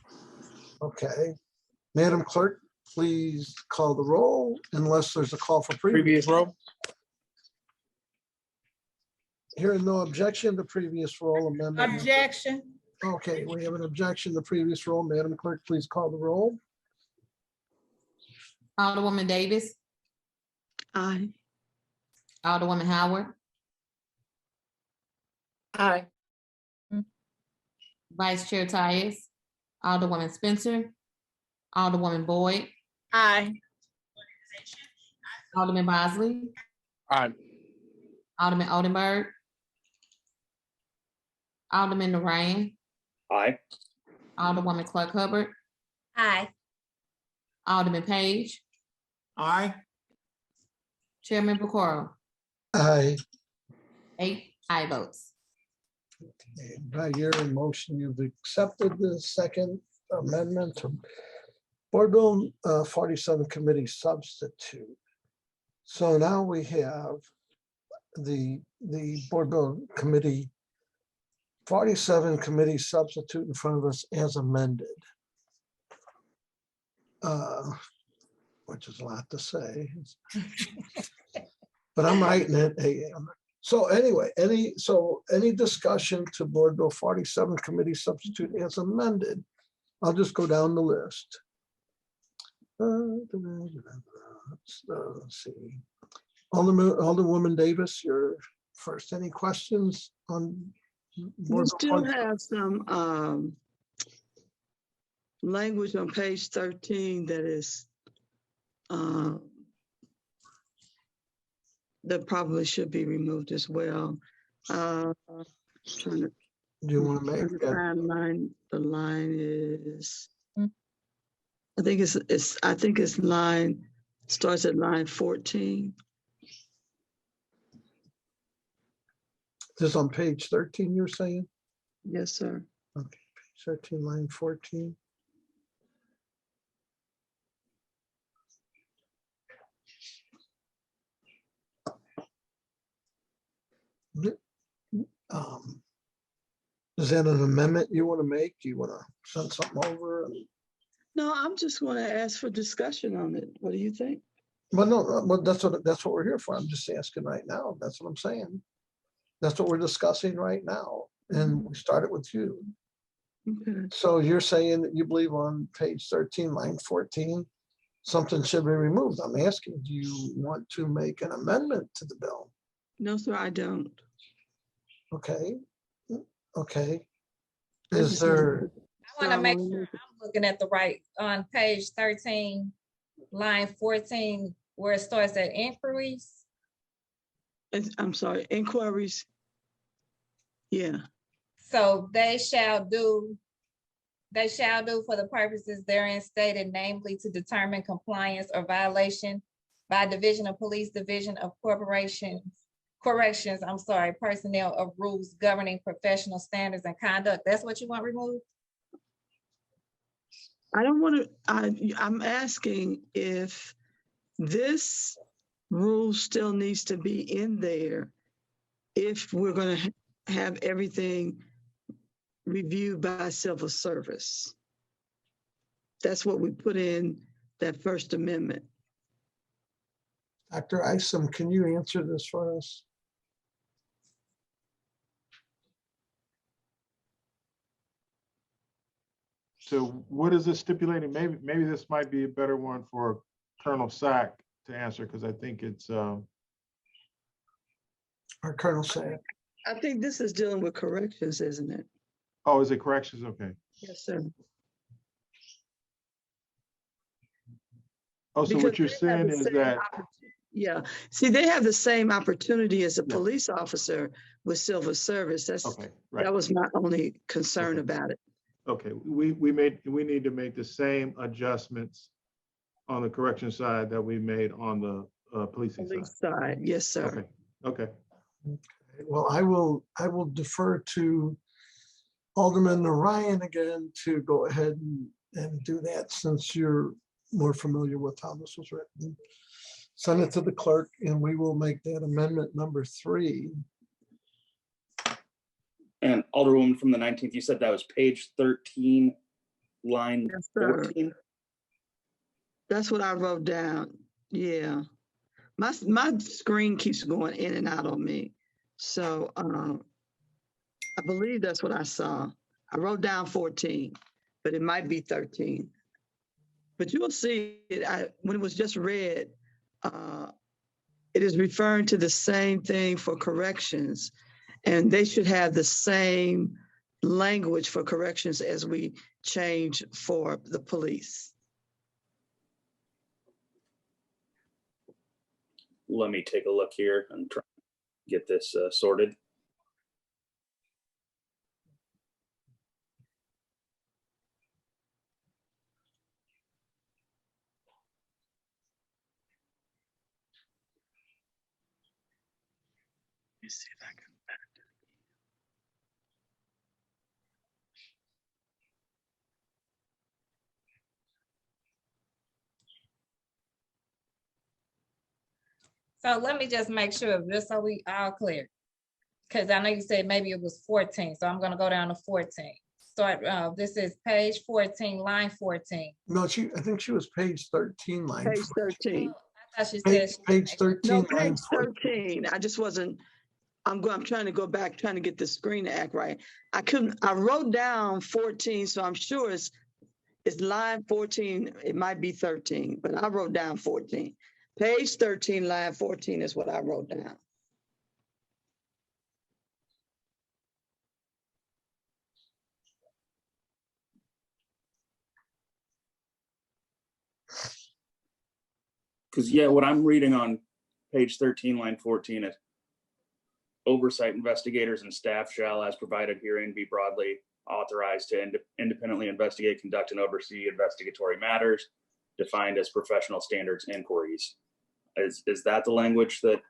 Okay. Madam Clerk, please call the roll unless there's a call for Previous row. Hearing no objection to previous roll amendment. Objection. Okay, we have an objection to previous roll. Madam Clerk, please call the roll. Alderwoman Davis, Aye. Alderwoman Howard, Aye. Vice Chair Tyus, Alderwoman Spencer, Alderwoman Boyd, Aye. Alderman Bosley, Aye. Alderman Oldenburg, Alderman Narayan, Aye. Alderwoman Clark Hubbard, Aye. Alderman Page, Aye. Chairman Bokoro, Aye. 8 aye votes. By your motion, you've accepted the second amendment to Board Bill 47 Committee Substitute. So now we have the Board Bill Committee 47 Committee Substitute in front of us as amended. Which is a lot to say. But I'm writing it. So anyway, any discussion to Board Bill 47 Committee Substitute as amended? I'll just go down the list. Let's see. Alderwoman Davis, you're first. Any questions on? We Board Bill still 47? have some language on page 13 that is that probably should be removed as well. Trying to Do you want to make that? timeline. The line is, I think it's line, starts at line 14. This is on page 13, you're saying? Yes, sir. Okay, page 13, line 14. Is that an amendment you want to make? Do you want to send something over? No, I'm just going to ask for discussion on it. What do you think? Well, no, well, that's what we're here for. I'm just asking right now. That's what I'm saying. That's what we're discussing right now. And we started with you. Okay. So you're saying that you believe on page 13, line 14, something should be removed. I'm asking, do you want to make an amendment to the bill? No, sir, I don't. Okay. Okay. I Is just there, I want to make sure I'm looking at the right, on page 13, line 14, where it starts at inquiries. I'm sorry, inquiries. Yeah, So they shall do for the purposes therein stated, namely to determine compliance or violation by Division of Police, Division of Corrections, personnel of rules governing professional standards and conduct. That's what you want removed? I don't want to, I'm asking if this rule still needs to be in there if we're going to have everything reviewed by civil service. That's what we put in that First Amendment. Dr. Isom, can you answer this for us? So what is this stipulating? Maybe this might be a better one for Colonel Sack to answer, because I think it's Or Colonel Sack? I think this is dealing with corrections, isn't it? oh, is it corrections? Okay. Yes, sir. Oh, so Because what you're they have saying the is same that, Yeah, see, they have the same opportunity as a Yeah. police officer with civil service. okay, right. That was my only concern Okay. about it. Okay, we need to make the same adjustments on the correction side that we made on the policing side. Police side, yes, sir. Okay, okay. Well, I will defer to Alderman Narayan again to go ahead and do that, since you're more familiar with how this was written. Send it to the clerk and we will make that amendment number 3. And Alderwoman from the 19th, you said that was page 13, line Yes, sir. 14? That's what I wrote down. Yeah. My screen keeps going in and out on me. So I believe that's what I saw. I wrote down 14, but it might be 13. But you will see it when it was just read, it is referring to the same thing for corrections. And they should have the same language for corrections as we change for the police. Let me take a look here and try to get this sorted. Let me see if I can. So let me just make sure, just so we all clear. Because I know you said maybe it was 14, so I'm gonna go down to 14. Start, this is page 14, line 14. No, I think she was page 13, line. Page 13. I thought she Page, said. page 13. No, line page 14. 13. I just wasn't, I'm trying to go back, trying to get the screen to act right. I wrote down 14, so I'm sure it's line 14. It might be 13, but I wrote down 14. Page 13, line 14 is what I wrote down. Because yeah, what I'm reading on page 13, line 14 is oversight investigators and staff shall, as provided herein, be broadly authorized to independently investigate, conduct, and oversee investigatory matters defined as professional standards inquiries. Is that the language that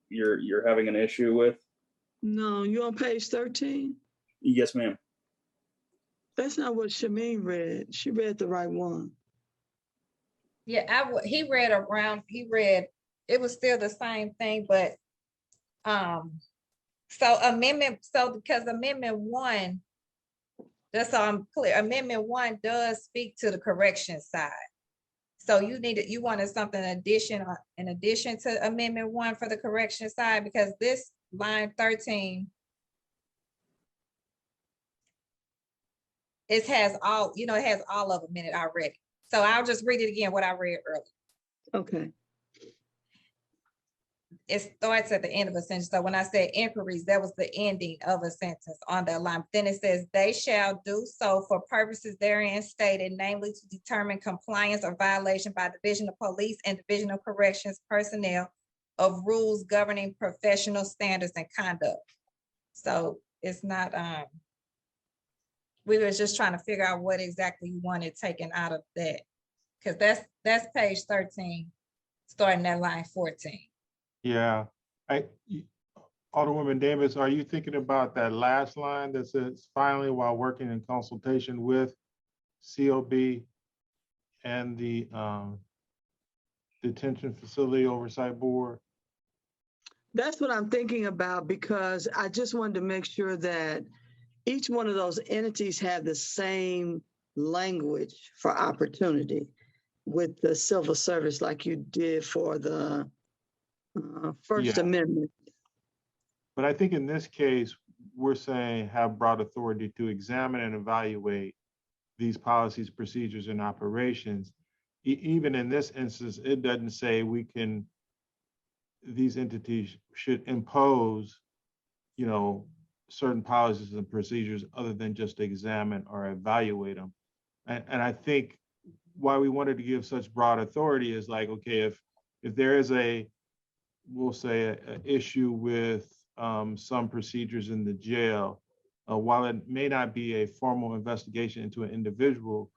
you're having an issue with? No, you on page 13? Yes, ma'am. That's not what Shameem read. She read the right one. Yeah, he read, it was still the same thing, but, because amendment 1, just so I'm clear, amendment 1 does speak to the correction side. So you wanted something in addition to amendment 1 for the correction side, because this line 13, it has all of them in it already. So I'll just read it again, what I read earlier. Okay. It starts at the end of a sentence. So when I said inquiries, that was the ending of a sentence on that line. Then it says, they shall do so for purposes therein stated, namely to determine compliance or violation by Division of Police and Division of Corrections personnel of rules governing professional standards and conduct. So it's not, we were just trying to figure out what exactly you wanted taken out of that. Because that's page 13, starting at line 14. Yeah, Alderwoman Davis, are you thinking about that last line that says finally while working in consultation with COB and the Detention Facility Oversight Board? That's what I'm thinking about, because I just wanted to make sure that each one of those entities have the same language for opportunity with the civil service, like you did for the First Yeah. Amendment. But I think in this case, we're saying have broad authority to examine and evaluate these policies, procedures, and operations. Even in this instance, it doesn't say these entities should impose, certain policies and procedures other than just examine or evaluate them. And I think why we wanted to give such broad authority is like, okay, if there is we'll say an issue with some procedures in the jail, while it may not be a formal investigation into an individual,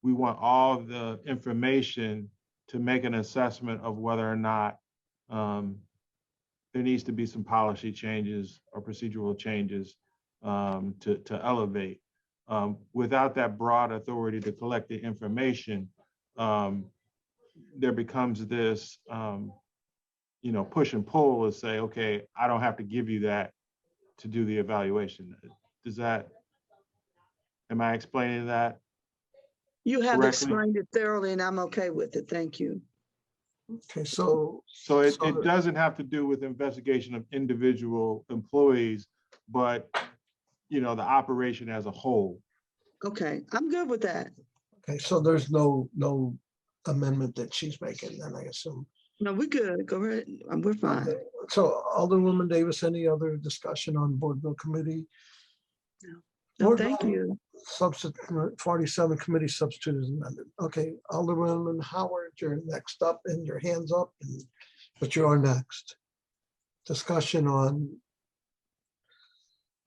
we want all the information to make an assessment of whether or not there needs to be some policy changes or procedural changes to elevate. Without that broad authority to collect the information, there becomes this push and pull to say, okay, I don't have to give you that to do the evaluation. Am I explaining that? You have correctly? explained it thoroughly, and I'm okay with it. Thank you. Okay, so It doesn't have to do with investigation of individual employees, but the operation as a whole. Okay, I'm good with that. okay, so there's no amendment that she's making, then I assume. No, we're good. Go ahead. We're fine. Okay. So Alderwoman Davis, any other discussion on Board Bill Committee? No, Board thank Bill you. Substitute 47 committee substitute is amended. Okay, Alderwoman Howard, you're next up and your hands up, but you're next. Discussion on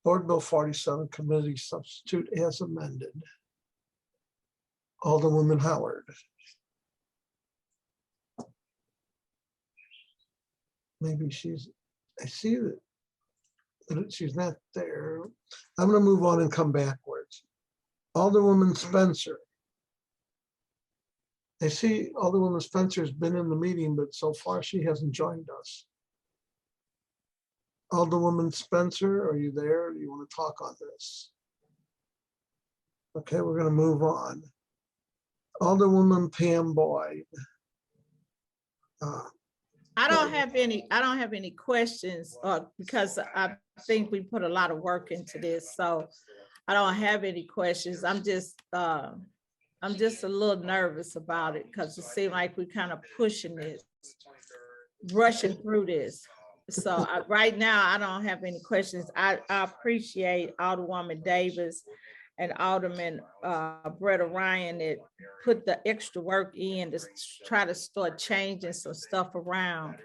Board Bill 47 committee substitute as amended. Alderwoman Howard. Maybe I see that she's not there. I'm gonna move on and come backwards. Alderwoman Spencer. I see Alderwoman Spencer's been in the meeting, but so far she hasn't joined us. Alderwoman Spencer, are you there? Do you want to talk on this? Okay, we're gonna move on. Alderwoman Pam Boyd. I don't have any questions because I think we put a lot of work into this, so I don't have any questions. I'm just a little nervous about it because it seems like we're kind of pushing this, rushing through this. So right now, I don't have any questions. I appreciate Alderwoman Davis and Alderman Bret Ryan that put the extra work in to try to start changing some stuff around.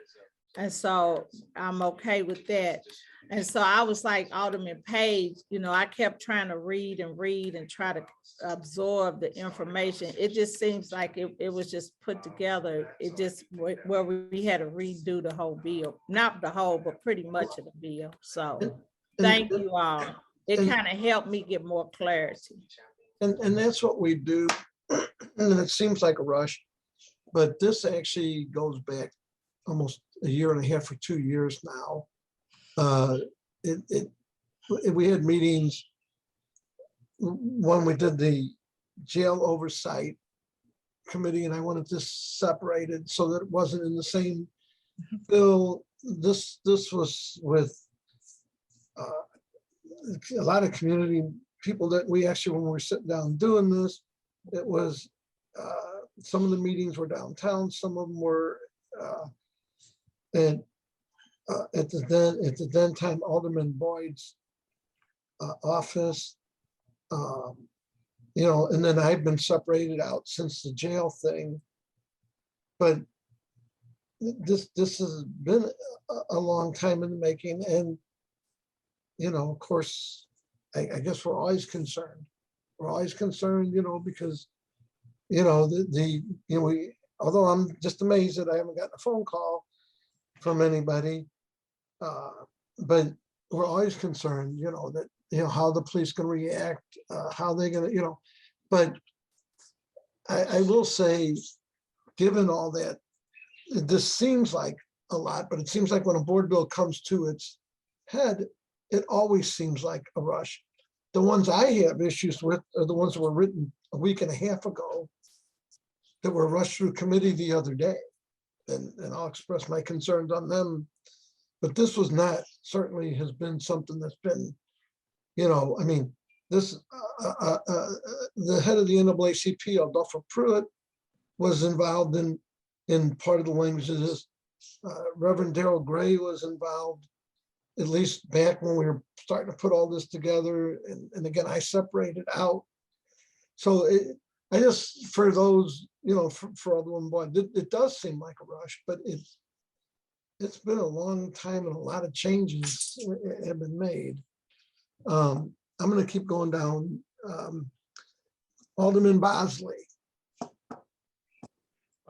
And so I'm okay with that. And so I was like Alderman Page, I kept trying to read and try to absorb the information. It just seems like it was just put together. It just where we had to redo the whole bill, not the whole, but pretty much of the bill. So thank you all. It kind of helped me get more clarity. And that's what we do. And it seems like a rush, but this actually goes back almost a year and a half or 2 years now. We had meetings when we did the jail oversight committee, and I wanted this separated so that it wasn't in the same bill. This was with a lot of community people that we actually, when we were sitting down doing this, it was some of the meetings were downtown, some of them were at the then time Alderman Boyd's office, and then I've been separated out since the jail thing. But this has been a long time in the making, and of course, I guess we're always concerned. We're always concerned, because although I'm just amazed that I haven't gotten a phone call from anybody, but we're always concerned, that how the police can react, how they're gonna, but I will say, given all that, this seems like a lot, but it seems like when a board bill comes to its head, it always seems like a rush. The ones I have issues with are the ones that were written a week and a half ago that were rushed through committee the other day. And I'll express my concerns on them. But this was not, certainly has been something that's been, this, the head of the NAACP, Adolpha Pruitt, was involved in part of the language of this. Reverend Darrell Gray was involved, at least back when we were starting to put all this together. And again, I separated out. So I just, for those, for Alderwoman Boyd, it does seem like a rush, but it's been a long time and a lot of changes have been made. I'm going to keep going down. Alderman Bosley.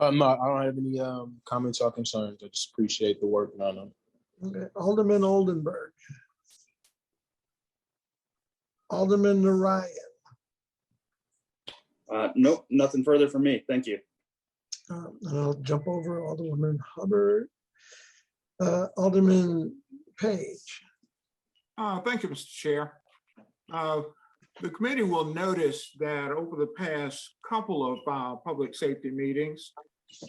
No, I don't have any comments or concerns. I just appreciate the work on them. Okay. Alderman Oldenburg. Alderman Narayan. Nope, nothing further from me. Thank you. And I'll jump over Alderwoman Hubbard. Alderman Page. Thank you, Mr. Chair. The committee will notice that over the past couple of public safety meetings,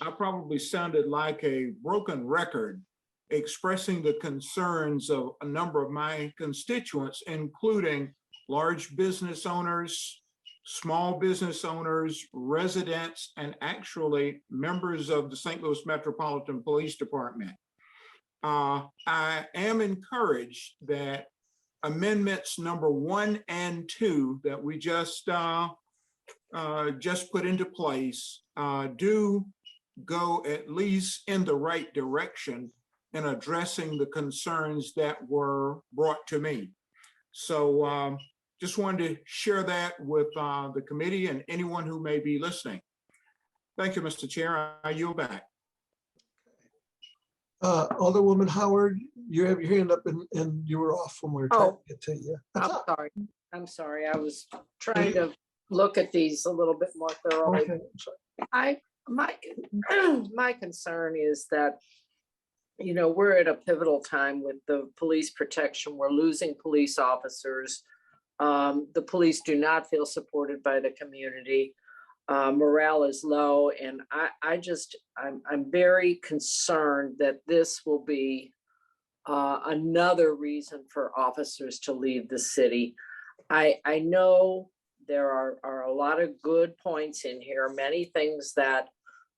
I probably sounded like a broken record expressing the concerns of a number of my constituents, including large business owners, small business owners, residents, and actually members of the St. Louis Metropolitan Police Department. I am encouraged that amendments number 1 and 2 that we just put into place do go at least in the right direction in addressing the concerns that were brought to me. So just wanted to share that with the committee and anyone who may be listening. Thank you, Mr. Chair. I yield back. Alderwoman Howard, you have your hand up and you were off when we were trying to get to you. I'm sorry. I was trying to look at these a little bit more thoroughly. Okay. My concern is that, you know, we're at a pivotal time with the police protection. We're losing police officers. The police do not feel supported by the community. Morale is low, and I'm very concerned that this will be another reason for officers to leave the city. I know there are a lot of good points in here, many things that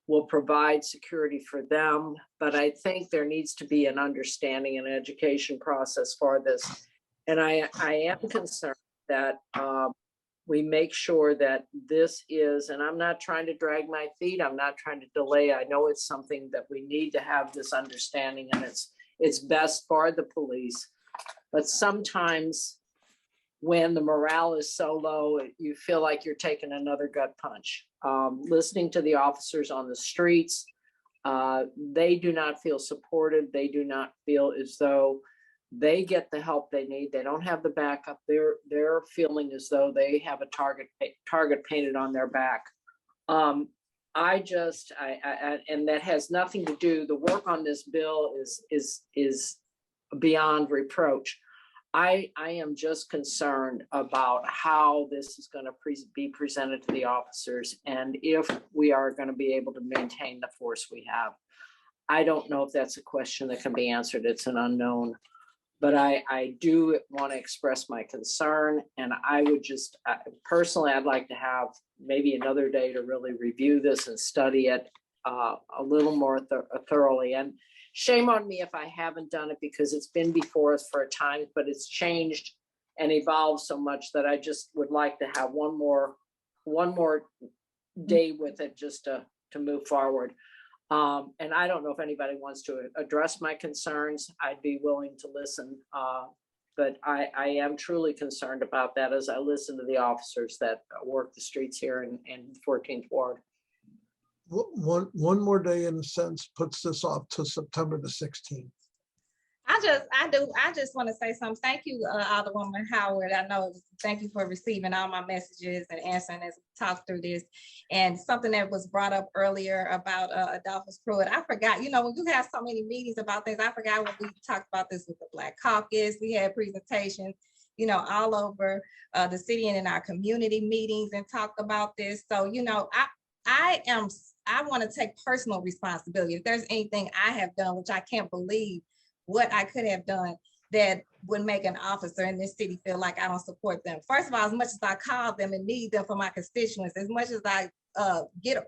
will provide security for them, but I think there needs to be an understanding and education process for this. And I am concerned that we make sure that this is, and I'm not trying to drag my feet, I'm not trying to delay. I know it's something that we need to have this understanding, and it's best for the police. But sometimes when the morale is so low, you feel like you're taking another gut punch. Listening to the officers on the streets, they do not feel supported. They do not feel as though they get the help they need. They don't have the backup. They're feeling as though they have a target painted on their back. And that has nothing to do, the work on this bill is beyond reproach. I am just concerned about how this is going to be presented to the officers, and if we are going to be able to maintain the force we have. I don't know if that's a question that can be answered. It's an unknown. But I do want to express my concern, and I would just, personally, I'd like to have maybe another day to really review this and study it a little more thoroughly. And shame on me if I haven't done it, because it's been before us for a time, but it's changed and evolved so much that I just would like to have one more day with it just to move forward. And I don't know if anybody wants to address my concerns. I'd be willing to listen, but I am truly concerned about that as I listen to the officers that work the streets here in 14th Ward. One more day, in a sense, puts this off to September the 16th. I just want to say something. Thank you, Alderwoman Howard. I know, thank you for receiving all my messages and answering as we talk through this. And something that was brought up earlier about Adolphus Pruitt, I forgot, you know, when you have so many meetings about things, I forgot when we talked about this with the Black Caucus. We had presentations, you know, all over the city and in our community meetings and talked about this. So, you know, I want to take personal responsibility. If there's anything I have done, which I can't believe what I could have done that would make an officer in this city feel like I don't support them. First of all, as much as I call them and need them for my constituents, as much as I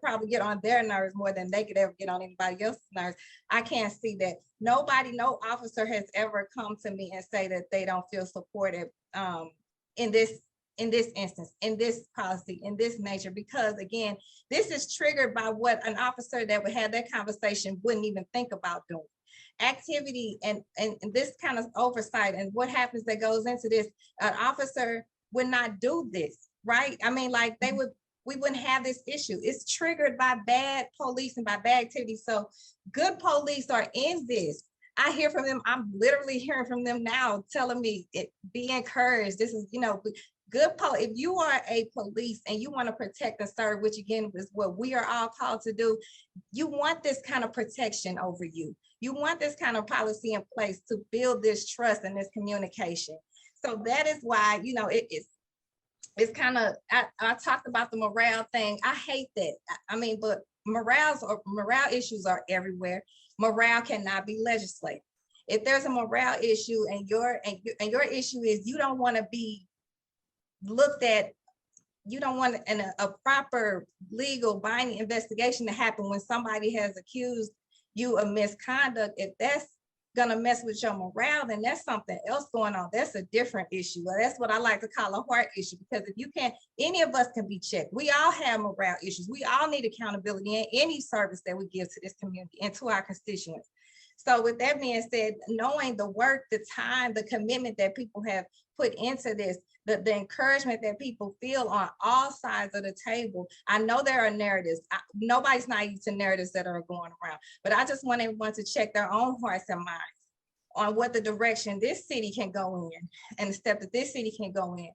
probably get on their nerves more than they could ever get on anybody else's nerves, I can't see that. No officer has ever come to me and say that they don't feel supported in this instance, in this policy, in this nature, because again, this is triggered by what an officer that would have that conversation wouldn't even think about doing. Activity and this kind of oversight and what happens that goes into this, an officer would not do this, right? I mean, like we wouldn't have this issue. It's triggered by bad police and by bad activity. So good police are in this. I hear from them. I'm literally hearing from them now telling me be encouraged. This is, you know, good police. If you are a police and you want to protect and serve, which again is what we are all called to do, you want this kind of protection over you. You want this kind of policy in place to build this trust and this communication. So that is why, you know, it's kind of, I talked about the morale thing. I hate that. I mean, but morale issues are everywhere. Morale cannot be legislated. If there's a morale issue and your issue is you don't want to be looked at you don't want a proper legal binding investigation to happen when somebody has accused you of misconduct. If that's gonna mess with your morale, then that's something else going on. That's a different issue. Well, that's what I like to call a heart issue, because if you can't, any of us can be checked. We all have morale issues. We all need accountability in any service that we give to this community and to our constituents. So with that being said, knowing the work, the time, the commitment that people have put into this, the encouragement that people feel on all sides of the table. I know there are narratives. Nobody's naive to narratives that are going around, but I just want everyone to check their own hearts and minds on what the direction this city can go in and the step that this city can go in.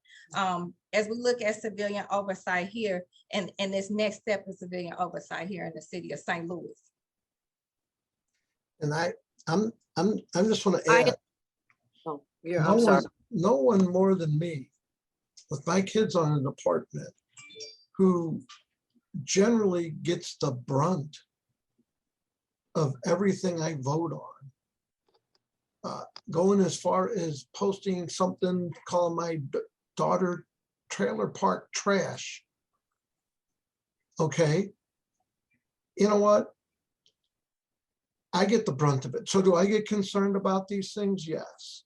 As we look at civilian oversight here and this next step of civilian oversight here in the city of St. Louis. And I'm just want to add, Oh, yeah, I'm sorry. no one more than me, with my kids on an apartment, who generally gets the brunt of everything I vote on. Going as far as posting something, calling my daughter trailer park trash. Okay. You know what? I get the brunt of it. So do I get concerned about these things? Yes.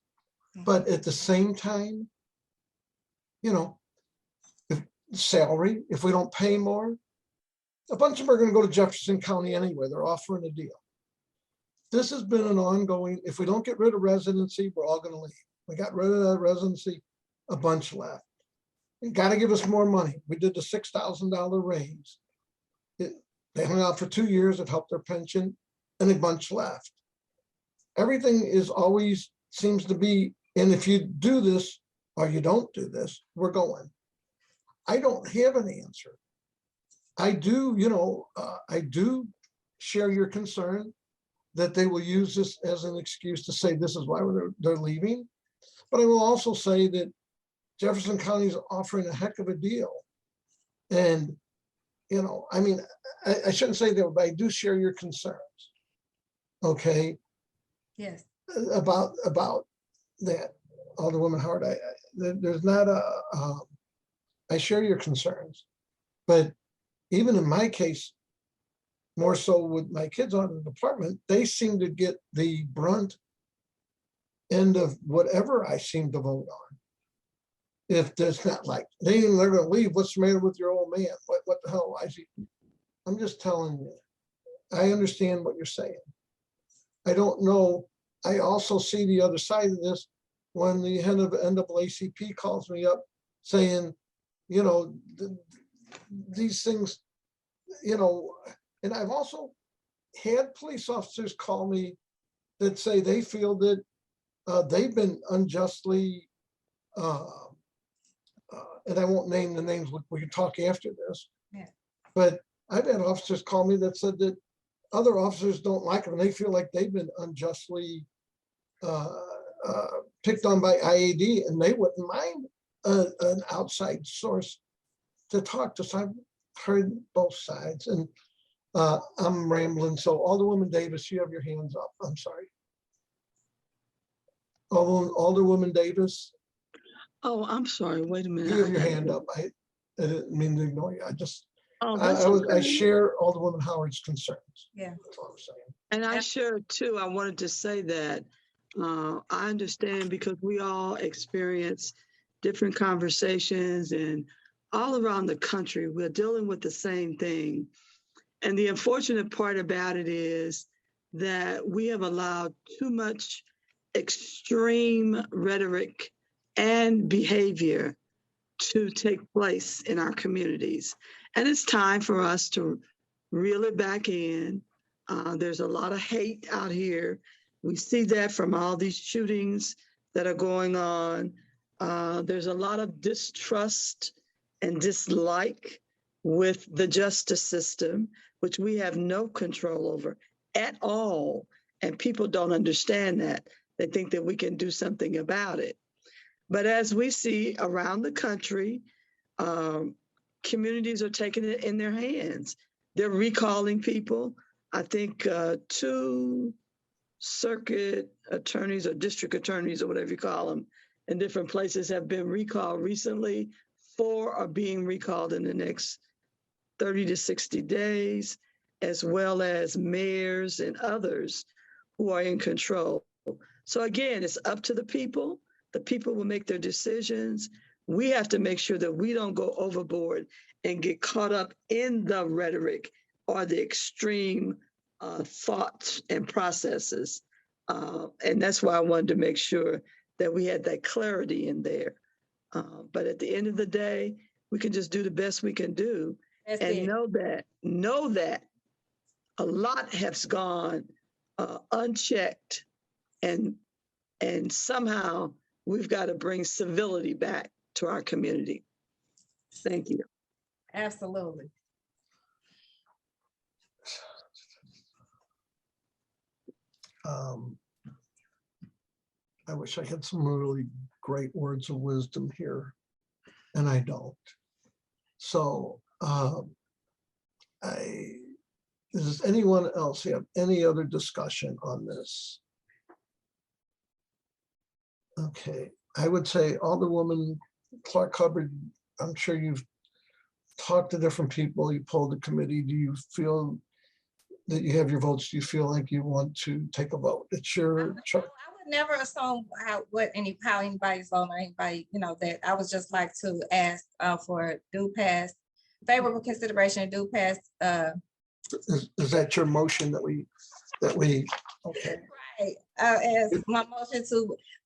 But at the same time, you know, if salary, if we don't pay more, a bunch of them are going to go to Jefferson County anyway. They're offering a deal. This has been an ongoing, if we don't get rid of residency, we're all going to leave. We got rid of that residency, a bunch left. You got to give us more money. We did the $6,000 raise. They hung out for 2 years. It helped their pension, and a bunch left. Everything is always seems to be, and if you do this or you don't do this, we're going. I don't have an answer. I do, you know, I do share your concern that they will use this as an excuse to say this is why they're leaving. But I will also say that Jefferson County is offering a heck of a deal. And, you know, I mean, I shouldn't say that, but I do share your concerns. Okay. Yes. About that, Alderwoman Howard, there's not I share your concerns, but even in my case, more so with my kids on the department, they seem to get the brunt end of whatever I seem to vote on. If there's not like, they're going to leave, what's the matter with your old man? What the hell? I'm just telling you, I understand what you're saying. I don't know. I also see the other side of this when the head of NAACP calls me up saying, you know, these things, you know, and I've also had police officers call me that say they feel that they've been unjustly, and I won't name the names, we can talk after this, yeah. But I've had officers call me that said that other officers don't like them. They feel like they've been unjustly picked on by IAD, and they wouldn't mind an outside source to talk to. So I've heard both sides, and I'm rambling. So Alderwoman Davis, you have your hands up. I'm sorry. Alderwoman Davis. Oh, I'm sorry. Wait a minute. You have your hand up. I didn't mean to ignore you. I just, Oh, I share Alderwoman Howard's concerns. Yeah. That's all I'm saying. And I share too. I wanted to say that I understand because we all experience different conversations, and all around the country, we're dealing with the same thing. And the unfortunate part about it is that we have allowed too much extreme rhetoric and behavior to take place in our communities. And it's time for us to reel it back in. There's a lot of hate out here. We see that from all these shootings that are going on. There's a lot of distrust and dislike with the justice system, which we have no control over at all. And people don't understand that. They think that we can do something about it. But as we see around the country, communities are taking it in their hands. They're recalling people. I think 2 circuit attorneys or district attorneys or whatever you call them in different places have been recalled recently 4 are being recalled in the next 30 to 60 days, as well as mayors and others who are in control. So again, it's up to the people. The people will make their decisions. We have to make sure that we don't go overboard and get caught up in the rhetoric or the extreme thoughts and processes. And that's why I wanted to make sure that we had that clarity in there. But at the end of the day, we can just do the best we can do. That's And it. know that a lot has gone unchecked, and somehow we've got to bring civility back to our community. Thank you. Absolutely. I wish I had some really great words of wisdom here, and I don't. So does anyone else have any other discussion on this? Okay, I would say Alderwoman Clark Hubbard, I'm sure you've talked to different people, you polled the committee. Do you feel that you have your votes? Do you feel like you want to take a vote? It's your choice. I would never assume how anybody's voting or anybody, that I would just like to ask for due pass, favorable consideration, due pass. Is that your motion that we, okay. Right, as my motion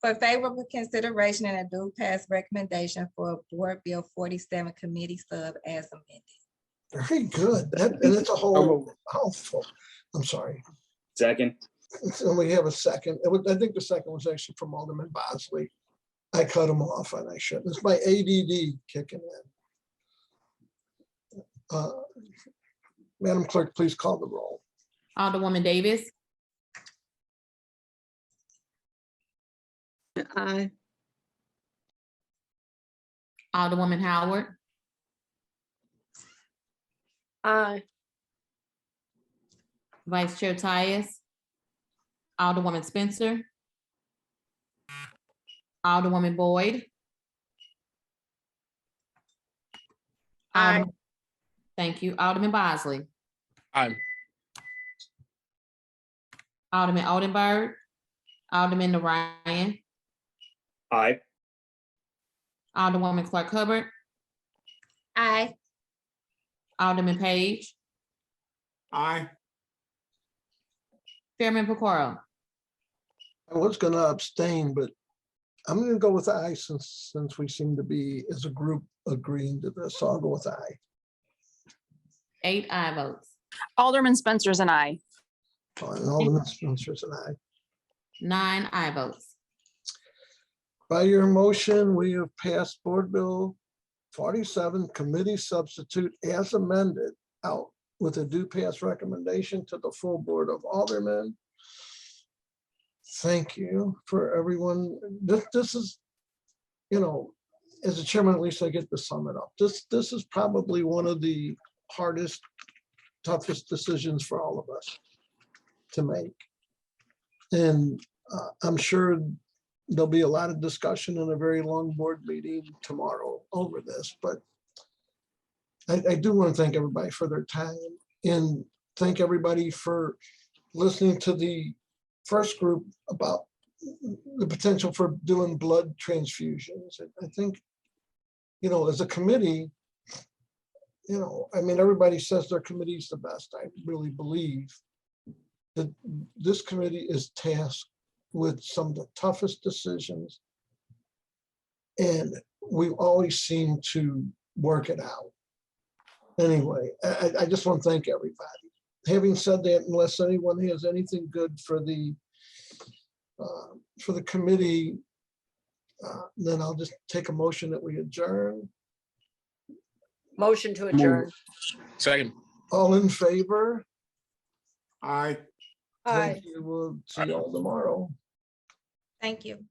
for favorable consideration and a due pass recommendation for Board Bill 47 committee sub as amended. Very good. And it's a whole mouthful. I'm sorry. Second. So we have a second. I think the second was actually from Alderman Bosley. I cut him off and I shouldn't. It's my ADD kicking in. Madam Clerk, please call the roll. Alderwoman Davis, Aye. Alderwoman Howard, Aye. Vice Chair Tyus, Alderwoman Spencer, Alderwoman Boyd. Aye. Thank you. Alderman Bosley, Aye. Alderman Oldenburg, Alderman Narayan, Aye. Alderwoman Clark Hubbard, Aye. Alderman Page, Aye. Chairman Pecoro. I was going to abstain, but I'm going to go with aye since we seem to be as a group agreeing to this. So I'll go with aye. 8 aye votes, Alderman Spencer's an aye. And Alderman Spencer's an aye. 9 aye votes. By your motion, we have passed Board Bill 47 committee substitute as amended out with a due pass recommendation to the full Board of Aldermen. Thank you for everyone. This is, as a chairman, at least I get to sum it up. This is probably one of the hardest, toughest decisions for all of us to make. And I'm sure there'll be a lot of discussion in a very long board meeting tomorrow over this, but I do want to thank everybody for their time and thank everybody for listening to the first group about the potential for doing blood transfusions. I think, as a committee, everybody says their committee is the best. I really believe that this committee is tasked with some of the toughest decisions, and we always seem to work it out. Anyway, I just want to thank everybody. Having said that, unless anyone has anything good for the committee, then I'll just take a motion that we adjourn. Motion to adjourn. Second. All in favor? Aye. Aye. Thank you. We'll see you all tomorrow. Thank you.